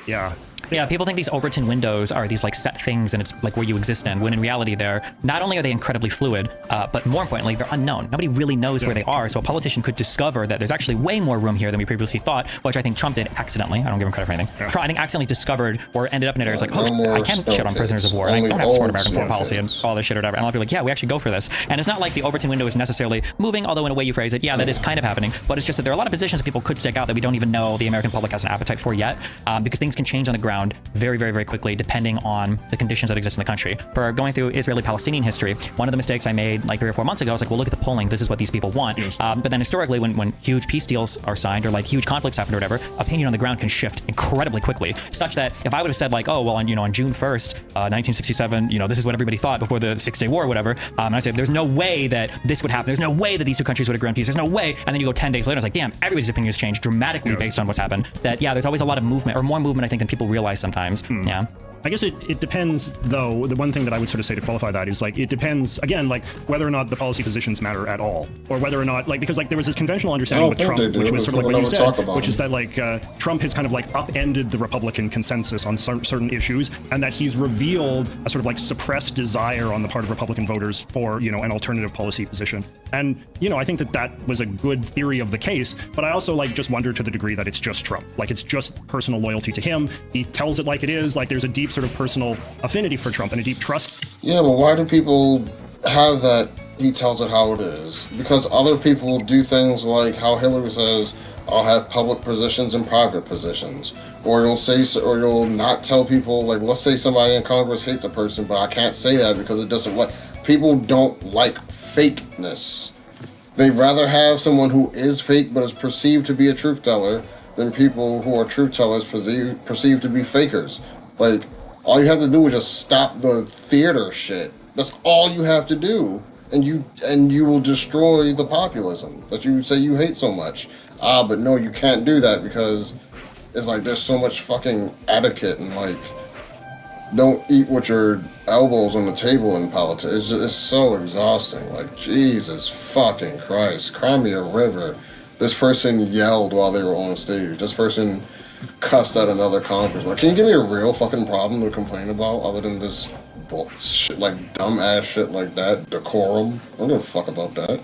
Yeah. Yeah, people think these Overton windows are these like set things and it's like where you exist in, when in reality they're not only are they incredibly fluid, but more importantly, they're unknown. Nobody really knows where they are, so a politician could discover that there's actually way more room here than we previously thought, which I think Trump did accidentally. I don't give him credit for anything. I think accidentally discovered or ended up in an area it's like, oh, I can shit on prisoners of war, and I don't have to support American foreign policy and all this shit or whatever. And I'll be like, yeah, we actually go for this. And it's not like the Overton window is necessarily moving, although in a way you phrase it, yeah, that is kind of happening, but it's just that there are a lot of positions that people could stick out that we don't even know the American public has an appetite for yet, because things can change on the ground very, very, very quickly depending on the conditions that exist in the country. For going through Israeli-Palestinian history, one of the mistakes I made like 3 or 4 months ago, I was like, well, look at the polling. This is what these people want. But then historically, when huge peace deals are signed or like huge conflicts happen or whatever, opinion on the ground can shift incredibly quickly, such that if I would have said like, oh, well, on June 1st, 1967, this is what everybody thought before the Six-Day War or whatever, and I said, there's no way that this would happen. There's no way that these two countries would have grown peace. There's no way. And then you go 10 days later, it's like, damn, everybody's opinion has changed dramatically based on what's happened. That, yeah, there's always a lot of movement, or more movement, I think, than people realize sometimes. Yeah. I guess it depends, though. The one thing that I would sort of say to qualify that is, like, it depends, again, like, whether or not the policy positions matter at all, or whether or not, like, because, like, there was this conventional understanding with Trump, which was sort of like what you said, which is that, like, Trump has kind of, like, upended the Republican consensus on certain issues, and that he's revealed a sort of, like, suppressed desire on the part of Republican voters for, an alternative policy position. And, I think that was a good theory of the case, but I also, like, just wonder to the degree that it's just Trump. Like, it's just personal loyalty to him. He tells it like it is. Like, there's a deep sort of personal affinity for Trump and a deep trust. Yeah, but why do people have that he tells it how it is? Because other people do things like how Hillary says, I'll have public positions and private positions. Or you'll not tell people, like, let's say somebody in Congress hates a person, but I can't say that because it doesn't like, people don't like fakeness. They'd rather have someone who is fake but is perceived to be a truth teller than people who are truth tellers perceived to be fakers. Like, all you have to do is just stop the theater shit. That's all you have to do. And you will destroy the populism that you say you hate so much. But no, you can't do that because it's like there's so much fucking etiquette and like, don't eat with your elbows on the table in politics. It's so exhausting. Like, Jesus fucking Christ. Cry me a river. This person yelled while they were on stage. This person cussed at another congressman. Can you give me a real fucking problem to complain about other than this shit, like dumb ass shit like that? Decorum? I don't give a fuck about that.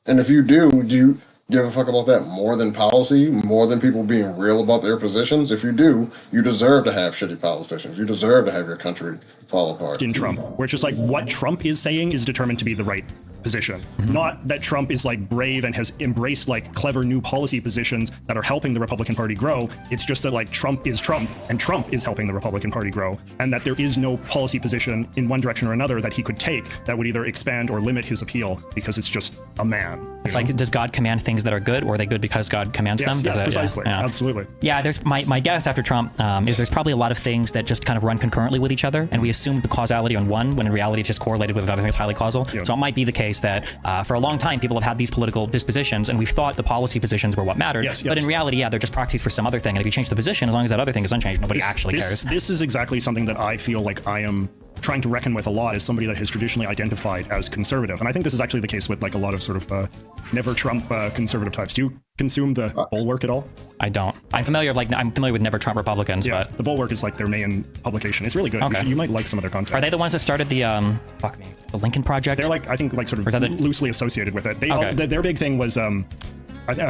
And if you do you give a fuck about that more than policy, more than people being real about their positions? If you do, you deserve to have shitty politicians. You deserve to have your country fall apart. In Trump, where it's just like what Trump is saying is determined to be the right position. Not that Trump is like brave and has embraced like clever new policy positions that are helping the Republican Party grow. It's just that like Trump is Trump and Trump is helping the Republican Party grow, and that there is no policy position in one direction or another that he could take that would either expand or limit his appeal because it's just a man. It's like, does God command things that are good, or are they good because God commands them? Yes, precisely. Yeah. Absolutely. Yeah, there's my guess after Trump is there's probably a lot of things that just kind of run concurrently with each other, and we assume the causality on one when in reality it's just correlated with another thing that's highly causal. Yeah. So it might be the case that for a long time people have had these political dispositions, and we've thought the policy positions were what mattered. Yes. But in reality, yeah, they're just proxies for some other thing. And if you change the position, as long as that other thing is unchanged, nobody actually cares. This is exactly something that I feel like I am trying to reckon with a lot as somebody that has traditionally identified as conservative. And I think this is actually the case with like a lot of sort of never Trump conservative types. Do you consume the Bulwark at all? I don't. I'm familiar with never Trump Republicans, yeah, but the Bulwark is like their main publication. It's really good. Okay. You might like some of their content. Are they the ones that started the the Lincoln Project? They're like, I think, like sort of loosely associated with it. Their big thing was I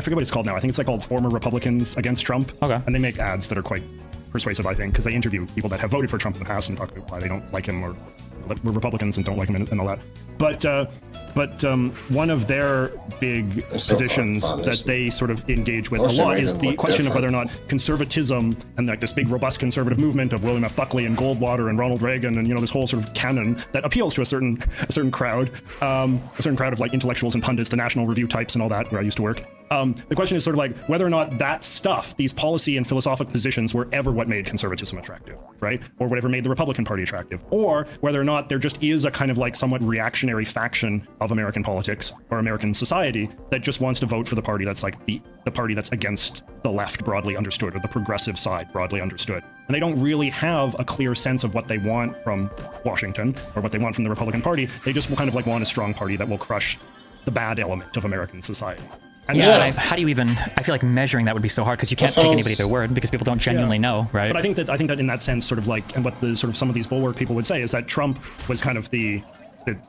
forget what it's called now. I think it's like called Former Republicans Against Trump. Okay. And they make ads that are quite persuasive, I think, because they interview people that have voted for Trump in the past and talk about why they don't like him or were Republicans and don't like him and all that. But one of their big positions that they sort of engage with a lot is the question of whether or not conservatism and like this big robust conservative movement of William F. Buckley and Goldwater and Ronald Reagan and this whole sort of canon that appeals to a certain crowd of like intellectuals and pundits, the National Review types and all that, where I used to work. The question is sort of like whether or not that stuff, these policy and philosophic positions, were ever what made conservatism attractive, right? Or whatever made the Republican Party attractive. Or whether or not there just is a kind of like somewhat reactionary faction of American politics or American society that just wants to vote for the party that's like the party that's against the left broadly understood, or the progressive side broadly understood. And they don't really have a clear sense of what they want from Washington or what they want from the Republican Party. They just kind of like want a strong party that will crush the bad element of American society. And yeah, and how do you even? I feel like measuring that would be so hard because you can't take anybody at their word because people don't genuinely know, right? But I think that in that sense, sort of like, and what the sort of some of these bulwark people would say is that Trump was kind of the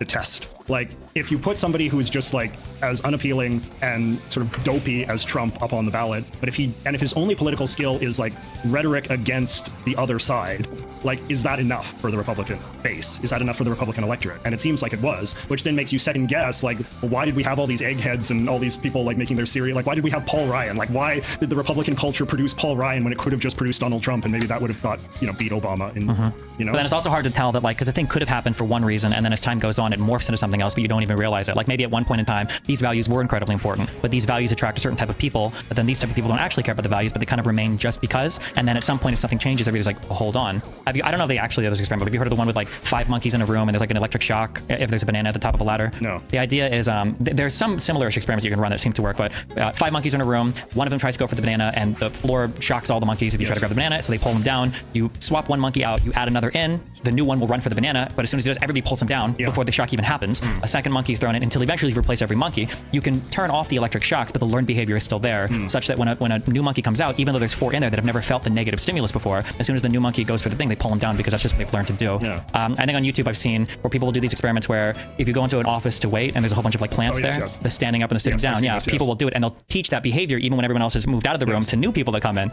test. Like, if you put somebody who's just like as unappealing and sort of dopey as Trump up on the ballot, but if his only political skill is like rhetoric against the other side, like, is that enough for the Republican base? Is that enough for the Republican electorate? And it seems like it was, which then makes you second guess, like, well, why did we have all these eggheads and all these people like making their series? Like, why did we have Paul Ryan? Like, why did the Republican culture produce Paul Ryan when it could have just produced Donald Trump, and maybe that would have got, beat Obama in, But then it's also hard to tell that, like, because the thing could have happened for one reason, and then as time goes on, it morphs into something else, but you don't even realize it. Like, maybe at one point in time, these values were incredibly important, but these values attract a certain type of people, but then these type of people don't actually care about the values, but they kind of remain just because. And then at some point, if something changes, everybody's like, well, hold on. I don't know if they actually do this experiment, but have you heard of the one with like 5 monkeys in a room and there's like an electric shock if there's a banana at the top of a ladder? No. The idea is there's some similar-ish experiments you can run that seem to work, but 5 monkeys in a room, one of them tries to go for the banana, and the floor shocks all the monkeys if you try to grab the banana, so they pull them down. You swap one monkey out, you add another in, the new one will run for the banana, but as soon as he does, everybody pulls him down before the shock even happens. A second monkey is thrown in until eventually you've replaced every monkey. You can turn off the electric shocks, but the learned behavior is still there, such that when a new monkey comes out, even though there's 4 in there that have never felt the negative stimulus before, as soon as the new monkey goes for the thing, they pull him down because that's just what they've learned to do. I think on YouTube I've seen where people will do these experiments where if you go into an office to wait and there's a whole bunch of like plants the standing up and the sitting down, people will do it, and they'll teach that behavior even when everyone else has moved out of the room to new people that come in.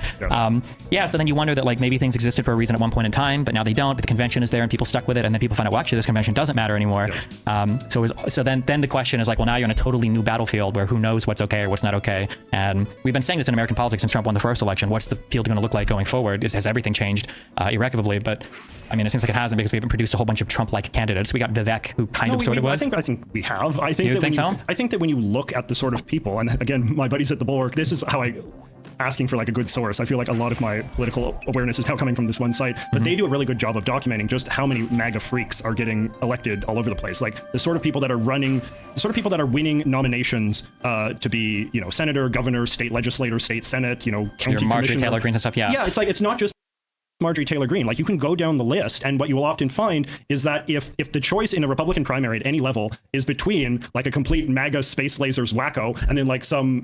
So then you wonder that like maybe things existed for a reason at one point in time, but now they don't, but the convention is there and people stuck with it, and then people find out, well, actually this convention doesn't matter anymore. So then the question is like, well, now you're in a totally new battlefield where who knows what's okay or what's not okay. And we've been saying this in American politics since Trump won the first election. What's the field going to look like going forward? Has everything changed irrevocably? But I mean, it seems like it hasn't, because we haven't produced a whole bunch of Trump-like candidates. We got Vivek, who sort of was. I think we have. I think you that think so? I think that when you look at the sort of people, and again, my buddies at the Bulwark, this is how asking for like a good source. I feel like a lot of my political awareness is now coming from this one site, but they do a really good job of documenting just how many MAGA freaks are getting elected all over the place. Like the sort of people that are winning nominations to be, senator, governor, state legislator, state senate, county Marjorie commissioner. Taylor Greene and stuff. Yeah, it's not just Marjorie Taylor Greene. Like, you can go down the list, and what you will often find is that if the choice in a Republican primary at any level is between like a complete MAGA space lasers wacko and then like some,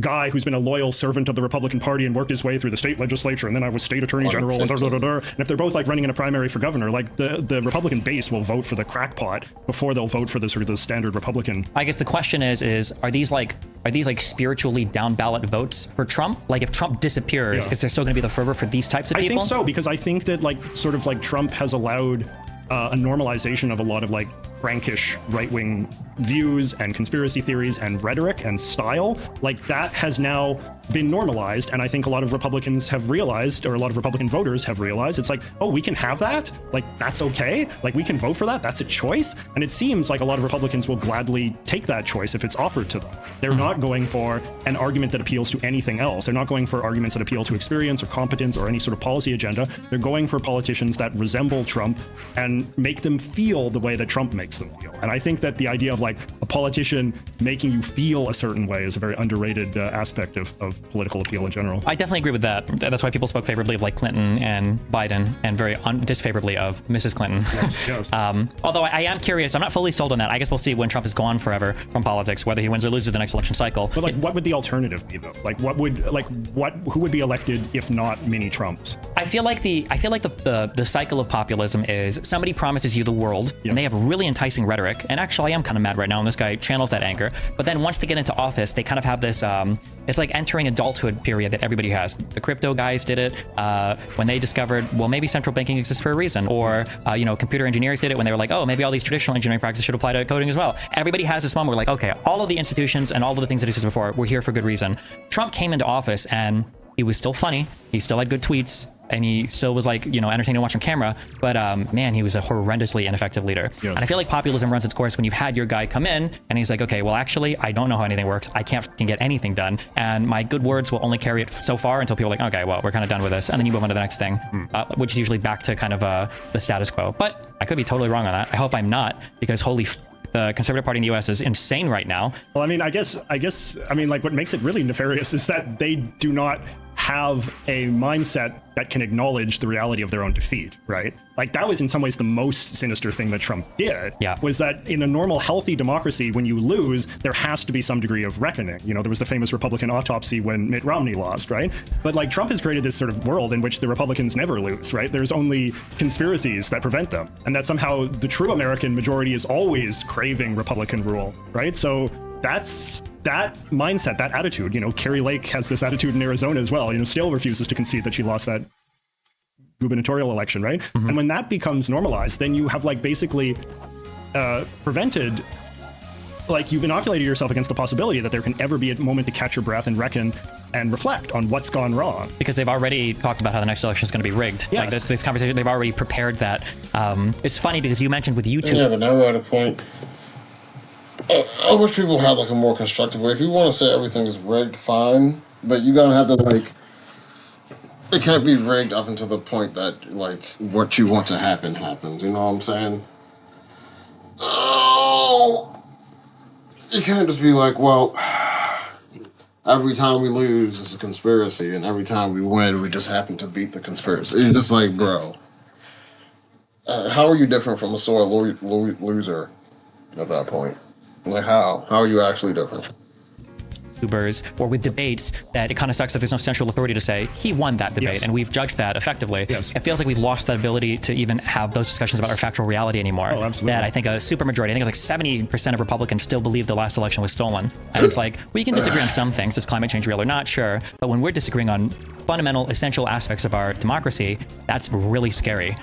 guy who's been a loyal servant of the Republican Party and worked his way through the state legislature, and then I was state attorney general, and if they're both like running in a primary for governor, like the Republican base will vote for the crackpot before they'll vote for the sort of the standard Republican. I guess the question is are these like spiritually down ballot votes for Trump? Like, if Trump disappears, is there still going to be the fervor for these types of people? I think so, because I think that Trump has allowed a normalization of a lot of like Frankish right-wing views and conspiracy theories and rhetoric and style. Like, that has now been normalized, and I think a lot of Republicans have realized, or a lot of Republican voters have realized, it's like, oh, we can have that? Like, that's okay? Like, we can vote for that? That's a choice? And it seems like a lot of Republicans will gladly take that choice if it's offered to them. They're not going for an argument that appeals to anything else. They're not going for arguments that appeal to experience or competence or any sort of policy agenda. They're going for politicians that resemble Trump and make them feel the way that Trump makes them feel. And I think that the idea of like a politician making you feel a certain way is a very underrated aspect of political appeal in general. I definitely agree with that. That's why people spoke favorably of like Clinton and Biden, and very disfavorably of Mrs. Clinton. Yes. Although I am curious, I'm not fully sold on that. I guess we'll see when Trump is gone forever from politics, whether he wins or loses the next election cycle. But like, what would the alternative be though? Like, who would be elected if not mini Trumps? I feel like the cycle of populism is somebody promises you the world, and they have really enticing rhetoric. And actually, I am kind of mad right now, and this guy channels that anger. But then once they get into office, they kind of have this. It's like entering adulthood period that everybody has. The crypto guys did it when they discovered, well, maybe central banking exists for a reason. Or computer engineers did it when they were like, oh, maybe all these traditional engineering practices should apply to coding as well. Everybody has this moment where like, okay, all of the institutions and all of the things that existed before were here for good reason. Trump came into office and he was still funny. He still had good tweets. And he still was like, entertaining to watch on camera. But man, he was a horrendously ineffective leader. Yeah. And I feel like populism runs its course when you've had your guy come in and he's like, okay, well, actually, I don't know how anything works. I can't get anything done. And my good words will only carry it so far until people are like, okay, well, we're kind of done with this. And then you move on to the next thing, which is usually back to kind of the status quo. But I could be totally wrong on that. I hope I'm not, because the Conservative Party in the U.S. is insane right now. Well, I mean, I guess, what makes it really nefarious is that they do not have a mindset that can acknowledge the reality of their own defeat, right? Like that was in some ways the most sinister thing that Trump did, was that in a normal, healthy democracy, when you lose, there has to be some degree of reckoning. You know, there was the famous Republican autopsy when Mitt Romney lost, right? But like Trump has created this sort of world in which the Republicans never lose, right? There's only conspiracies that prevent them. And that somehow the true American majority is always craving Republican rule, right? So that's that mindset, that attitude. You know, Carrie Lake has this attitude in Arizona as well. You know, still refuses to concede that she lost that gubernatorial election, right? Mm-hmm. And when that becomes normalized, then you have like basically prevented, like you've inoculated yourself against the possibility that there can ever be a moment to catch your breath and reckon and reflect on what's gone wrong. Because they've already talked about how the next election is going to be rigged. Yes. Like this conversation, they've already prepared that. It's funny because you mentioned with YouTube. Yeah, but now we're at a point. I wish people had like a more constructive way. If you want to say everything is rigged, fine, but you gotta have to like. It can't be rigged up until the point that like what you want to happen happens. You know what I'm saying? Oh, you can't just be like, well, every time we lose it's a conspiracy, and every time we win we just happen to beat the conspiracy. It's just like, bro, how are you different from a sore loser at that point? Like how are you actually different? YouTubers or with debates that it kind of sucks that there's no central authority to say he won that debate, and we've judged that effectively. It feels like we've lost that ability to even have those discussions about our factual reality anymore. Oh, absolutely. That I think a super majority, I think it was like 70% of Republicans still believe the last election was stolen. And it's like, we can disagree on some things, is climate change real or not, sure, but when we're disagreeing on fundamental, essential aspects of our democracy, that's really scary.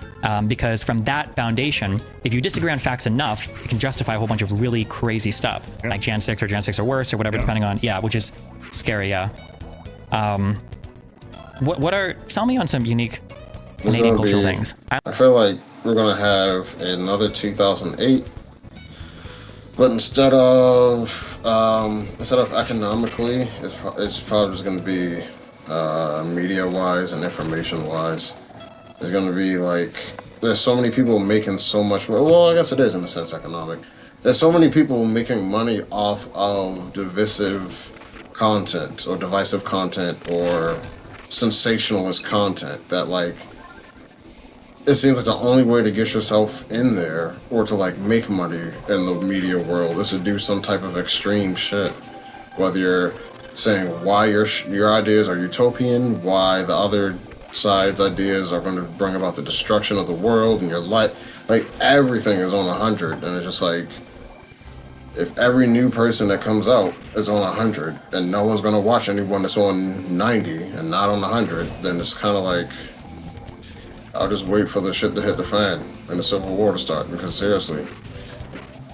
Because from that foundation, if you disagree on facts enough, you can justify a whole bunch of really crazy stuff, like Jan 6 or Jan 6 or worse or whatever, depending on, which is scary, What are, tell me on some unique Canadian cultural things. I feel like we're going to have another 2008, but instead of economically, it's probably just going to be media-wise and information-wise. It's going to be like, there's so many people making so much money. Well, I guess it is in a sense economic. There's so many people making money off of divisive content or divisive content or sensationalist content that like, it seems like the only way to get yourself in there or to like make money in the media world is to do some type of extreme shit. Whether you're saying why your ideas are utopian, why the other side's ideas are going to bring about the destruction of the world and your life, like everything is on 100, and it's just like, if every new person that comes out is on 100 and no one's going to watch anyone that's on 90 and not on 100, then it's kind of like, I'll just wait for the shit to hit the fan and the Civil War to start, because seriously,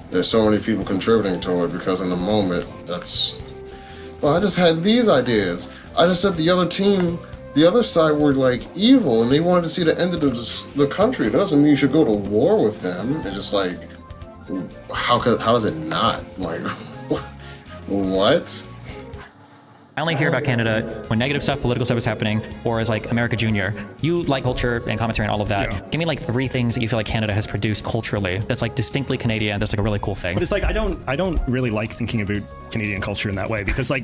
there's so many people contributing to it, because in the moment, that's, well, I just had these ideas. I just said the other team, the other side were like evil and they wanted to see the end of the country. That doesn't mean you should go to war with them. It's just like, how does it not? Like, what? I only hear about Canada when negative stuff, political stuff is happening, or as like America Junior. You like culture and commentary and all of that. Give me like 3 things that you feel like Canada has produced culturally that's like distinctly Canadian, that's like a really cool thing. But it's like, I don't really like thinking about Canadian culture in that way, because like,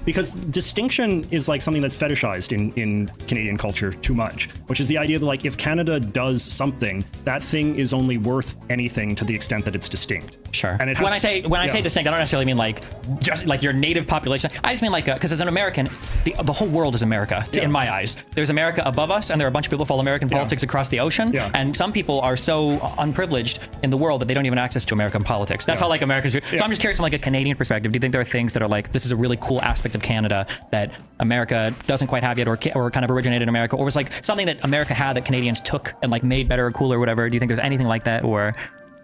because distinction is like something that's fetishized in Canadian culture too much, which is the idea that like, if Canada does something, that thing is only worth anything to the extent that it's distinct. Sure. And when I say distinct, I don't necessarily mean like just like your native population. I just mean like, because as an American, the whole world is America in my eyes. There's America above us, and there are a bunch of people who follow American politics across the ocean. And some people are so unprivileged in the world that they don't even have access to American politics. That's how like Americans. So I'm just curious from like a Canadian perspective. Do you think there are things that are like, this is a really cool aspect of Canada that America doesn't quite have yet, or kind of originated in America, or was like something that America had that Canadians took and like made better or cooler or whatever? Do you think there's anything like that, or?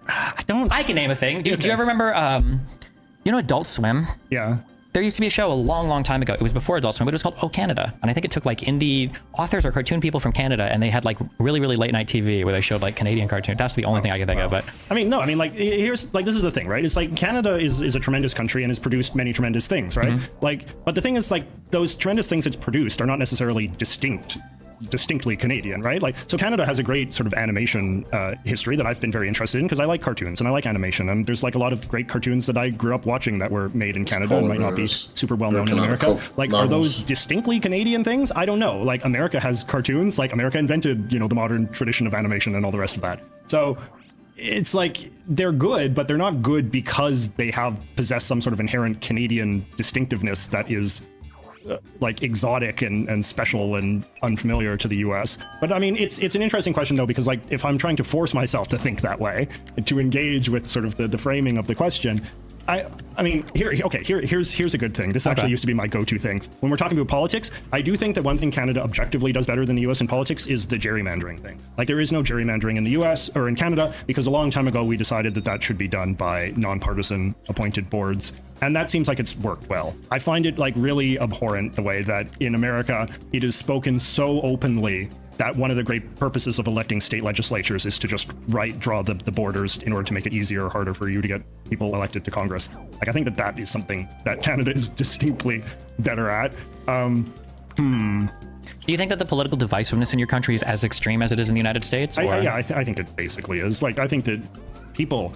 I can name a thing. Do you ever remember, you know, Adult Swim? Yeah. There used to be a show a long, long time ago. It was before Adult Swim, but it was called Oh Canada. And I think it took like indie authors or cartoon people from Canada, and they had like really, really late night TV where they showed like Canadian cartoons. That's the only thing I can think of. But like here's like, this is the thing, right? It's like Canada is a tremendous country and has produced many tremendous things, right? Like, but the thing is like, those tremendous things it's produced are not necessarily distinct distinctly Canadian, right? Like, so Canada has a great sort of animation history that I've been very interested in because I like cartoons and I like animation, and there's like a lot of great cartoons that I grew up watching that were made in Canada and might not be super well known in America. Like, are those distinctly Canadian things? I don't know. Like, America has cartoons. Like, America invented, you know, the modern tradition of animation and all the rest of that. So it's like they're good, but they're not good because they possess some sort of inherent Canadian distinctiveness that is like exotic and special and unfamiliar to the US. But I mean, it's an interesting question though, because like if I'm trying to force myself to think that way and to engage with sort of the framing of the question, I mean, here's a good thing. This actually used to be my go-to thing. When we're talking about politics, I do think that one thing Canada objectively does better than the US in politics is the gerrymandering thing. Like, there is no gerrymandering in the US or in Canada because a long time ago we decided that should be done by nonpartisan appointed boards. And that seems like it's worked well. I find it like really abhorrent the way that in America it is spoken so openly that one of the great purposes of electing state legislatures is to just draw the borders in order to make it easier or harder for you to get people elected to Congress. Like, I think that is something that Canada is distinctly better at. Do you think that the political divisiveness in your country is as extreme as it is in the United States? I think it basically is. Like, I think that people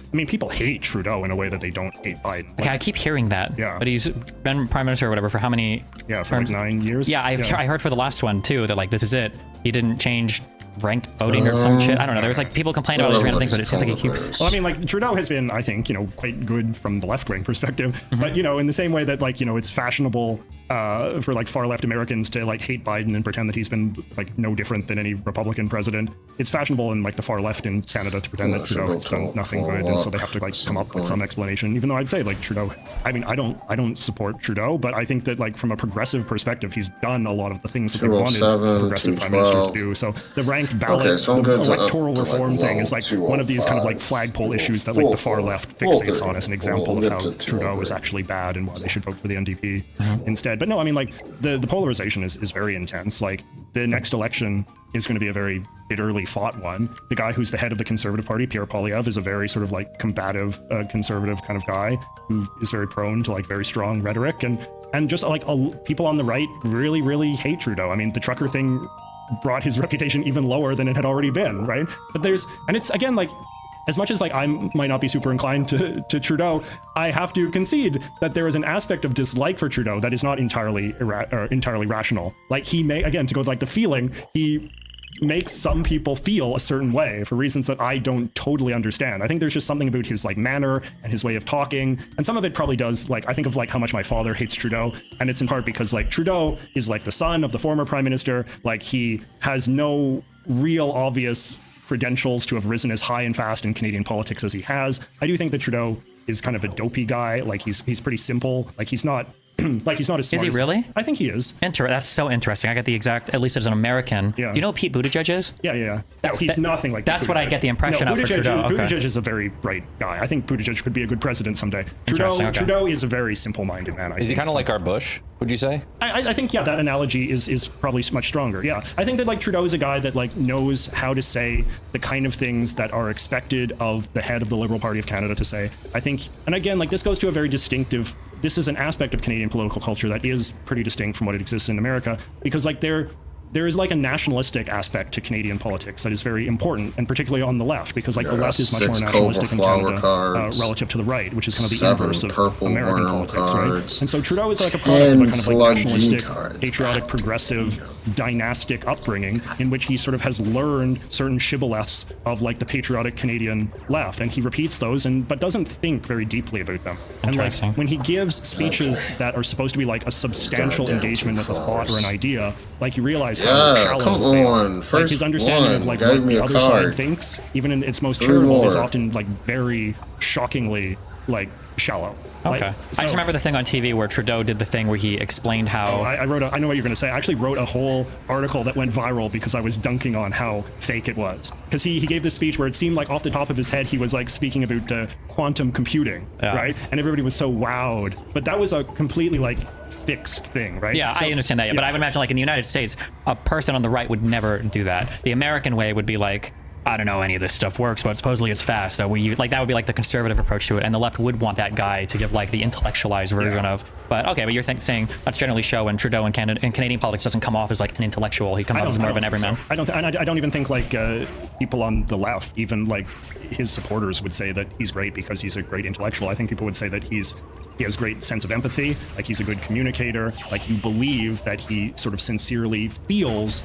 hate Trudeau in a way that they don't hate Biden. Okay, I keep hearing that. Yeah. But he's been prime minister or whatever for how many? Yeah, for like 9 years. Yeah, I heard for the last one too that like this is it. He didn't change ranked voting or some shit. I don't know. There was like people complaining about these random things, but it seems like he keeps. Well, I mean, like Trudeau has been, I think, you know, quite good from the left-wing perspective. But you know, in the same way that like, you know, it's fashionable for like far left Americans to like hate Biden and pretend that he's been like no different than any Republican president. It's fashionable in like the far left in Canada to pretend that Trudeau has done nothing good, and so they have to like come up with some explanation. Even though I'd say like Trudeau, I mean, I don't support Trudeau, but I think that like from a progressive perspective, he's done a lot of the things that they wanted a progressive prime minister to do. So the ranked ballot, the electoral reform thing is like one of these kind of like flagpole issues that like the far left fixates on as an example of how Trudeau is actually bad and why they should vote for the NDP instead. But no, I mean, like the polarization is very intense. Like the next election is going to be a very bitterly fought one. The guy who's the head of the Conservative Party, Pierre Poilievre, is a very sort of like combative conservative kind of guy who is very prone to like very strong rhetoric, and just like people on the right really hate Trudeau. I mean, the trucker thing brought his reputation even lower than it had already been, right? But it's again like, as much as like I might not be super inclined to Trudeau, I have to concede that there is an aspect of dislike for Trudeau that is not entirely rational. Like he may, again, to go with like the feeling, he makes some people feel a certain way for reasons that I don't totally understand. I think there's just something about his like manner and his way of talking, and some of it probably does, like I think of like how much my father hates Trudeau, and it's in part because like Trudeau is like the son of the former prime minister. Like he has no real obvious credentials to have risen as high and fast in Canadian politics as he has. I do think that Trudeau is kind of a dopey guy. Like he's pretty simple. Like he's not like he's not as smart. Is he really? I think he is. That's so interesting. I get the exact, at least as an American. Yeah. You know who Pete Buttigieg is? Yeah. No, he's nothing like that's Buttigieg. What I get the impression of for Trudeau. Buttigieg is a very bright guy. I think Buttigieg could be a good president someday. Trudeau is a very simple-minded man. Is he kind of like our Bush, would you say? I think, yeah, that analogy is probably much stronger. Yeah. I think that like Trudeau is a guy that like knows how to say the kind of things that are expected of the head of the Liberal Party of Canada to say. I think, and again, like this goes to a very distinctive, this is an aspect of Canadian political culture that is pretty distinct from what it exists in America, because like there is like a nationalistic aspect to Canadian politics that is very important, and particularly on the left, because like the left is much more nationalistic in Canada relative to the right, which is kind of the inverse of American politics, right? And so Trudeau is like a product of a kind of like nationalistic, patriotic, progressive, dynastic upbringing in which he sort of has learned certain shibboleths of like the patriotic Canadian left, and he repeats those but doesn't think very deeply about them. And like when he gives speeches that are supposed to be like a substantial engagement with a thought or an idea, like you realize how shallow they are. Like his understanding of like what the other side thinks, even in its most charitable, is often like very shockingly like shallow. Okay. Like, I just remember the thing on TV where Trudeau did the thing where he explained how... I know what you're going to say. I actually wrote a whole article that went viral because I was dunking on how fake it was. Because he gave this speech where it seemed like off the top of his head he was like speaking about quantum computing, right? And everybody was so wowed. But that was a completely like fixed thing, right? Yeah, so, I understand that. Yeah. But I would imagine like in the United States, a person on the right would never do that. The American way would be like, I don't know any of this stuff works, but supposedly it's fast. So we like that would be like the conservative approach to it, and the left would want that guy to give like the intellectualized version of. But okay, but you're saying that's generally show, and Trudeau in Canadian politics doesn't come off as like an intellectual. He comes off as more of an everyman. So. I don't even think like people on the left, even like his supporters, would say that he's great because he's a great intellectual. I think people would say that he has great sense of empathy, like he's a good communicator, like you believe that he sort of sincerely feels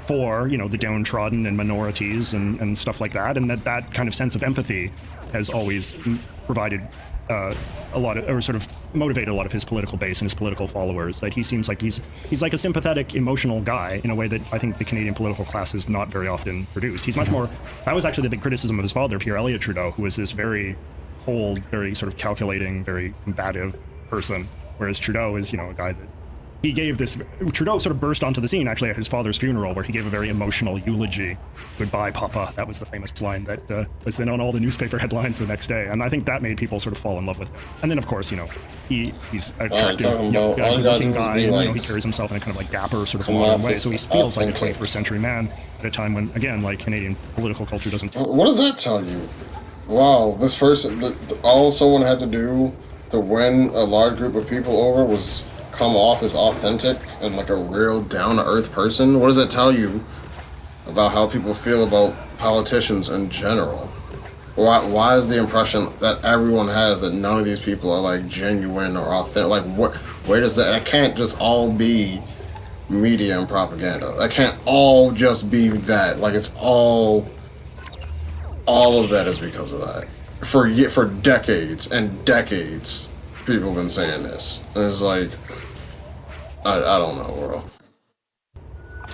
for, you know, the downtrodden and minorities and stuff like that, and that kind of sense of empathy has always provided a lot of, or sort of motivated a lot of his political base and his political followers. Like he seems like he's like a sympathetic, emotional guy in a way that I think the Canadian political class is not very often produced. He's much more, that was actually the big criticism of his father, Pierre Elliott Trudeau, who was this very cold, very sort of calculating, very combative person, whereas Trudeau is, you know, a guy that he gave this, Trudeau sort of burst onto the scene actually at his father's funeral, where he gave a very emotional eulogy. "Goodbye, Papa." That was the famous line that was then on all the newspaper headlines the next day. And I think that made people sort of fall in love with him. And then, of course, you know, he's an attractive, good-looking guy, and, you know, he carries himself in a kind of like dapper sort of modern way. So he feels like a 21st century man at a time when, again, like Canadian political culture doesn't. What does that tell you? Wow, this person, all someone had to do to win a large group of people over was come off as authentic and like a real down-to-earth person. What does that tell you about how people feel about politicians in general? Why is the impression that everyone has that none of these people are like genuine or authentic? Like where does that? It can't just all be media and propaganda. That can't all just be that. Like it's all of that is because of that. For decades and decades, people have been saying this. And it's like, I don't know, bro.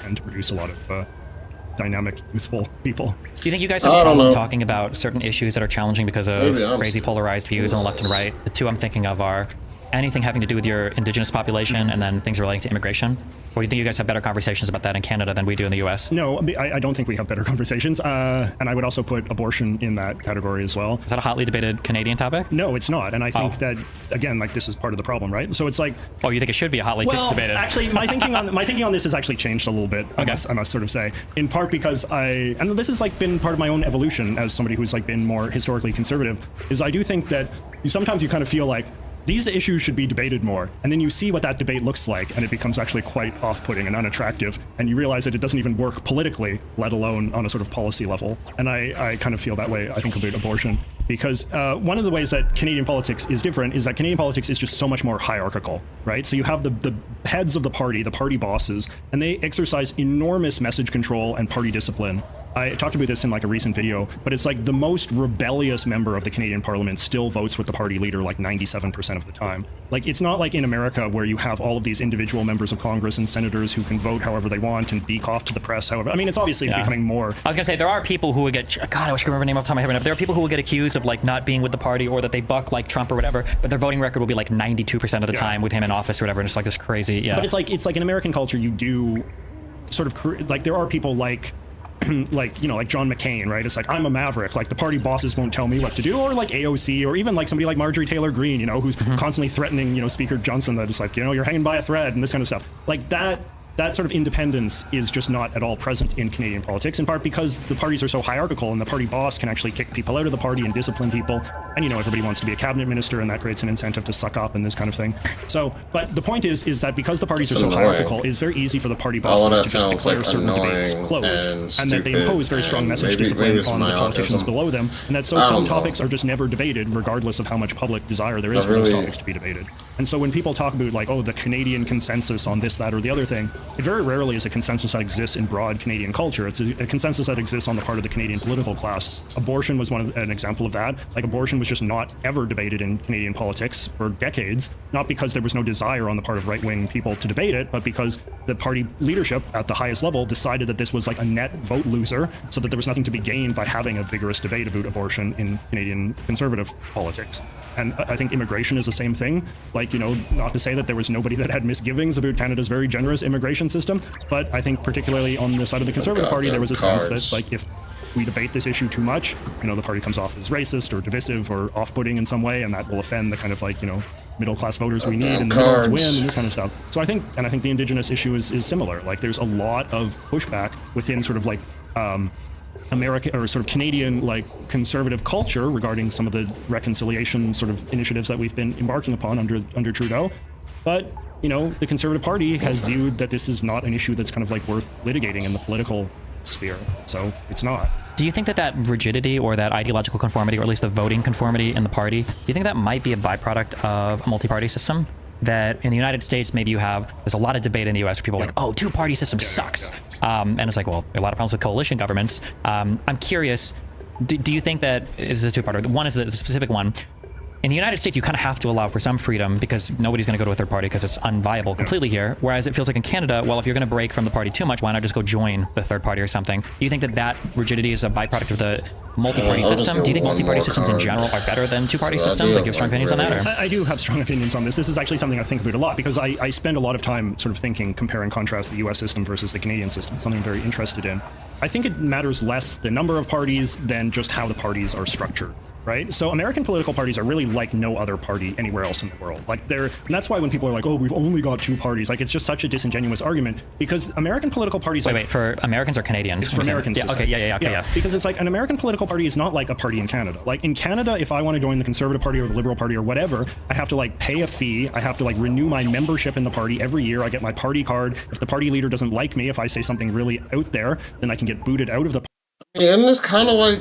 And to produce a lot of dynamic, youthful people. Do you think you guys have a problem talking about certain issues that are challenging because of crazy polarized views on the left and right? The two I'm thinking of are anything having to do with your indigenous population and then things relating to immigration? Or do you think you guys have better conversations about that in Canada than we do in the US? No, I don't think we have better conversations. And I would also put abortion in that category as well. Is that a hotly debated Canadian topic? No, it's not. And I think that, again, like this is part of the problem, right? So it's like... Oh, you think it should be a hotly debated? Actually, my thinking on this has actually changed a little bit, I must sort of say. In part because and this has like been part of my own evolution as somebody who's like been more historically conservative, is I do think that sometimes you kind of feel like these issues should be debated more, and then you see what that debate looks like, and it becomes actually quite off-putting and unattractive, and you realize that it doesn't even work politically, let alone on a sort of policy level. And I kind of feel that way, I think, about abortion, because one of the ways that Canadian politics is different is that Canadian politics is just so much more hierarchical, right? So you have the heads of the party bosses, and they exercise enormous message control and party discipline. I talked about this in like a recent video, but it's like the most rebellious member of the Canadian Parliament still votes with the party leader like 97% of the time. Like it's not like in America where you have all of these individual members of Congress and senators who can vote however they want and beak off to the press however. I mean, it's obviously becoming more. I was gonna say there are people who would get, God, I wish I could remember the name off the top of my head. There are people who will get accused of like not being with the party or that they buck like Trump or whatever, but their voting record will be like 92% of the time with him in office or whatever, and it's like this crazy. But it's like in American culture you do sort of like there are people like like, you know, like John McCain, right? It's like, I'm a maverick, like the party bosses won't tell me what to do, or like AOC, or even like somebody like Marjorie Taylor Greene, you know, who's constantly threatening, you know, Speaker Johnson that it's like, you know, you're hanging by a thread and this kind of stuff. Like that sort of independence is just not at all present in Canadian politics, in part because the parties are so hierarchical and the party boss can actually kick people out of the party and discipline people. And, you know, everybody wants to be a cabinet minister and that creates an incentive to suck up and this kind of thing. So, but the point is that because the parties are so hierarchical, it's very easy for the party bosses to just declare certain debates closed and that they impose very strong message discipline on the politicians below them. And that so some topics are just never debated regardless of how much public desire there is for those topics to be debated. And so when people talk about like, oh, the Canadian consensus on this, that, or the other thing, it very rarely is a consensus that exists in broad Canadian culture. It's a consensus that exists on the part of the Canadian political class. Abortion was an example of that. Like abortion was just not ever debated in Canadian politics for decades, not because there was no desire on the part of right-wing people to debate it, but because the party leadership at the highest level decided that this was like a net vote loser, so that there was nothing to be gained by having a vigorous debate about abortion in Canadian conservative politics. And I think immigration is the same thing. Like, you know, not to say that there was nobody that had misgivings about Canada's very generous immigration system, but I think particularly on the side of the Conservative Party, there was a sense that like if we debate this issue too much, you know, the party comes off as racist or divisive or off-putting in some way, and that will offend the kind of like, you know, middle-class voters we need in the middle to win and this kind of stuff. So I think the Indigenous issue is similar. Like there's a lot of pushback within sort of like American or sort of Canadian like conservative culture regarding some of the reconciliation sort of initiatives that we've been embarking upon under Trudeau. But the Conservative Party has viewed that this is not an issue that's kind of like worth litigating in the political sphere. So it's not. Do you think that rigidity or that ideological conformity, or at least the voting conformity in the party, do you think that might be a byproduct of a multi-party system? That in the United States, maybe there's a lot of debate in the US where people are like, oh, two-party system sucks. And it's like, well, a lot of problems with coalition governments. I'm curious, do you think that is a two-parter? One is the specific one. In the United States, you kind of have to allow for some freedom because nobody's going to go to a third party because it's unviable completely here. Whereas it feels like in Canada, well, if you're going to break from the party too much, why not just go join the third party or something? Do you think that rigidity is a byproduct of the multi-party system? Do you think multi-party systems in general are better than two-party systems? Like, you have strong opinions on that? Or? I do have strong opinions on this. This is actually something I think about a lot because I spend a lot of time sort of thinking, compare and contrast the US system versus the Canadian system, something I'm very interested in. I think it matters less the number of parties than just how the parties are structured. Right? So American political parties are really like no other party anywhere else in the world. Like and that's why when people are like, oh, we've only got two parties, like it's just such a disingenuous argument because American political parties Wait, for Americans or Canadians? It's for Americans. Yeah, okay, yeah. Because it's like an American political party is not like a party in Canada. Like in Canada, if I want to join the Conservative Party or the Liberal Party or whatever, I have to like pay a fee. I have to like renew my membership in the party every year. I get my party card. If the party leader doesn't like me, if I say something really out there, then I can get booted out of the party. Yeah, and it's kind of like,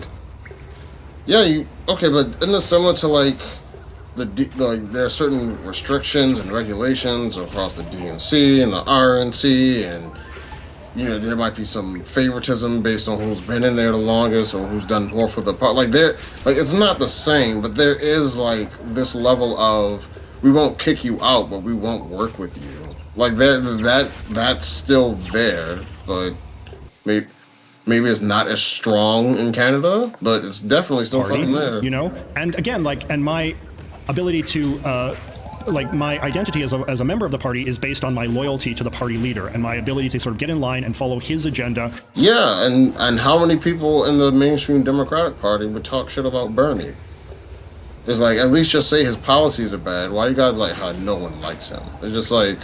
yeah, okay, but isn't it similar to like there are certain restrictions and regulations across the DNC and the RNC, and there might be some favoritism based on who's been in there the longest or who's done more for the part. Like it's not the same, but there is like this level of we won't kick you out, but we won't work with you. Like that's still there, but maybe it's not as strong in Canada, but it's definitely still fucking there. And again, and my ability to, my identity as a member of the party is based on my loyalty to the party leader and my ability to sort of get in line and follow his agenda. Yeah, and how many people in the mainstream Democratic Party would talk shit about Bernie? It's like, at least just say his policies are bad. Why you got how no one likes him? It's just like,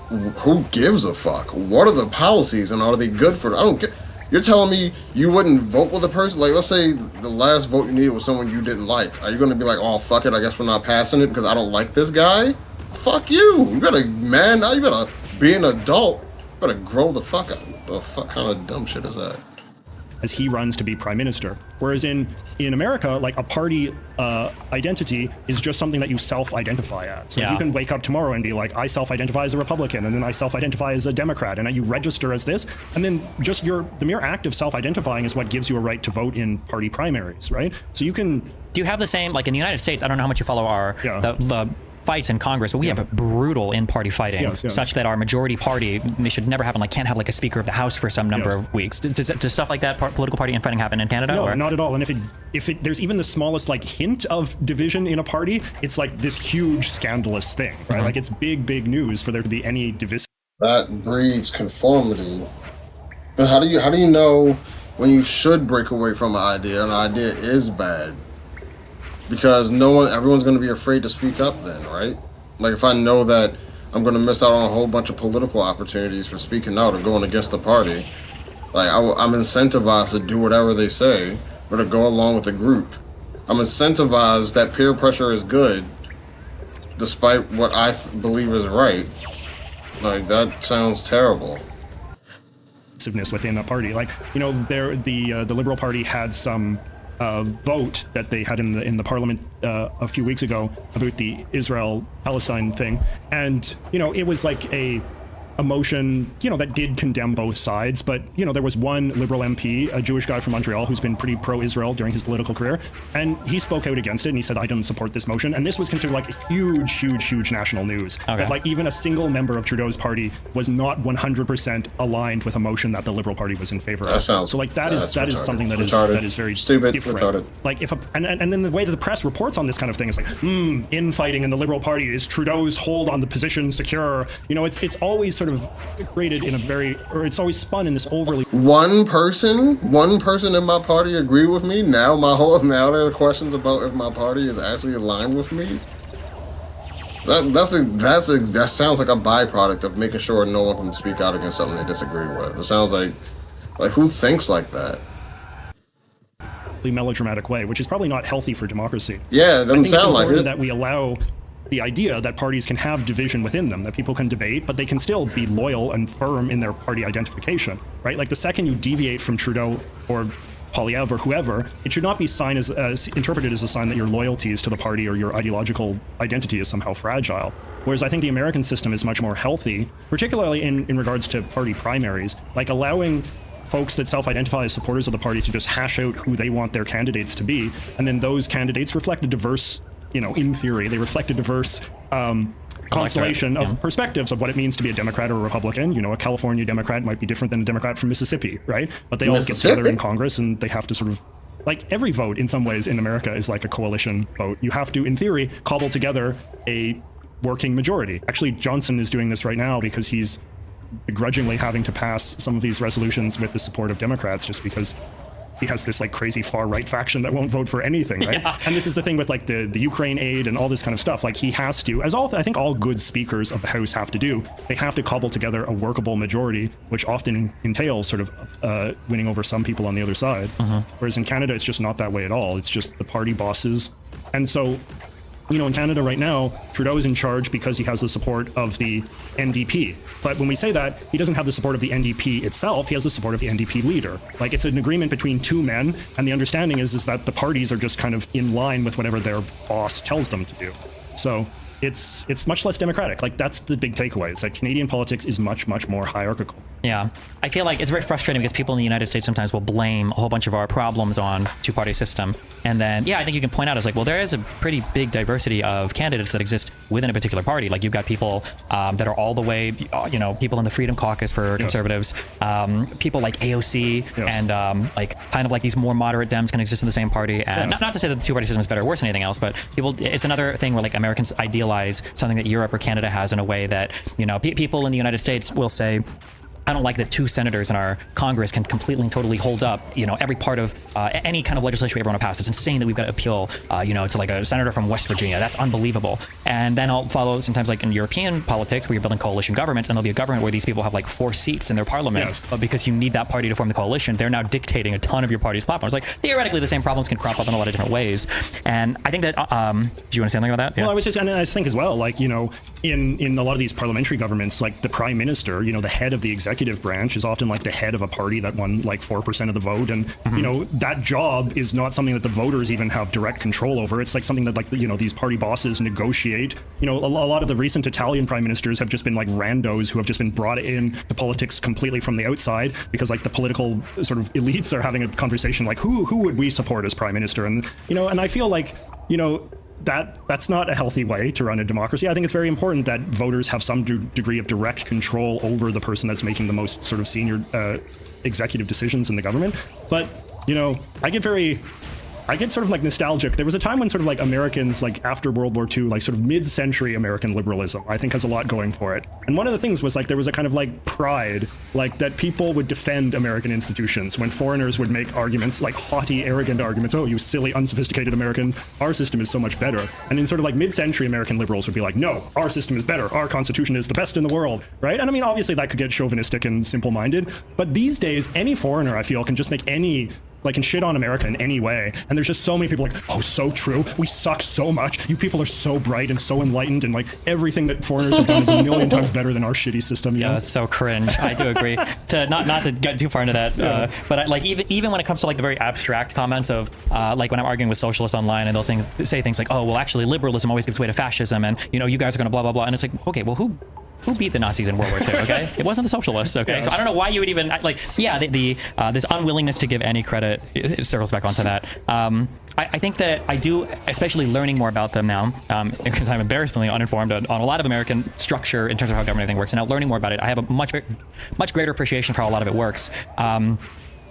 who gives a fuck? What are the policies and are they good for? I don't get. You're telling me you wouldn't vote with a person? Like, let's say the last vote you needed was someone you didn't like. Are you going to be like, oh, fuck it, I guess we're not passing it because I don't like this guy? Fuck you. You better, now you better be an adult. You better grow the fuck up. The fuck kind of dumb shit is that? As he runs to be prime minister. Whereas in America, like a party identity is just something that you self-identify as. So you can wake up tomorrow and be like, I self-identify as a Republican, and then I self-identify as a Democrat, and then you register as this, and then just the mere act of self-identifying is what gives you a right to vote in party primaries, right? So you can... Do you have the same, like in the United States, I don't know how much you follow the fights in Congress, but we have brutal in-party fighting, such that our majority party, they should never happen, can't have a Speaker of the House for some number of weeks. Does stuff like that, political party infighting, happen in Canada? No, not at all. And if there's even the smallest hint of division in a party, it's this huge scandalous thing, right? Mm-hmm. It's big news for there to be any division. That breeds conformity. And how do you know when you should break away from an idea and an idea is bad? Because everyone's going to be afraid to speak up then, right? Like, if I know that I'm going to miss out on a whole bunch of political opportunities for speaking out or going against the party, I'm incentivized to do whatever they say or to go along with the group. I'm incentivized that peer pressure is good despite what I believe is right. That sounds terrible. Within the party. The Liberal Party had some vote that they had in the parliament a few weeks ago about the Israel-Palestine thing, and it was a motion that did condemn both sides, but there was one Liberal MP, a Jewish guy from Montreal, who's been pretty pro-Israel during his political career, and he spoke out against it and he said, I don't support this motion. And this was considered a huge national news. Okay. That even a single member of Trudeau's party was not 100% aligned with a motion that the Liberal Party was in favor of. So that is something that is very stupid, different. And then the way that the press reports on this kind of thing is infighting in the Liberal Party, is Trudeau's hold on the position secure? It's always sort of created in it's always spun in this overly... One person in my party agree with me. Now there are questions about if my party is actually aligned with me. That sounds like a byproduct of making sure no one can speak out against something they disagree with. It sounds like Like, who thinks like that? Melodramatic way, which is probably not healthy for democracy. Yeah, it doesn't sound like it. I think it's important that we allow the idea that parties can have division within them, that people can debate, but they can still be loyal and firm in their party identification, right? Like the second you deviate from Trudeau or Poilievre or whoever, it should not be interpreted as a sign that your loyalties to the party or your ideological identity is somehow fragile. Whereas I think the American system is much more healthy, particularly in regards to party primaries, like allowing folks that self-identify as supporters of the party to just hash out who they want their candidates to be, and then those candidates reflect a diverse, in theory, they reflect a diverse constellation of perspectives of what it means to be a Democrat or a Republican. A California Democrat might be different than a Democrat from Mississippi, right? But they all get together in Congress and they have to sort of, like every vote in some ways in America is like a coalition vote. You have to, in theory, cobble together a working majority. Actually, Johnson is doing this right now because he's begrudgingly having to pass some of these resolutions with the support of Democrats just because he has this like crazy far right faction that won't vote for anything, right? Yeah. And this is the thing with like the Ukraine aid and all this kind of stuff. Like he has to, as I think all good speakers of the House have to do, they have to cobble together a workable majority, which often entails sort of winning over some people on the other side. Whereas in Canada, it's just not that way at all. It's just the party bosses. And so, in Canada right now, Trudeau is in charge because he has the support of the NDP. But when we say that, he doesn't have the support of the NDP itself, he has the support of the NDP leader. Like, it's an agreement between two men, and the understanding is that the parties are just kind of in line with whatever their boss tells them to do. So it's much less democratic. Like, that's the big takeaway, is that Canadian politics is much, much more hierarchical. Yeah, I feel like it's very frustrating because people in the United States sometimes will blame a whole bunch of our problems on two-party system. And then, I think you can point out, like, well, there is a pretty big diversity of candidates that exist within a particular party. Like, you've got people that are all the way, people in the Freedom Caucus for conservatives, people like AOC, and like kind of like these more moderate Dems can exist in the same party. And not to say that the two-party system is better or worse than anything else, but it's another thing where like Americans idealize something that Europe or Canada has in a way that, people in the United States will say, I don't like that two senators in our Congress can completely and totally hold up, every part of any kind of legislation we ever want to pass. It's insane that we've got to appeal, to like a senator from West Virginia. That's unbelievable. And then I'll follow sometimes like in European politics where you're building coalition governments, and there'll be a government where these people have like 4 seats in their parliament, but because you need that party to form the coalition, they're now dictating a ton of your party's platforms. Like theoretically, the same problems can crop up in a lot of different ways. And I think that, do you want to say something about that? Yeah. Well, I think as well, like, in a lot of these parliamentary governments, like the prime minister, the head of the executive branch is often like the head of a party that won like 4% of the vote, and that job is not something that the voters even have direct control over. It's like something that like these party bosses negotiate. A lot of the recent Italian prime ministers have just been like randos who have just been brought in to politics completely from the outside because like the political sort of elites are having a conversation like who would we support as prime minister, and and I feel like that's not a healthy way to run a democracy. I think it's very important that voters have some degree of direct control over the person that's making the most sort of senior executive decisions in the government. But, I get sort of like nostalgic. There was a time when sort of like Americans, like after World War II, like sort of mid-century American liberalism, I think has a lot going for it. And one of the things was like there was a kind of like pride, like that people would defend American institutions when foreigners would make arguments, like haughty, arrogant arguments. Oh, you silly, unsophisticated Americans, our system is so much better. And in sort of like mid-century American liberals would be like, no, our system is better. Our constitution is the best in the world, right? And I mean, obviously that could get chauvinistic and simple-minded. But these days, any foreigner, I feel, can just make can shit on America in any way. And there's just so many people like, oh, so true. We suck so much. You people are so bright and so enlightened, and like everything that foreigners have done is a million times better than our shitty system. Yeah, that's so cringe. I do agree. Not to get too far into that, but like even when it comes to like the very abstract comments of like when I'm arguing with socialists online and they'll say things like, oh, well, actually liberalism always gives way to fascism, and you guys are gonna blah blah blah, and it's like, okay, well, who beat the Nazis in World War II, okay? It wasn't the socialists, okay? Yes. So I don't know why you would even, this unwillingness to give any credit, it circles back onto that. I think that I do, especially learning more about them now, because I'm embarrassingly uninformed on a lot of American structure in terms of how government everything works, and now learning more about it, I have a much greater appreciation for how a lot of it works.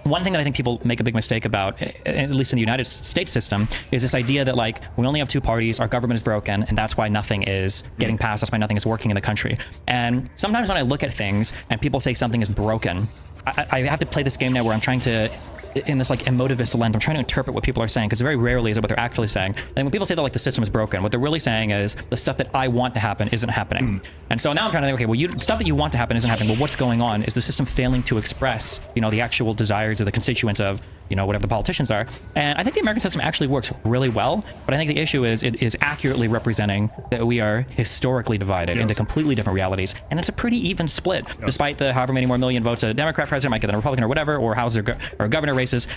One thing that I think people make a big mistake about, at least in the United States system, is this idea that like we only have two parties, our government is broken, and that's why nothing is getting passed, that's why nothing is working in the country. And sometimes when I look at things and people say something is broken, I have to play this game now where I'm trying to in this like emotivist lens. I'm trying to interpret what people are saying, because very rarely is it what they're actually saying. And when people say that like the system is broken, what they're really saying is the stuff that I want to happen isn't happening. And so now I'm trying to think, okay, well, stuff that you want to happen isn't happening. Well, what's going on? Is the system failing to express, the actual desires of the constituents of, whatever the politicians are? And I think the American system actually works really well, but I think the issue is it is accurately representing that we are historically divided into completely different realities, and it's a pretty even split, despite the however many more million votes a Democrat president might get than a Republican or whatever, or House or governor races.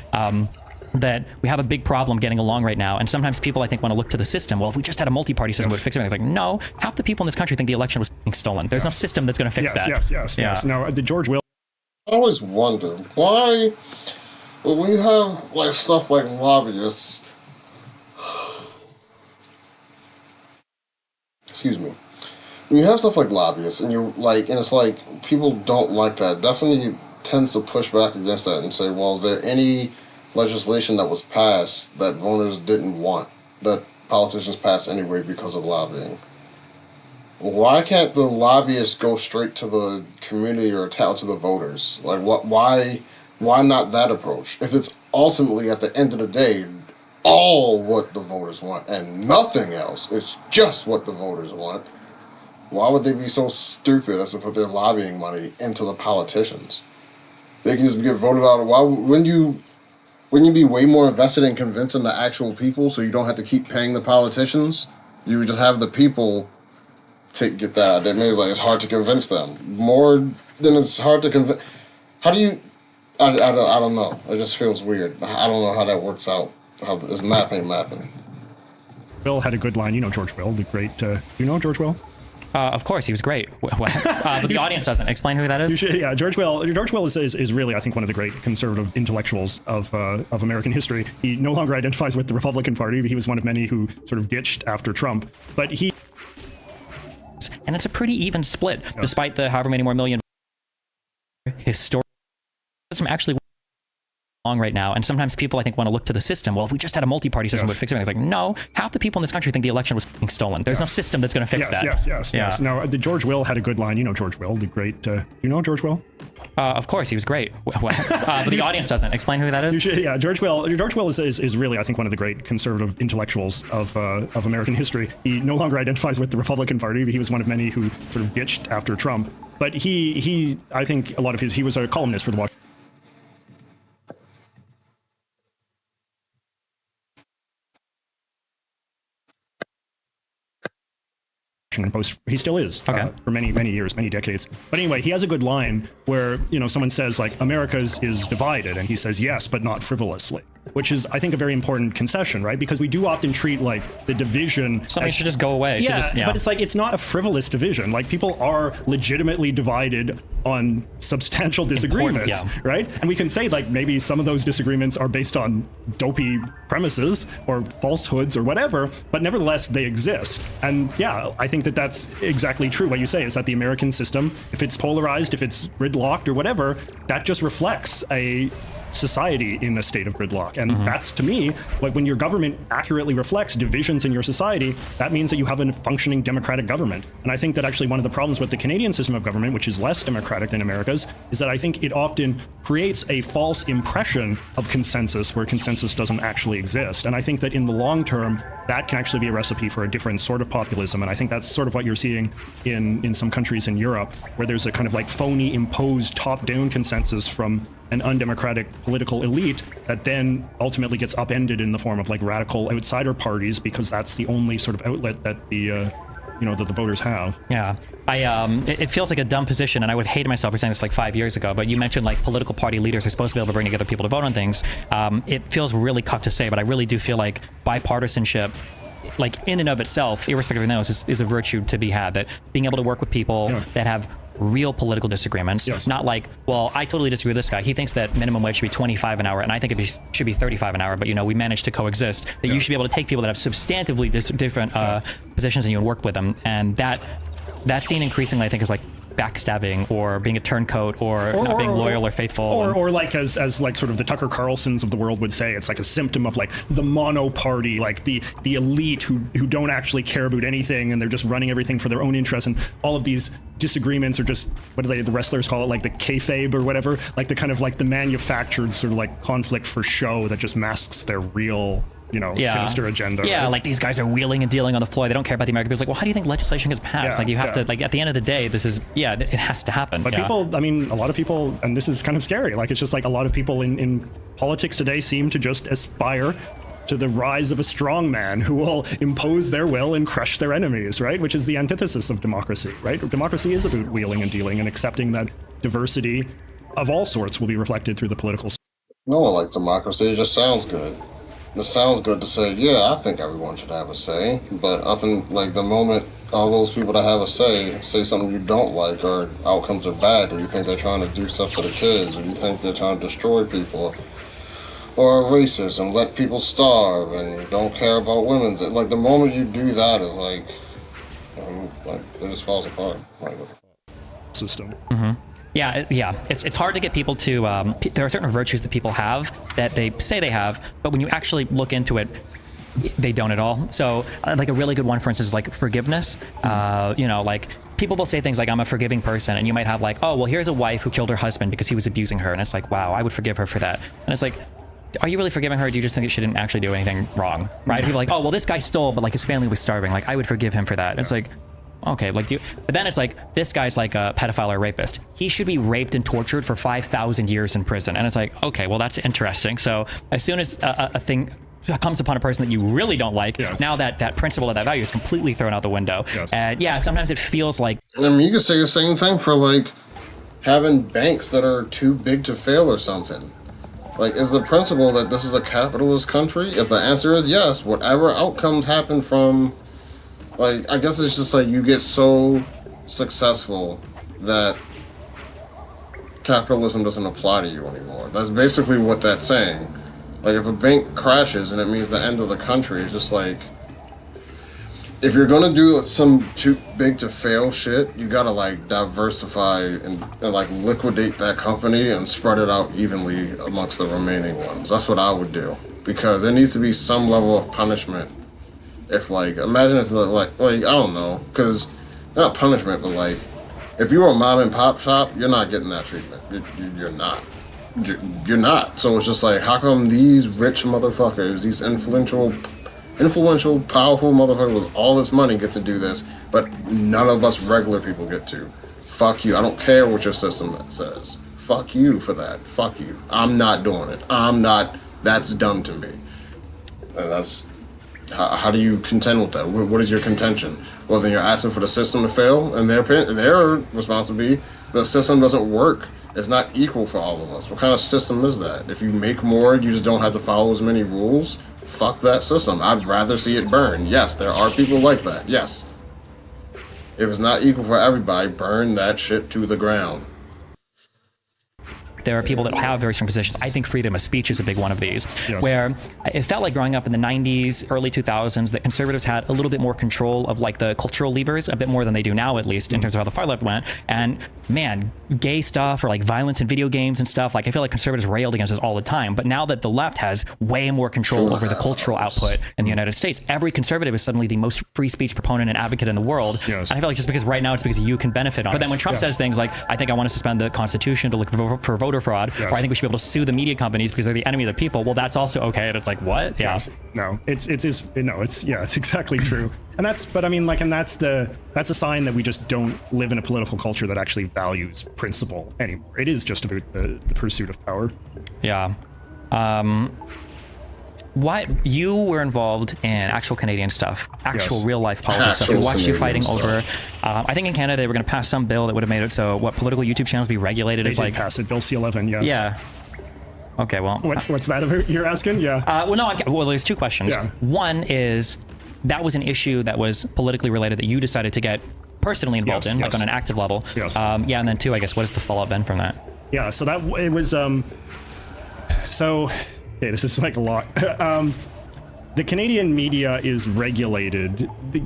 That we have a big problem getting along right now, and sometimes people, I think, want to look to the system. Well, if we just had a multi-party system, it would fix everything. It's like, no, half the people in this country think the election was stolen. There's no system that's going to fix that. Yes. No, the George Will. I always wonder why, when you have like stuff like lobbyists, excuse me, when you have stuff like lobbyists, and you like, and it's like people don't like that. That's when you tends to push back against that and say, well, is there any legislation that was passed that voters didn't want, that politicians passed anyway because of lobbying? Why can't the lobbyists go straight to the community or to the voters? Like, why not that approach? If it's ultimately, at the end of the day, all what the voters want and nothing else, it's just what the voters want, why would they be so stupid as to put their lobbying money into the politicians? They can just get voted out. Why wouldn't you be way more invested in convincing the actual people, so you don't have to keep paying the politicians? You would just have the people get that out there. Maybe like it's hard to convince them more than it's hard to convince. How do you? I don't know. It just feels weird. I don't know how that works out. How this math ain't mathing. Will had a good line. George Will, the great. George Will? Of course, he was great. But the audience doesn't. Explain who that is. George Will. George Will is really, I think, one of the great conservative intellectuals of American history. He no longer identifies with the Republican Party. He was one of many who sort of ditched after Trump. But he. And it's a pretty even split, despite the however many more million historic system actually long right now. And sometimes people, I think, want to look to the system. Well, if we just had a multi-party system, it would fix everything. It's like, no, half the people in this country think the election was stolen. There's no system that's going to fix that. Yes. No, the George Will had a good line. George Will, the great. George Will? Of course, he was great. But the audience doesn't. Explain who that is. George Will. George Will is really, I think, one of the great conservative intellectuals of American history. He no longer identifies with the Republican Party. He was one of many who sort of ditched after Trump. But he I think a lot of he was a columnist for the Washington Post. He still is for many years, many decades. But anyway, he has a good line where someone says like America's is divided, and he says yes, but not frivolously, which is, I think, a very important concession, right? Because we do often treat like the division. Something should just go away. But it's like it's not a frivolous division. Like people are legitimately divided on substantial disagreements, right? And we can say like maybe some of those disagreements are based on dopey premises or falsehoods or whatever, but nevertheless they exist. And I think that's exactly true. What you say is that the American system, if it's polarized, if it's gridlocked or whatever, that just reflects a society in a state of gridlock. And that's, to me, like when your government accurately reflects divisions in your society, that means that you have a functioning democratic government. And I think that actually one of the problems with the Canadian system of government, which is less democratic than America's, is that I think it often creates a false impression of consensus where consensus doesn't actually exist. And I think that in the long term, that can actually be a recipe for a different sort of populism. And I think that's sort of what you're seeing in some countries in Europe, where there's a kind of like phony imposed top-down consensus from an undemocratic political elite that then ultimately gets upended in the form of like radical outsider parties, because that's the only sort of outlet that the that the voters have. It feels like a dumb position, and I would hate myself for saying this like 5 years ago, but you mentioned like political party leaders are supposed to be able to bring together people to vote on things. It feels really cucked to say, but I really do feel like bipartisanship, like in and of itself, irrespective of those, is a virtue to be had. That being able to work with people that have real political disagreements, not like, well, I totally disagree with this guy. He thinks that minimum wage should be 25 an hour, and I think it should be 35 an hour, but we managed to coexist. That you should be able to take people that have substantively different positions and you and work with them. And that scene increasingly, I think, is like backstabbing or being a turncoat or not being loyal or faithful. Or like as like sort of the Tucker Carlsons of the world would say, it's like a symptom of like the mono party, like the elite who don't actually care about anything and they're just running everything for their own interests, and all of these disagreements are just, what do the wrestlers call it, like the kayfabe or whatever, like the kind of like the manufactured sort of like conflict for show that just masks their real, you know, sinister agenda. Yeah, right? like these guys are wheeling and dealing on the floor. They don't care about the American people. It's like, well, how do you think legislation gets passed? Like you have to, like at the end of the day, this is, it has to happen. But people, I mean, a lot of people, and this is kind of scary, like it's just like a lot of people in politics today seem to just aspire to the rise of a strong man who will impose their will and crush their enemies, right? Which is the antithesis of democracy, right? Democracy is about wheeling and dealing and accepting that diversity of all sorts will be reflected through the political system. No one likes democracy. It just sounds good. It sounds good to say, yeah, I think everyone should have a say. But up in like the moment all those people that have a say something you don't like or outcomes are bad, or you think they're trying to do stuff to the kids, or you think they're trying to destroy people, or are racist and let people starve and don't care about women's. Like the moment you do that is like, it just falls apart. Like, System. Mm-hmm. Yeah, it's hard to get people to, there are certain virtues that people have that they say they have, but when you actually look into it, they don't at all. So like a really good one, for instance, is like forgiveness. You know, like people will say things like, I'm a forgiving person, and you might have like, oh, well, here's a wife who killed her husband because he was abusing her, and it's like, wow, I would forgive her for that. And it's like, are you really forgiving her, or do you just think that she didn't actually do anything wrong, right? People are like, oh, well, this guy stole, but like his family was starving, like I would forgive him for that. And it's like, okay, like, but then it's like, this guy's like a pedophile or rapist. He should be raped and tortured for 5,000 years in prison. And it's like, okay, well, that's interesting. So as soon as a thing comes upon a person that you really don't like, now that principle of that value is completely thrown out the window. And yeah, sometimes it feels like... I mean, you could say the same thing for like having banks that are too big to fail or something. Like, is the principle that this is a capitalist country? If the answer is yes, whatever outcomes happen from, like, I guess it's just like you get so successful that capitalism doesn't apply to you anymore. That's basically what that's saying. Like, if a bank crashes and it means the end of the country, it's just like, if you're gonna do some too big to fail shit, you gotta like diversify and like liquidate that company and spread it out evenly amongst the remaining ones. That's what I would do, because there needs to be some level of punishment. If like, imagine if like I don't know, because not punishment, but like, if you were a mom and pop shop, you're not getting that treatment. You're not. You're not. So it's just like, how come these rich motherfuckers, these influential, powerful motherfuckers with all this money get to do this, but none of us regular people get to? Fuck you. I don't care what your system says. Fuck you for that. Fuck you. I'm not doing it. I'm not. That's dumb to me. And that's... How do you contend with that? What is your contention? Well, then you're asking for the system to fail, and their response would be, the system doesn't work. It's not equal for all of us. What kind of system is that? If you make more, you just don't have to follow as many rules? Fuck that system. I'd rather see it burn. Yes, there are people like that. Yes. If it's not equal for everybody, burn that shit to the ground. There are people that have very strong positions. I think freedom of speech is a big one of these, where it felt like growing up in the 90s, early 2000s, that conservatives had a little bit more control of like the cultural levers, a bit more than they do now, at least in terms of how the far left went. And man, gay stuff or like violence in video games and stuff, like I feel like conservatives railed against us all the time. But now that the left has way more control over the cultural output in the United States, every conservative is suddenly the most free speech proponent and advocate in the world. And I feel like just because right now it's because you can benefit on it. But then when Trump says things like, I think I want to suspend the Constitution to look for voter fraud, or I think we should be able to sue the media companies because they're the enemy of the people, well, that's also okay. And it's like, what? No, it's exactly true. And that's a sign that we just don't live in a political culture that actually values principle anymore. It is just about the pursuit of power. What you were involved in actual Canadian stuff, actual real life politics stuff. We watched you fighting over. I think in Canada they were going to pass some bill that would have made it so what political YouTube channels be regulated as like pass it, Bill C11. Yes. Yeah. Okay. Well. What's that about? You're asking? Yeah. Well, there's two questions. One is that was an issue that was politically related that you decided to get personally involved in, like on an active level. And then two, I guess, what has the follow-up been from that? Yeah. So that it was. Okay, this is like a lot. the Canadian media is regulated. The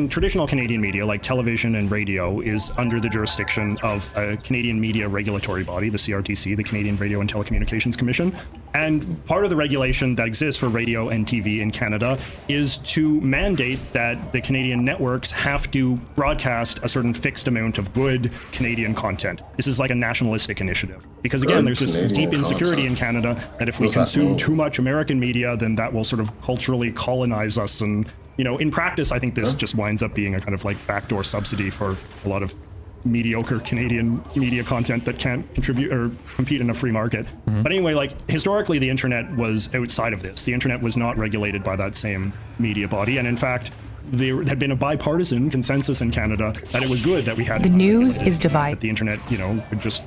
traditional Canadian media, like television and radio, is under the jurisdiction of a Canadian media regulatory body, the CRTC, the Canadian Radio and Telecommunications Commission. And part of the regulation that exists for radio and TV in Canada is to mandate that the Canadian networks have to broadcast a certain fixed amount of good Canadian content. This is like a nationalistic initiative. Because again, there's this deep insecurity in Canada that if we consume too much American media, then that will sort of culturally colonize us. And, you know, in practice, I think this just winds up being a kind of like backdoor subsidy for a lot of mediocre Canadian media content that can't contribute or compete in a free market. But anyway, like historically, the internet was outside of this. The internet was not regulated by that same media body. And in fact, there had been a bipartisan consensus in Canada that it was good that we had the news is divided. That the internet, you know, would just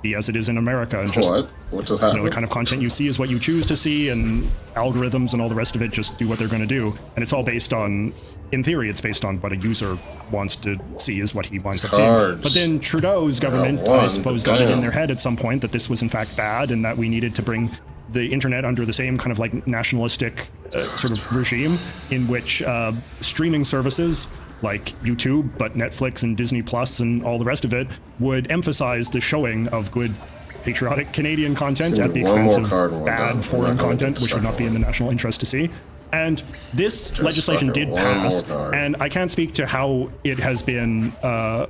be as it is in America, and just what just happened? You know, the kind of content you see is what you choose to see, and algorithms and all the rest of it just do what they're going to do, and it's all based on, in theory, it's based on what a user wants to see is what he wants to see. But then Trudeau's government, I suppose, got it in their head at some point that this was in fact bad, and that we needed to bring the internet under the same kind of like nationalistic sort of regime in which streaming services like YouTube, but Netflix and Disney Plus and all the rest of it would emphasize the showing of good patriotic Canadian content at the expense of bad foreign content, which would not be in the national interest to see. And this legislation did pass, and I can't speak to how it has been,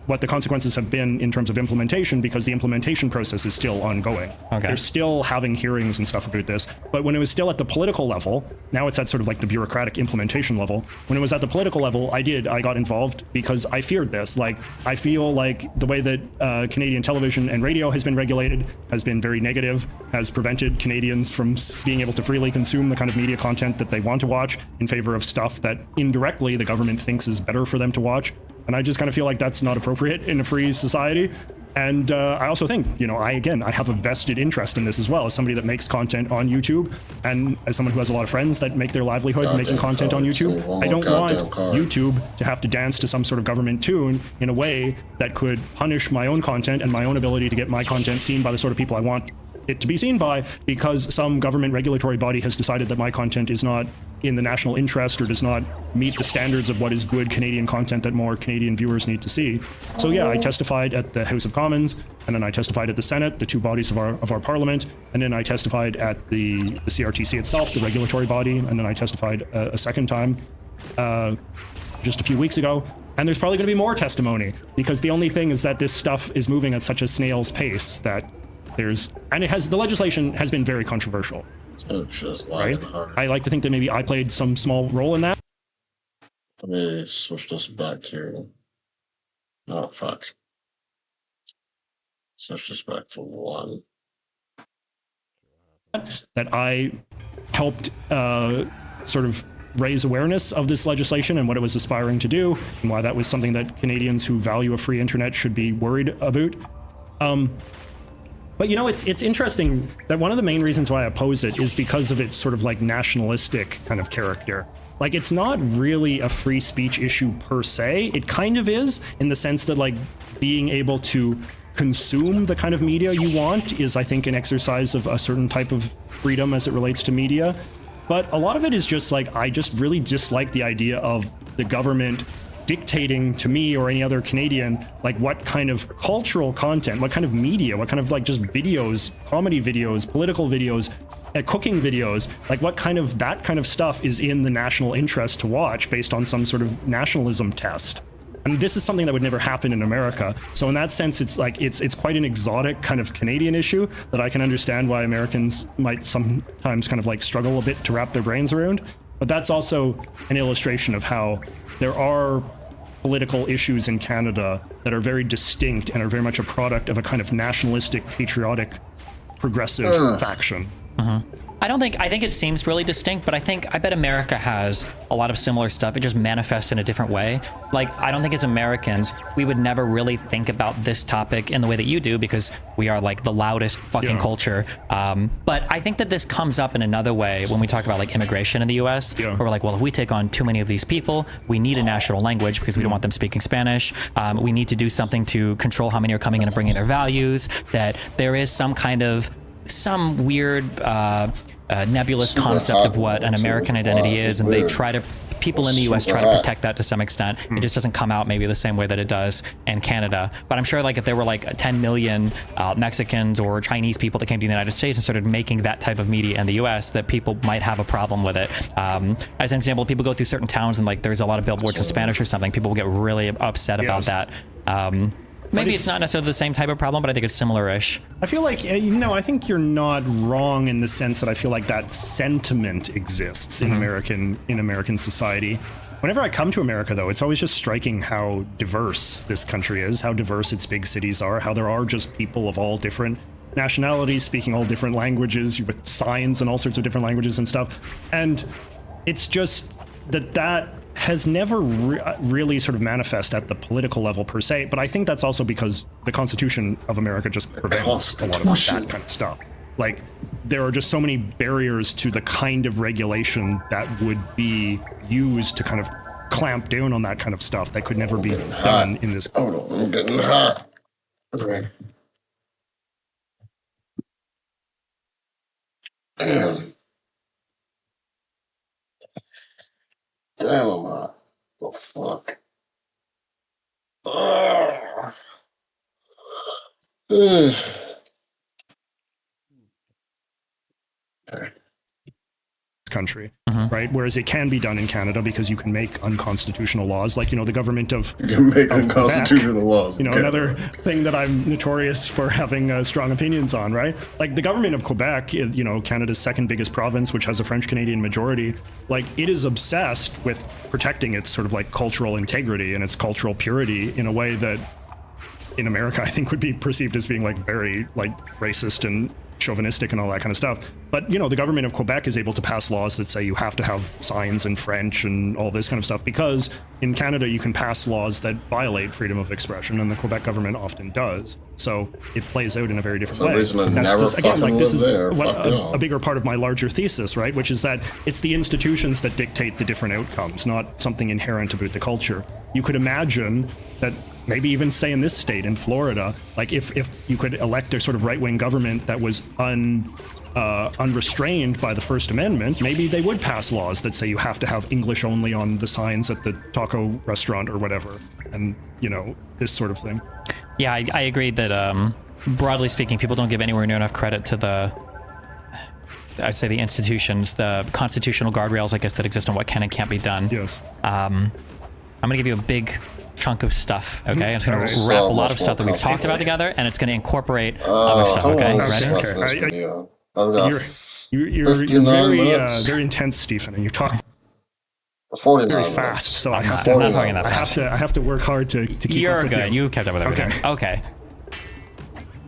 what the consequences have been in terms of implementation, because the implementation process is still ongoing. They're still having hearings and stuff about this. But when it was still at the political level, now it's at sort of like the bureaucratic implementation level. When it was at the political level, I got involved because I feared this. Like, I feel like the way that Canadian television and radio has been regulated has been very negative, has prevented Canadians from being able to freely consume the kind of media content that they want to watch in favor of stuff that indirectly the government thinks is better for them to watch. And I just kind of feel like that's not appropriate in a free society. And I also think, you know, I have a vested interest in this as well, as somebody that makes content on YouTube, and as someone who has a lot of friends that make their livelihood making content on YouTube. I don't want YouTube to have to dance to some sort of government tune in a way that could punish my own content and my own ability to get my content seen by the sort of people I want it to be seen by, because some government regulatory body has decided that my content is not in the national interest or does not meet the standards of what is good Canadian content that more Canadian viewers need to see. So yeah, I testified at the House of Commons, and then I testified at the Senate, the two bodies of our parliament, and then I testified at the CRTC itself, the regulatory body, and then I testified a second time just a few weeks ago. And there's probably going to be more testimony, because the only thing is that this stuff is moving at such a snail's pace that the legislation has been very controversial. Right? I like to think that maybe I played some small role in that. Let me switch this back to, oh fuck. Switch this back to 1. That I helped sort of raise awareness of this legislation and what it was aspiring to do, and why that was something that Canadians who value a free internet should be worried about. But, you know, it's interesting that one of the main reasons why I oppose it is because of its sort of like nationalistic kind of character. Like, it's not really a free speech issue per se. It kind of is, in the sense that, like, being able to consume the kind of media you want is, I think, an exercise of a certain type of freedom as it relates to media. But a lot of it is just like, I just really dislike the idea of the government dictating to me or any other Canadian, like, what kind of cultural content, what kind of media, what kind of, like, just videos, comedy videos, political videos, cooking videos, like, what kind of, that kind of stuff is in the national interest to watch based on some sort of nationalism test. And this is something that would never happen in America. So in that sense, it's like, it's quite an exotic kind of Canadian issue that I can understand why Americans might sometimes kind of like struggle a bit to wrap their brains around. But that's also an illustration of how there are political issues in Canada that are very distinct and are very much a product of a kind of nationalistic, patriotic, progressive faction. I think it seems really distinct, but I bet America has a lot of similar stuff. It just manifests in a different way. Like, I don't think as Americans, we would never really think about this topic in the way that you do, because we are like the loudest fucking culture. But I think that this comes up in another way when we talk about like immigration in the US, where we're like, well, if we take on too many of these people, we need a national language because we don't want them speaking Spanish. We need to do something to control how many are coming in and bringing their values, that there is some weird nebulous concept of what an American identity is, and people in the US try to protect that to some extent. It just doesn't come out maybe the same way that it does in Canada. But I'm sure like if there were like 10 million Mexicans or Chinese people that came to the United States and started making that type of media in the US, that people might have a problem with it. As an example, people go through certain towns and like there's a lot of billboards in Spanish or something. People will get really upset about that. Maybe it's not necessarily the same type of problem, but I think it's similar-ish. I feel like, I think you're not wrong in the sense that I feel like that sentiment exists in American society. Whenever I come to America, though, it's always just striking how diverse this country is, how diverse its big cities are, how there are just people of all different nationalities speaking all different languages with signs and all sorts of different languages and stuff. And it's just that has never really sort of manifest at the political level per se, but I think that's also because the Constitution of America just prevents a lot of that kind of stuff. Like, there are just so many barriers to the kind of regulation that would be used to kind of clamp down on that kind of stuff that could never be done in this. Hold on, I'm getting hot. Okay. Damn. Damn, I'm hot. The fuck? Country, right? Whereas it can be done in Canada because you can make unconstitutional laws, like, the government of You can make unconstitutional laws. Another thing that I'm notorious for having strong opinions on, right? Like the government of Quebec, Canada's second biggest province, which has a French-Canadian majority, like it is obsessed with protecting its sort of like cultural integrity and its cultural purity in a way that in America, I think would be perceived as being like very like racist and chauvinistic and all that kind of stuff. But, the government of Quebec is able to pass laws that say you have to have signs in French and all this kind of stuff, because in Canada you can pass laws that violate freedom of expression, and the Quebec government often does. So it plays out in a very different way. This is a bigger part of my larger thesis, right? Which is that it's the institutions that dictate the different outcomes, not something inherent about the culture. You could imagine that maybe even say in this state, in Florida, like if you could elect a sort of right-wing government that was unrestrained by the First Amendment, maybe they would pass laws that say you have to have English only on the signs at the taco restaurant or whatever, and this sort of thing. Yeah, I agree that broadly speaking, people don't give anywhere near enough credit to I'd say the institutions, the constitutional guardrails, I guess, that exist on what can and can't be done. Yes. I'm gonna give you a big chunk of stuff, okay? I'm just gonna wrap a lot of stuff that we've talked about together, and it's gonna incorporate other stuff, okay? Ready? You're very very intense, Stephen, and you talk very fast. So I'm not talking that fast. I have to work hard to keep You're up with good. you. You kept up with everything. Okay.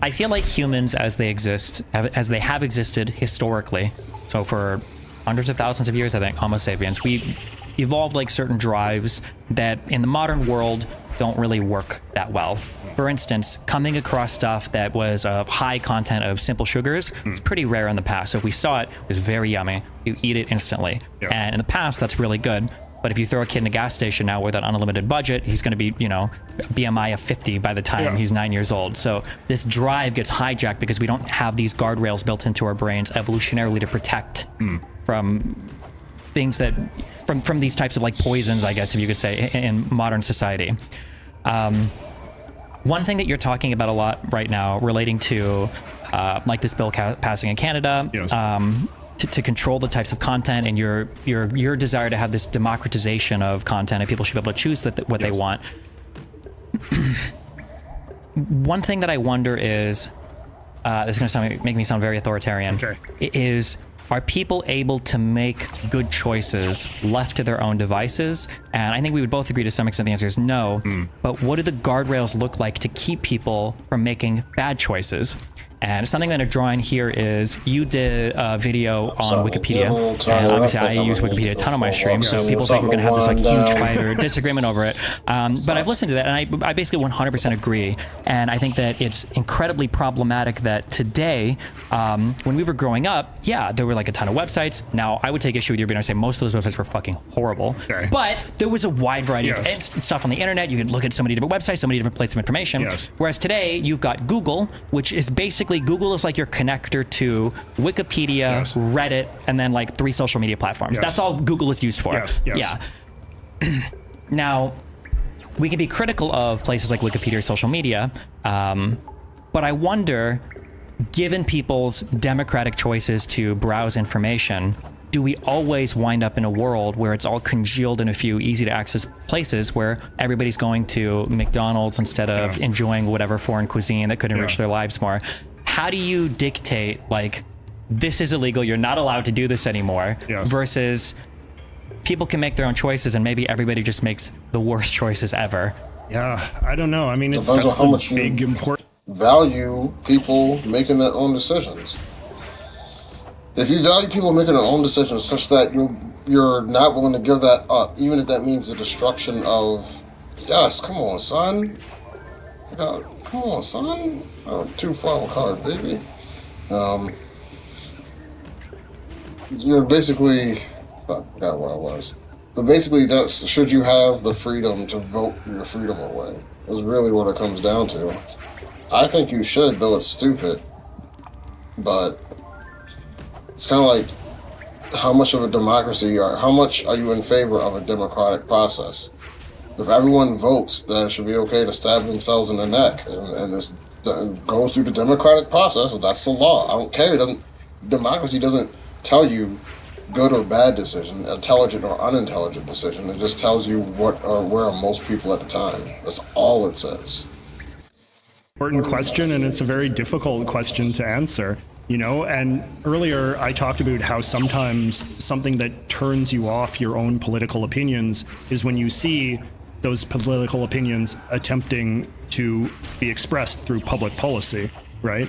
I feel like humans, as they exist, as they have existed historically, so for hundreds of thousands of years, I think, Homo sapiens, we evolved like certain drives that in the modern world don't really work that well. For instance, coming across stuff that was of high content of simple sugars was pretty rare in the past. So if we saw it, it was very yummy. You eat it instantly. Yeah. And in the past, that's really good. But if you throw a kid in a gas station now with an unlimited budget, he's going to be, BMI of 50 by the time he's 9 years old. So this drive gets hijacked because we don't have these guardrails built into our brains evolutionarily to protect from things that, from these types of like poisons, I guess, if you could say, in modern society. One thing that you're talking about a lot right now relating to like this bill passing in Canada, to control the types of content and your desire to have this democratization of content and people should be able to choose what they want. One thing that I wonder is, this is going to make me sound very authoritarian, is, are people able to make good choices left to their own devices? And I think we would both agree to some extent the answer is no. But what do the guardrails look like to keep people from making bad choices? And something that I'm drawing here is you did a video on Wikipedia, and obviously I use Wikipedia a ton on my stream, so people think we're going to have this like huge fight or disagreement over it. But I've listened to that, and I basically 100% agree. And I think that it's incredibly problematic that today, when we were growing up, there were like a ton of websites. Now, I would take issue with your video and say most of those websites were fucking horrible. But there was a wide variety of stuff on the internet. You could look at so many different websites, so many different places of information. Whereas today, you've got Google, which is basically basically Google is like your connector to Wikipedia, Yes. Reddit, and then like 3 social media platforms. Yes. That's all Google is used for. Yes, yes. Yeah. Now, we can be critical of places like Wikipedia or social media, but I wonder, given people's democratic choices to browse information, do we always wind up in a world where it's all congealed in a few easy to access places where everybody's going to McDonald's instead of enjoying whatever foreign cuisine that could enrich their lives more? How do you dictate, like, this is illegal, you're not allowed to do this anymore, versus people can make their own choices and maybe everybody just makes the worst choices ever? Yeah, I don't know. I mean, that's how a much big important. value people making their own decisions. If you value people making their own decisions such that you're not willing to give that up, even if that means the destruction of, yes, come on, son. Come on, son. 2 flower card, baby. You're basically, I forgot where I was. But basically, that's, should you have the freedom to vote your freedom away? Is really what it comes down to. I think you should, though it's stupid. But it's kind of like, how much of a democracy how much are you in favor of a democratic process? If everyone votes that it should be okay to stab themselves in the neck, and this goes through the democratic process, that's the law. I don't care. Democracy doesn't tell you good or bad decision, intelligent or unintelligent decision. It just tells you what or where are most people at the time. That's all it says. Important question, and it's a very difficult question to answer. And earlier I talked about how sometimes something that turns you off your own political opinions is when you see those political opinions attempting to be expressed through public policy, right?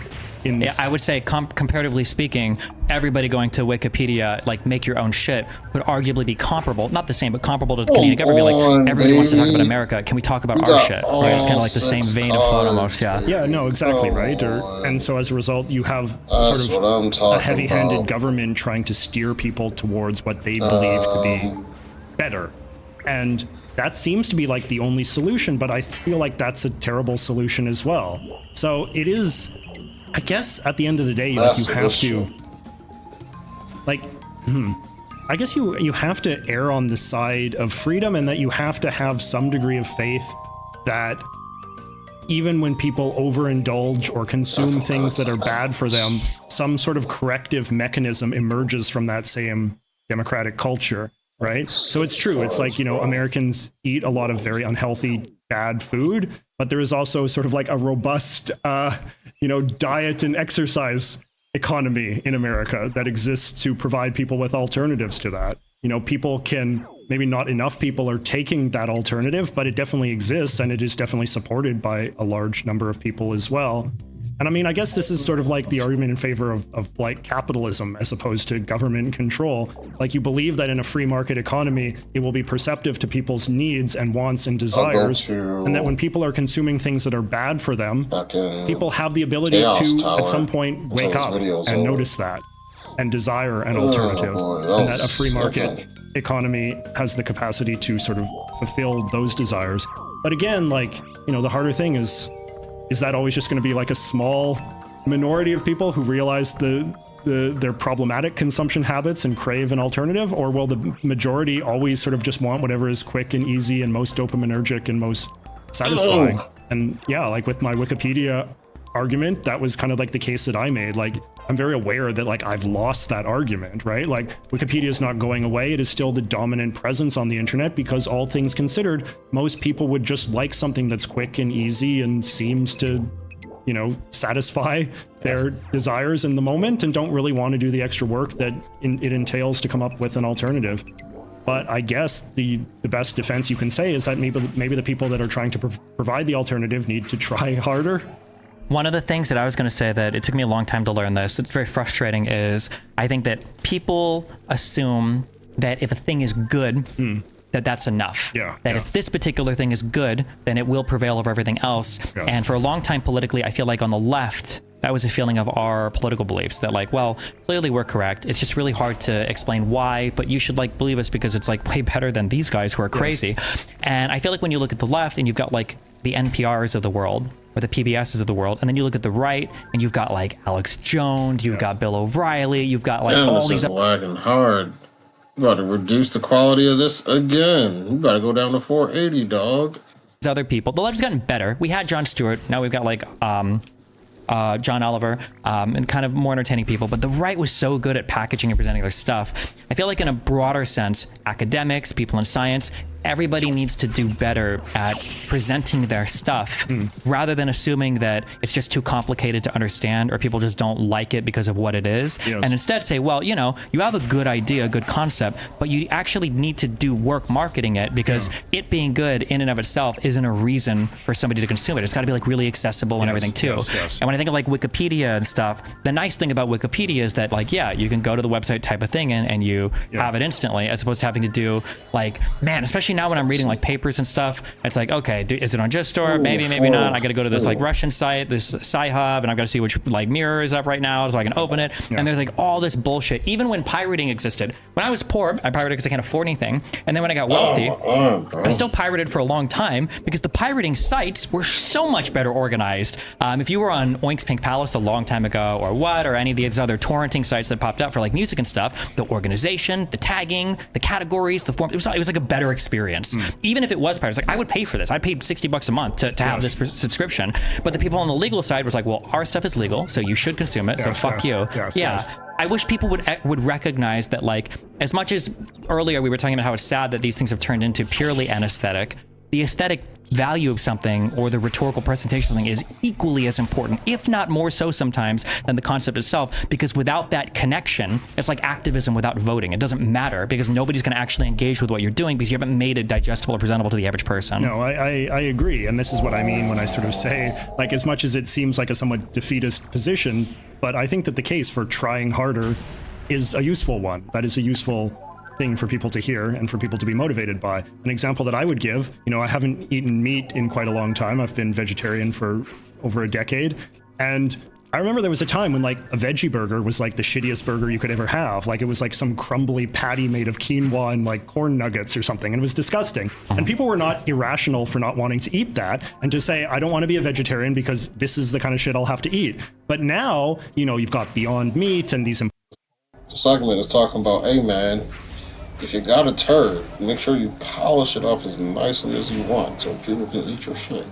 I would say, comparatively speaking, everybody going to Wikipedia, like, make your own shit, would arguably be comparable, not the same, but comparable to the Canadian government. Like, everybody wants to talk about America. Can we talk about our shit? Right? It's kind of like the same vein of thought almost, Yeah, no, exactly, right? And so as a result, you have sort of a heavy-handed government trying to steer people towards what they believe to be better. And that seems to be like the only solution, but I feel like that's a terrible solution as well. So it is, I guess, at the end of the day, like, you have to, like, I guess you have to err on the side of freedom, and that you have to have some degree of faith that even when people overindulge or consume things that are bad for them, some sort of corrective mechanism emerges from that same democratic culture, right? So it's true. It's like, Americans eat a lot of very unhealthy, bad food, but there is also sort of like a robust, diet and exercise economy in America that exists to provide people with alternatives to that. People can, maybe not enough people are taking that alternative, but it definitely exists, and it is definitely supported by a large number of people as well. And I mean, I guess this is sort of like the argument in favor of like capitalism as opposed to government control. Like, you believe that in a free market economy, it will be perceptive to people's needs and wants and desires, and that when people are consuming things that are bad for them, people have the ability to, at some point, wake up and notice that and desire an alternative, and that a free market economy has the capacity to sort of fulfill those desires. But again, like, the harder thing is that always just going to be like a small minority of people who realize their problematic consumption habits and crave an alternative? Or will the majority always sort of just want whatever is quick and easy and most dopaminergic and most satisfying? And yeah, like with my Wikipedia argument, that was kind of like the case that I made. Like, I'm very aware that, like, I've lost that argument, right? Like, Wikipedia is not going away. It is still the dominant presence on the internet because, all things considered, most people would just like something that's quick and easy and seems to, satisfy their desires in the moment, and don't really want to do the extra work that it entails to come up with an alternative. But I guess the best defense you can say is that maybe the people that are trying to provide the alternative need to try harder. One of the things that I was going to say, that it took me a long time to learn this, it's very frustrating, is I think that people assume that if a thing is good, that's enough. That if this particular thing is good, then it will prevail over everything else. And for a long time politically, I feel like on the left, that was a feeling of our political beliefs, that like, well, clearly we're correct. It's just really hard to explain why, but you should like believe us because it's like way better than these guys who are crazy. And I feel like when you look at the left and you've got like the NPRs of the world, or the PBSs of the world, and then you look at the right, and you've got like Alex Jones, you've got Bill O'Reilly, you've got like all this these. Is lagging hard. You got to reduce the quality of this again. You got to go down to 480, dog. Other people. The left's gotten better. We had Jon Stewart. Now we've got like John Oliver, and kind of more entertaining people. But the right was so good at packaging and presenting their stuff. I feel like in a broader sense, academics, people in science, everybody needs to do better at presenting their stuff rather than assuming that it's just too complicated to understand or people just don't like it because of what it is. Yes. And instead say, well, you know, you have a good idea, a good concept, but you actually need to do work marketing it because it being good in and of itself isn't a reason for somebody to consume it. It's got to be like really accessible and everything too. Yes. And when I think of like Wikipedia and stuff, the nice thing about Wikipedia is that like, yeah, you can go to the website, type a thing in, and you have it instantly, as opposed to having to do like, man, especially now when I'm reading like papers and stuff, it's like, okay, is it on JustStore? Maybe not. I got to go to this like Russian site, this Sci-Hub, and I've got to see which like mirror is up right now so I can open it. And there's like all this bullshit. Even when pirating existed, when I was poor, I pirated because I can't afford anything. And then when I got wealthy, I still pirated for a long time because the pirating sites were so much better organized. If you were on Oink's Pink Palace a long time ago, or any of these other torrenting sites that popped up for like music and stuff, the organization, the tagging, the categories, the form, it was like a better experience. Even if it was pirates, like I would pay for this. I paid $60 a month to have this subscription. But the people on the legal side was like, well, our stuff is legal, so you should consume it. So fuck you. I wish people would recognize that, like, as much as earlier we were talking about how it's sad that these things have turned into purely an aesthetic, the aesthetic value of something or the rhetorical presentation of something is equally as important, if not more so sometimes, than the concept itself, because without that connection, it's like activism without voting. It doesn't matter because nobody's going to actually engage with what you're doing because you haven't made it digestible or presentable to the average person. No, I agree. And this is what I mean when I sort of say, like, as much as it seems like a somewhat defeatist position, but I think that the case for trying harder is a useful one. That is a useful thing for people to hear and for people to be motivated by. An example that I would give, you know, I haven't eaten meat in quite a long time. I've been vegetarian for over a decade. And I remember there was a time when like a veggie burger was like the shittiest burger you could ever have. Like it was like some crumbly patty made of quinoa and like corn nuggets or something. And it was disgusting. And people were not irrational for not wanting to eat that and to say, I don't want to be a vegetarian because this is the kind of shit I'll have to eat. But now, you know, you've got Beyond Meat and these segment is talking about, hey man, if you got a turd, make sure you polish it up as nicely as you want so people can eat your shit.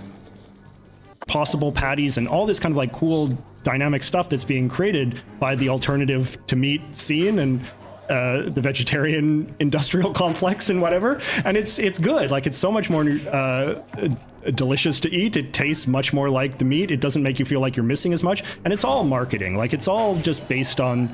Possible patties and all this kind of like cool dynamic stuff that's being created by the alternative to meat scene and the vegetarian industrial complex and whatever. And it's good. Like it's so much more delicious to eat. It tastes much more like the meat. It doesn't make you feel like you're missing as much. And it's all marketing. Like it's all just based on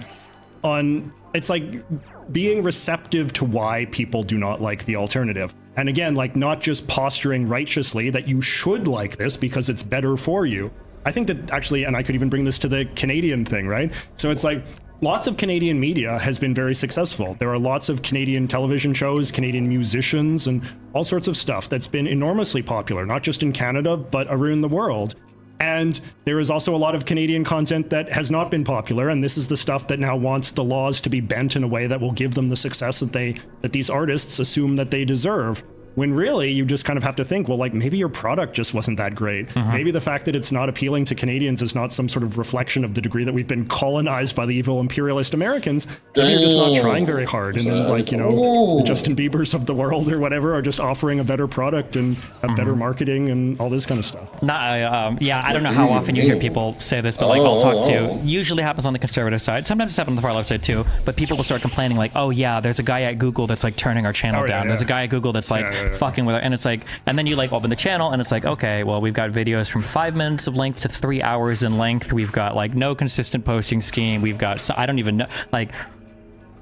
it's like being receptive to why people do not like the alternative. And again, like not just posturing righteously that you should like this because it's better for you. I think that actually, and I could even bring this to the Canadian thing, right? So it's like lots of Canadian media has been very successful. There are lots of Canadian television shows, Canadian musicians, and all sorts of stuff that's been enormously popular, not just in Canada, but around the world. And there is also a lot of Canadian content that has not been popular, and this is the stuff that now wants the laws to be bent in a way that will give them the success that these artists assume that they deserve. When really, you just kind of have to think, well, like maybe your product just wasn't that great. Maybe the fact that it's not appealing to Canadians is not some sort of reflection of the degree that we've been colonized by the evil imperialist Americans. Maybe you're just not trying very hard. And then, like, you know, the Justin Biebers of the world or whatever are just offering a better product and have better marketing and all this kind of stuff. Yeah, I don't know how often you hear people say this, but like I'll talk to, usually happens on the conservative side. Sometimes it's happened on the far left side too, but people will start complaining like, oh yeah, there's a guy at Google that's like turning our channel down. There's a guy at Google that's like fucking with it. And it's like, and then you like open the channel and it's like, okay, well, we've got videos from 5 minutes of length to 3 hours in length. We've got like no consistent posting scheme. We've got, so I don't even know, like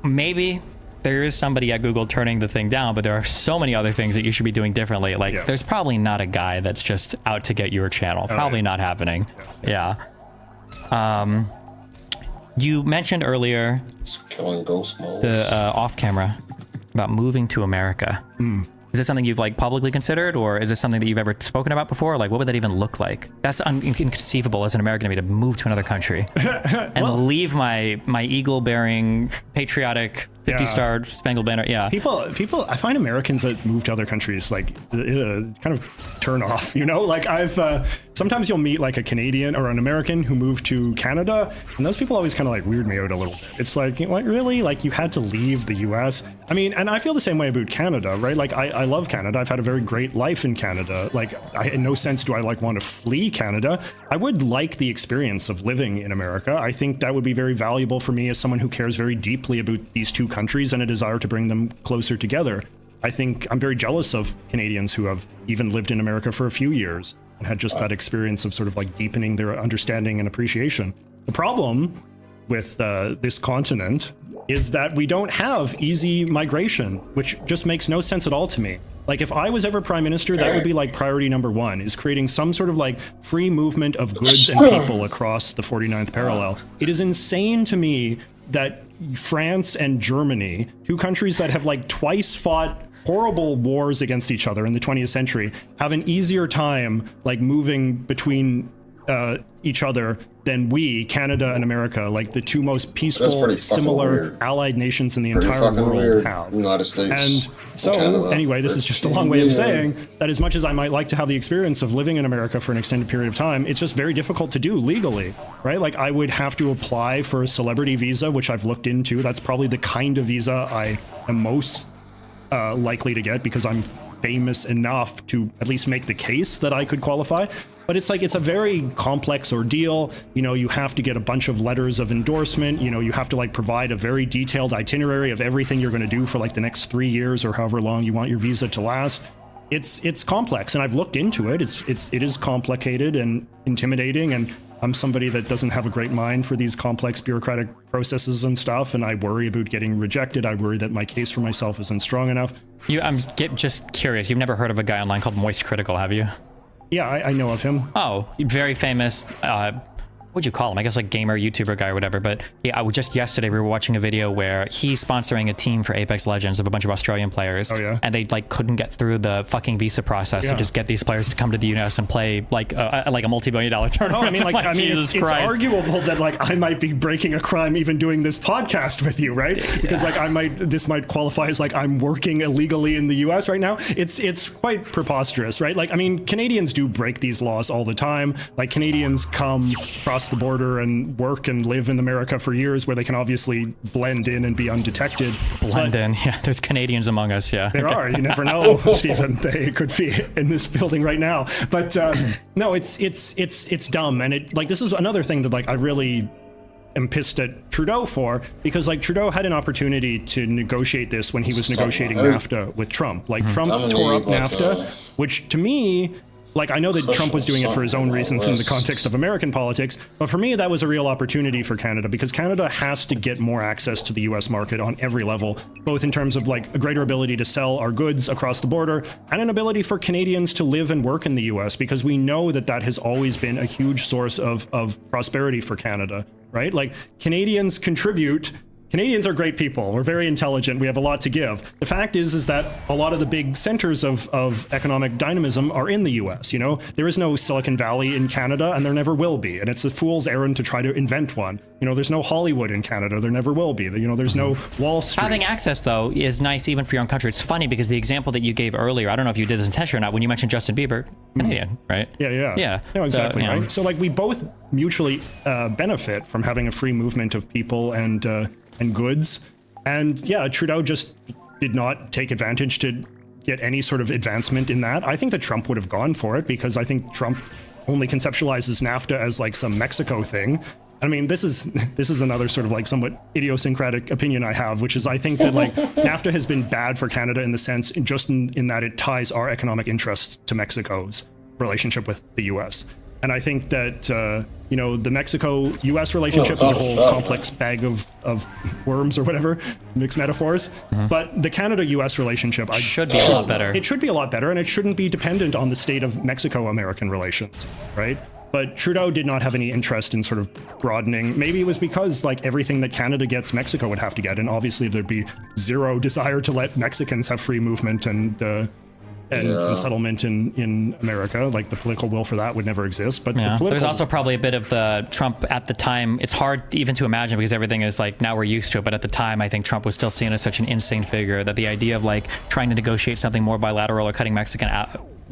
maybe there is somebody at Google turning the thing down, but there are so many other things that you should be doing differently. Like there's probably not a guy that's just out to get your channel. Probably not happening. Yeah. You mentioned earlier killing ghost moles. The off camera about moving to America. Is it something you've like publicly considered, or is it something that you've ever spoken about before? Like, what would that even look like? That's inconceivable as an American to me to move to another country and leave my eagle-bearing, patriotic 50-star Spangled Banner. Yeah. People. I find Americans that move to other countries like kind of turnoff, you know? Like sometimes you'll meet like a Canadian or an American who moved to Canada, and those people always kind of like weird me out a little bit. It's like, what, really? Like, you had to leave the US? I mean, and I feel the same way about Canada, right? Like, I love Canada. I've had a very great life in Canada. Like, in no sense do I like want to flee Canada. I would like the experience of living in America. I think that would be very valuable for me as someone who cares very deeply about these two countries and a desire to bring them closer together. I think I'm very jealous of Canadians who have even lived in America for a few years and had just that experience of sort of like deepening their understanding and appreciation. The problem with this continent is that we don't have easy migration, which just makes no sense at all to me. Like, if I was ever prime minister, that would be like priority number one, is creating some sort of like free movement of goods and people across the 49th parallel. It is insane to me that France and Germany, two countries that have like twice fought horrible wars against each other in the 20th century, have an easier time like moving between each other than we, Canada and America, like the two most peaceful, similar allied nations in the entire world have. United States. And so, anyway, this is just a long way of saying that as much as I might like to have the experience of living in America for an extended period of time, it's just very difficult to do legally, right? Like, I would have to apply for a celebrity visa, which I've looked into. That's probably the kind of visa I am most likely to get, because I'm famous enough to at least make the case that I could qualify. But it's like, it's a very complex ordeal. You know, you have to get a bunch of letters of endorsement. You know, you have to like provide a very detailed itinerary of everything you're going to do for like the next 3 years or however long you want your visa to last. It's complex, and I've looked into it. It is complicated and intimidating, and I'm somebody that doesn't have a great mind for these complex bureaucratic processes and stuff, and I worry about getting rejected. I worry that my case for myself isn't strong enough. I'm just curious. You've never heard of a guy online called Moist Critical, have you? Yeah, I know of him. Oh, very famous. What'd you call him? I guess like gamer, YouTuber guy or whatever. But yeah, just yesterday we were watching a video where he's sponsoring a team for Apex Legends of a bunch of Australian players. Oh, yeah? And they like couldn't get through the fucking visa process to just get these players to come to the US and play like a multi-million-dollar tournament. Oh, I mean, like, it's arguable that like I might be breaking a crime even doing this podcast with you, right? Yeah. Because like this might qualify as like I'm working illegally in the US right now. It's quite preposterous, right? Like, I mean, Canadians do break these laws all the time. Like, Canadians come across the border and work and live in America for years, where they can obviously blend in and be undetected. Blend in, yeah. There's Canadians among us, yeah. There are. You never know, Stephen. They could be in this building right now. But no, it's dumb, and this is another thing that like I really am pissed at Trudeau for, because like Trudeau had an opportunity to negotiate this when he was negotiating NAFTA with Trump. Like Trump tore up NAFTA, which to me, like, I know that Trump was doing it for his own reasons in the context of American politics, but for me, that was a real opportunity for Canada, because Canada has to get more access to the US market on every level, both in terms of like a greater ability to sell our goods across the border and an ability for Canadians to live and work in the US, because we know that that has always been a huge source of prosperity for Canada, right? Like, Canadians are great people. We're very intelligent. We have a lot to give. The fact is that a lot of the big centers of economic dynamism are in the US. You know, there is no Silicon Valley in Canada, and there never will be. And it's a fool's errand to try to invent one. You know, there's no Hollywood in Canada. There never will be. You know, there's no Wall Street. Having access, though, is nice even for your own country. It's funny because the example that you gave earlier, I don't know if you did this intentionally or not, when you mentioned Justin Bieber, Canadian, right? Yeah. No, exactly, right? So, like, we both mutually benefit from having a free movement of people and goods. And yeah, Trudeau just did not take advantage to get any sort of advancement in that. I think that Trump would have gone for it, because I think Trump only conceptualizes NAFTA as like some Mexico thing. I mean, this is another sort of like somewhat idiosyncratic opinion I have, which is I think that like NAFTA has been bad for Canada in the sense, just in that it ties our economic interests to Mexico's relationship with the US. And I think that, the Mexico-U.S. relationship is a whole complex bag of worms or whatever, mixed metaphors. But the Canada-U.S. relationship should be a lot better. It should be a lot better, and it shouldn't be dependent on the state of Mexico-American relations, right? But Trudeau did not have any interest in sort of broadening. Maybe it was because like everything that Canada gets, Mexico would have to get, and obviously there'd be zero desire to let Mexicans have free movement and settlement in America. Like, the political will for that would never exist. But there's also probably a bit of the Trump at the time. It's hard even to imagine because everything is like, now we're used to it. But at the time, I think Trump was still seen as such an insane figure that the idea of like trying to negotiate something more bilateral or cutting Mexican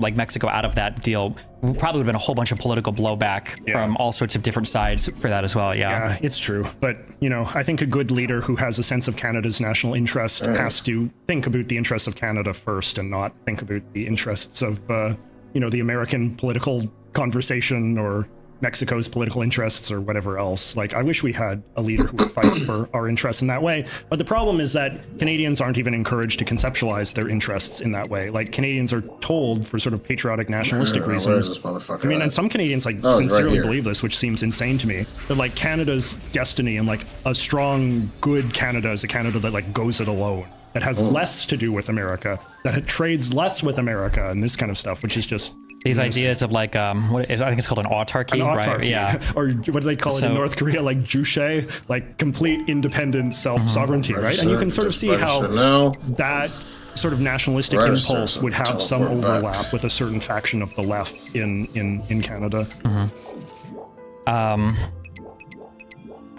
like Mexico out of that deal, probably would have been a whole bunch of political blowback from all sorts of different sides for that as well. Yeah, it's true. But, I think a good leader who has a sense of Canada's national interest has to think about the interests of Canada first and not think about the interests of, the American political conversation or Mexico's political interests or whatever else. Like, I wish we had a leader who would fight for our interests in that way. But the problem is that Canadians aren't even encouraged to conceptualize their interests in that way. Like, Canadians are told for sort of patriotic nationalistic reasons. And some Canadians sincerely believe this, which seems insane to me, that like Canada's destiny and like a strong, good Canada is a Canada that like goes it alone, that has less to do with America, that trades less with America and this kind of stuff, which is just these ideas of like I think it's called an autarky, right? Yeah. Or what do they call it in North Korea, like juche, like complete independent self-sovereignty, right? And you can sort of see how that sort of nationalistic impulse would have some overlap with a certain faction of the left in Canada.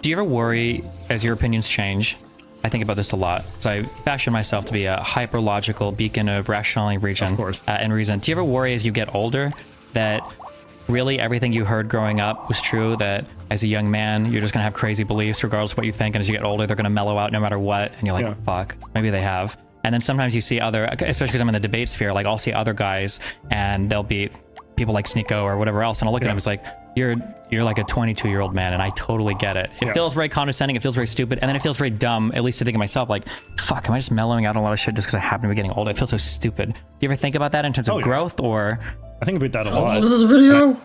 Do you ever worry as your opinions change? I think about this a lot. So I fashion myself to be a hyper-logical beacon of rationality and reason. Do you ever worry as you get older that really everything you heard growing up was true, that as a young man, you're just going to have crazy beliefs regardless of what you think, and as you get older, they're going to mellow out no matter what, and you're like, fuck, maybe they have. And then sometimes you see other, especially because I'm in the debate sphere, like I'll see other guys, and they'll be people like Sneeko or whatever else, and I'll look at them, it's like, you're like a 22-year-old man, and I totally get it. It feels very condescending, it feels very stupid, and then it feels very dumb, at least to think of myself, like, fuck, am I just mellowing out a lot of shit just because I happen to be getting older? It feels so stupid. Do you ever think about that in terms of growth, or? I think about that a lot. What is this video?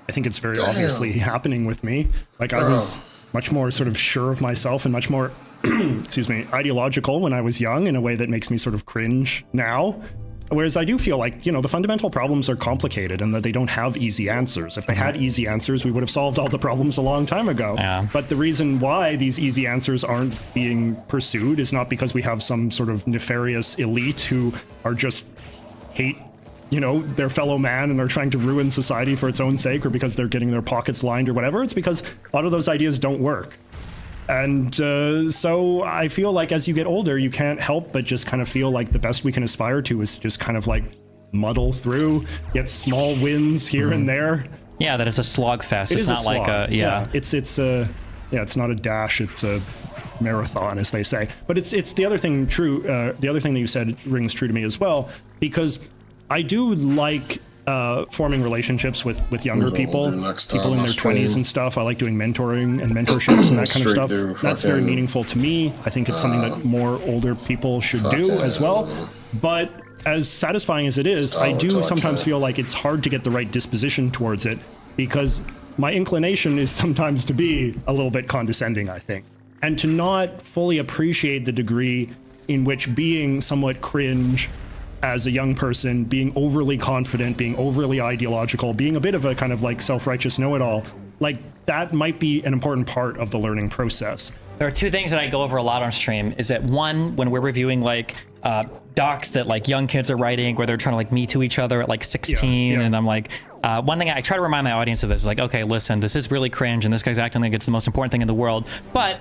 I think it's very obviously happening with me. Like, I was much more sort of sure of myself and much more, excuse me, ideological when I was young in a way that makes me sort of cringe now. Whereas I do feel like, the fundamental problems are complicated and that they don't have easy answers. If they had easy answers, we would have solved all the problems a long time ago. Yeah. But the reason why these easy answers aren't being pursued is not because we have some sort of nefarious elite who are just hate, their fellow man and are trying to ruin society for its own sake, or because they're getting their pockets lined or whatever. It's because a lot of those ideas don't work. And so I feel like as you get older, you can't help but just kind of feel like the best we can aspire to is to just kind of like muddle through, get small wins here and there. Yeah, that it's a slog fest. It's not like a, it's not a dash, it's a marathon, as they say. But it's the other thing true. The other thing that you said rings true to me as well, because I do like forming relationships with younger people in their 20s and stuff. I like doing mentoring and mentorships and that kind of stuff. That's very meaningful to me. I think it's something that more older people should do as well. But as satisfying as it is, I do sometimes feel like it's hard to get the right disposition towards it, because my inclination is sometimes to be a little bit condescending, I think, and to not fully appreciate the degree in which being somewhat cringe as a young person, being overly confident, being overly ideological, being a bit of a kind of like self-righteous know-it-all, like that might be an important part of the learning process. There are two things that I go over a lot on stream. Is that one, when we're reviewing like docs that like young kids are writing, where they're trying to like me to each other at like 16, and I'm like, one thing I try to remind my audience of this is like, okay, listen, this is really cringe, and this guy's acting like it's the most important thing in the world, but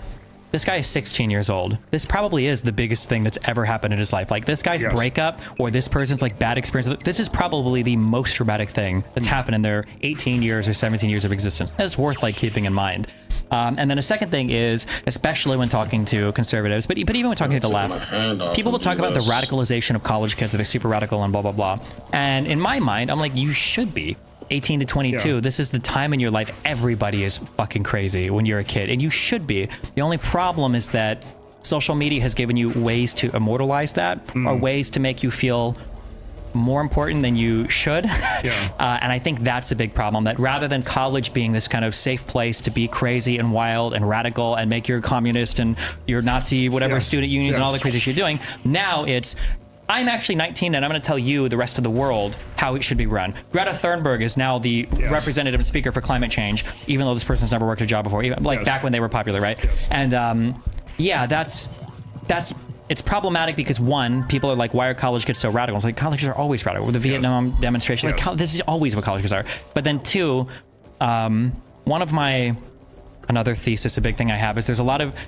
this guy is 16 years old. This probably is the biggest thing that's ever happened in his life. Like this guy's breakup or this person's like bad experience, this is probably the most traumatic thing that's happened in their 18 years or 17 years of existence. That's worth like keeping in mind. And then a second thing is, especially when talking to conservatives, but even when talking to the left, people will talk about the radicalization of college kids, that they're super radical and blah, blah, blah. And in my mind, I'm like, you should be. 18 to 22, this is the time in your life everybody is fucking crazy when you're a kid, and you should be. The only problem is that social media has given you ways to immortalize that, or ways to make you feel more important than you should. And I think that's a big problem, that rather than college being this kind of safe place to be crazy and wild and radical and make your communist and your Nazi whatever student unions and all the crazy shit you're doing, now it's, I'm actually 19 and I'm going to tell you, the rest of the world, how it should be run. Greta Thunberg is now the representative and speaker for climate change, even though this person's never worked a job before, even like back when they were popular, right? And it's problematic because one, people are like, why are college kids so radical? It's like, college kids are always radical. With the Vietnam demonstration, like this is always what college kids are. But then two, one of my another thesis, a big thing I have is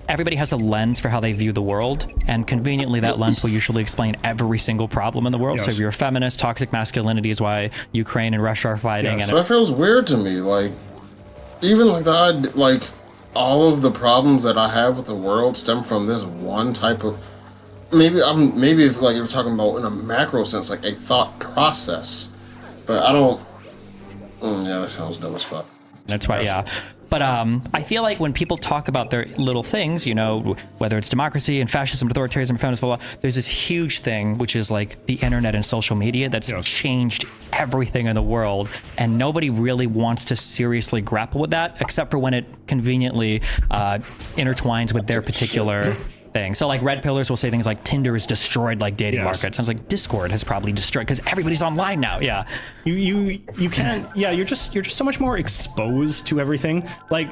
everybody has a lens for how they view the world, and conveniently that lens will usually explain every single problem in the world. So if you're a feminist, toxic masculinity is why Ukraine and Russia are fighting. So that feels weird to me. Like, even like all of the problems that I have with the world stem from this one type of, maybe if like you're talking about in a macro sense, like a thought process, but I don't. Yeah, that sounds dumb as fuck. That's why, yeah. But I feel like when people talk about their little things, you know, whether it's democracy and fascism, authoritarianism, feminism, blah, blah, there's this huge thing, which is like the internet and social media that's changed everything in the world. And nobody really wants to seriously grapple with that, except for when it conveniently intertwines with their particular thing. So like red pillars will say things like Tinder has destroyed like dating markets. Sounds like Discord has probably destroyed, because everybody's online now. Yeah. You can't, you're just so much more exposed to everything. Like,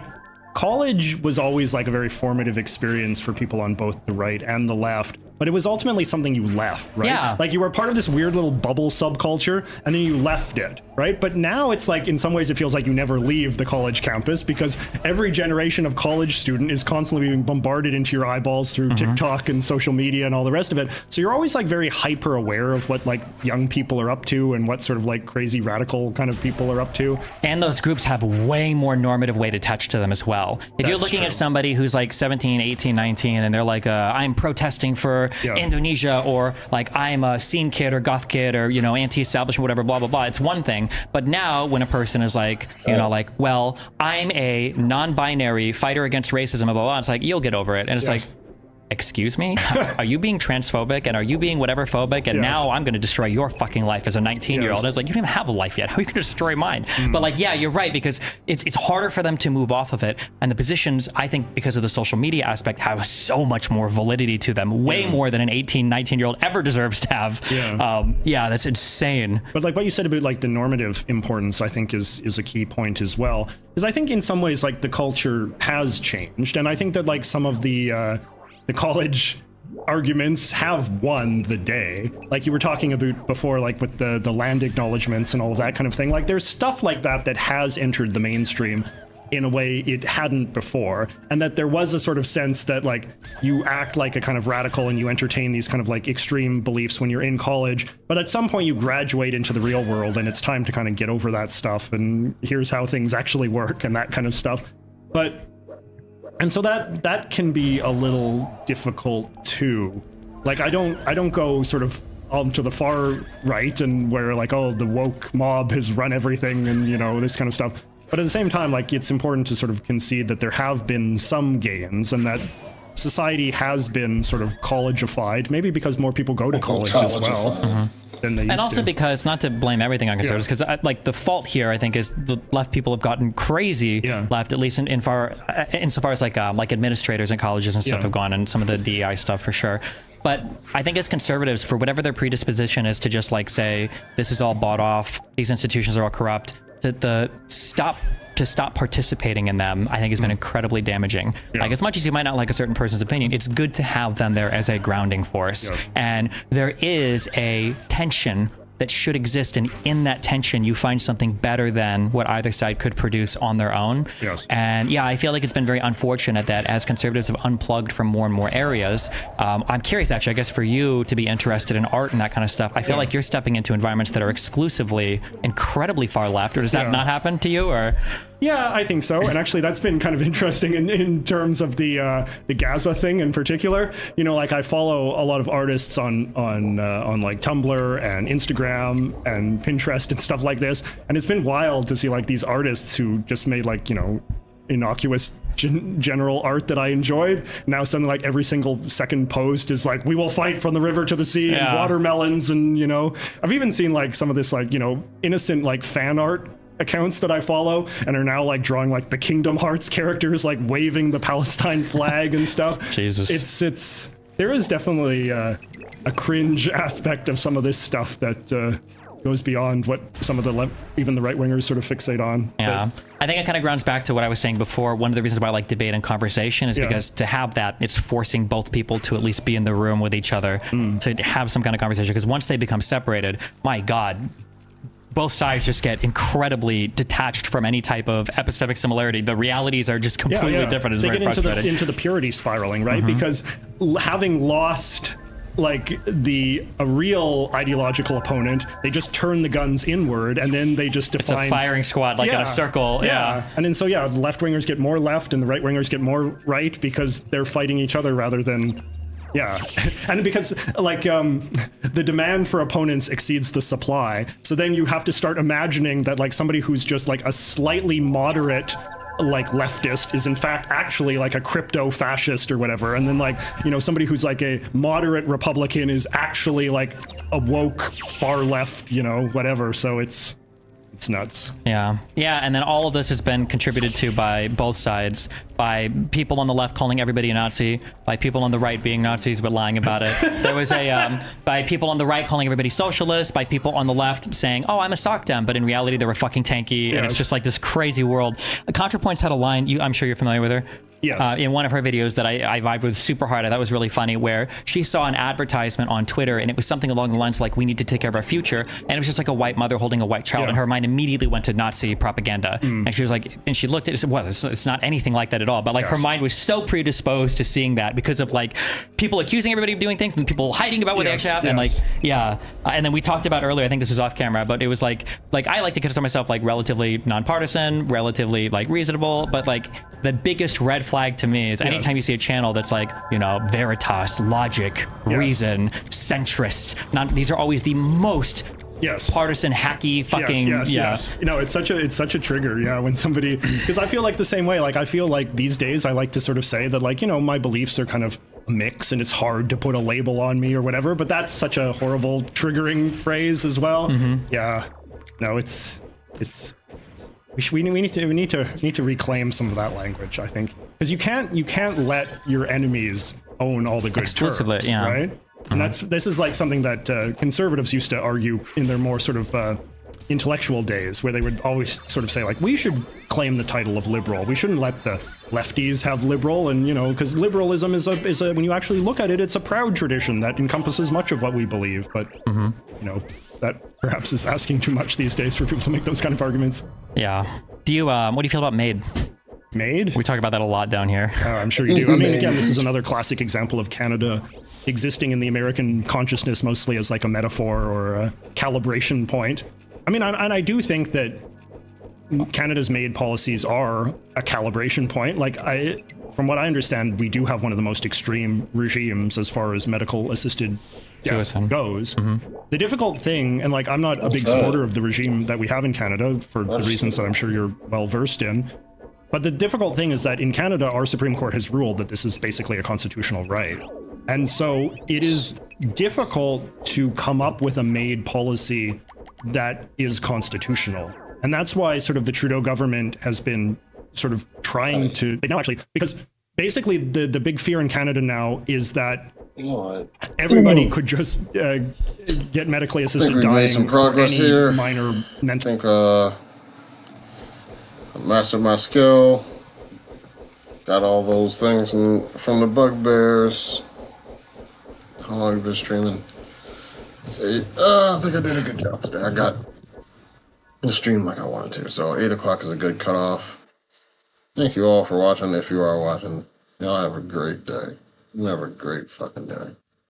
college was always like a very formative experience for people on both the right and the left, but it was ultimately something you left, right? Yeah. Like, you were part of this weird little bubble subculture, and then you left it, right? But now it's like, in some ways, it feels like you never leave the college campus, because every generation of college student is constantly being bombarded into your eyeballs through TikTok and social media and all the rest of it. So you're always like very hyper aware of what like young people are up to and what sort of like crazy radical kind of people are up to. And those groups have way more normative weight attached to them as well. If you're looking at somebody who's like 17, 18, 19, and they're like, I'm protesting for Indonesia, or like I'm a scene kid or goth kid or, you know, anti-establishment, whatever, blah, blah, blah, it's one thing. But now when a person is like, you know, like, well, I'm a non-binary fighter against racism, blah, blah, blah, it's like, you'll get over it. And it's like, excuse me? Are you being transphobic, and are you being whatever phobic? And now I'm going to destroy your fucking life as a 19-year-old. I was like, you don't even have a life yet. How are you going to destroy mine? But like, yeah, you're right, because it's harder for them to move off of it. And the positions, I think, because of the social media aspect, have so much more validity to them, way more than an 18, 19-year-old ever deserves to have. That's insane. But like what you said about like the normative importance, I think is a key point as well. Because I think in some ways, like, the culture has changed. And I think that like some of the college arguments have won the day. Like you were talking about before, like with the land acknowledgements and all of that kind of thing. Like there's stuff like that has entered the mainstream in a way it hadn't before. And that there was a sort of sense that like you act like a kind of radical and you entertain these kind of like extreme beliefs when you're in college. But at some point you graduate into the real world and it's time to kind of get over that stuff. And here's how things actually work and that kind of stuff. And so that can be a little difficult too. Like I don't go sort of to the far right and where like, oh, the woke mob has run everything and, you know, this kind of stuff. But at the same time, like, it's important to sort of concede that there have been some gains and that society has been sort of collegeified, maybe because more people go to college as well than they used and also to. Because, not to blame everything on conservatives, because like the fault here, I think, is the left people have gotten crazy left, at least insofar as like administrators in colleges and stuff have gone, and some of the DEI stuff for sure. But I think as conservatives, for whatever their predisposition is to just like say, this is all bought off, these institutions are all corrupt, to stop participating in them, I think has been incredibly damaging. Like, as much as you might not like a certain person's opinion, it's good to have them there as a grounding force. And there is a tension that should exist, and in that tension you find something better than what either side could produce on their own. And yeah, I feel like it's been very unfortunate that as conservatives have unplugged from more and more areas. I'm curious, actually, I guess for you to be interested in art and that kind of stuff, I feel like you're stepping into environments that are exclusively incredibly far left, or does that not happen to you? Or yeah, I think so. And actually, that's been kind of interesting in terms of the Gaza thing in particular. You know, like I follow a lot of artists on like Tumblr and Instagram and Pinterest and stuff like this. And it's been wild to see like these artists who just made like, you know, innocuous general art that I enjoyed. Now suddenly like every single second post is like, we will fight from the river to the sea and watermelons. And, you know, I've even seen like some of this like, you know, innocent like fan art accounts that I follow and are now like drawing like the Kingdom Hearts characters like waving the Palestine flag and stuff. Jesus. It's there is definitely a cringe aspect of some of this stuff that goes beyond what some of the even the right-wingers sort of fixate on. Yeah. But I think it kind of grounds back to what I was saying before. One of the reasons why I like debate and conversation is because to have that, it's forcing both people to at least be in the room with each other to have some kind of conversation. Because once they become separated, my God, both sides just get incredibly detached from any type of epistemic similarity. The realities are just completely different. It's they very get frustrating. into the purity spiraling, right? Because having lost like a real ideological opponent, they just turn the guns inward, and then they just define... It's a firing squad, like in a circle. Yeah. And then so, the left-wingers get more left, and the right-wingers get more right, because they're fighting each other rather than... Yeah, and because like the demand for opponents exceeds the supply, so then you have to start imagining that like somebody who's just like a slightly moderate like leftist is in fact actually like a crypto fascist or whatever, and then like, you know, somebody who's like a moderate Republican is actually like a woke far left, you know, whatever. So it's nuts. Yeah, and then all of this has been contributed to by both sides, by people on the left calling everybody a Nazi, by people on the right being Nazis but lying about it. There was by people on the right calling everybody socialist, by people on the left saying, oh, I'm a sock dem, but in reality they were fucking tanky, and it's just like this crazy world. ContraPoints had a line, I'm sure you're familiar with her. Yes. In one of her videos that I vibed with super hard, I thought was really funny, where she saw an advertisement on Twitter, and it was something along the lines of like, we need to take care of our future, and it was just like a white mother holding a white child, and her mind immediately went to Nazi propaganda, and she was like, and she looked at it and said, well, it's not anything like that at all, but like her mind was so predisposed to seeing that because of like people accusing everybody of doing things and people hiding about what they actually have, and like, and then we talked about earlier, I think this was off camera, but it was like I like to consider myself like relatively nonpartisan, relatively like reasonable, but like the biggest red flag to me is anytime you see a channel that's like, you know, Veritas, Logic, Reason, centrist. These are always the most partisan, hacky, fucking yes. You know, it's such a trigger, when somebody, because I feel like the same way. Like I feel like these days I like to sort of say that like, you know, my beliefs are kind of a mix and it's hard to put a label on me or whatever, but that's such a horrible triggering phrase as well. Yeah, no, it's we need to reclaim some of that language, I think, because you can't let your enemies own all the good exclusively terms, yeah. right? And this is like something that conservatives used to argue in their more sort of intellectual days, where they would always sort of say like, we should claim the title of liberal, we shouldn't let the lefties have liberal, and you know, because liberalism is a when you actually look at it, it's a proud tradition that encompasses much of what we believe, but you know, that perhaps is asking too much these days for people to make those kind of arguments. Yeah. Do you what do you feel about MAID? MAID? We talk about that a lot down here. Oh, I'm sure you do. I mean, again, this is another classic example of Canada existing in the American consciousness mostly as like a metaphor or a calibration point. I mean, and I do think that Canada's MAID policies are a calibration point. Like, from what I understand, we do have one of the most extreme regimes as far as medical assisted death goes. The difficult thing, and like, I'm not a big supporter of the regime that we have in Canada for the reasons that I'm sure you're well versed in. But the difficult thing is that in Canada, our Supreme Court has ruled that this is basically a constitutional right. And so it is difficult to come up with a MAID policy that is constitutional. And that's why sort of the Trudeau government has been sort of trying to, no, actually, because basically the big fear in Canada now is that everybody could just get medically assisted dying. Made some progress for any here. Minor mental. I think I mastered my skill. Got all those things from the bugbears. How long have you been streaming? It's 8. I think I did a good job today. I got the stream like I wanted to. So 8 o'clock is a good cutoff. Thank you all for watching. If you are watching, y'all have a great day. You have a great fucking day.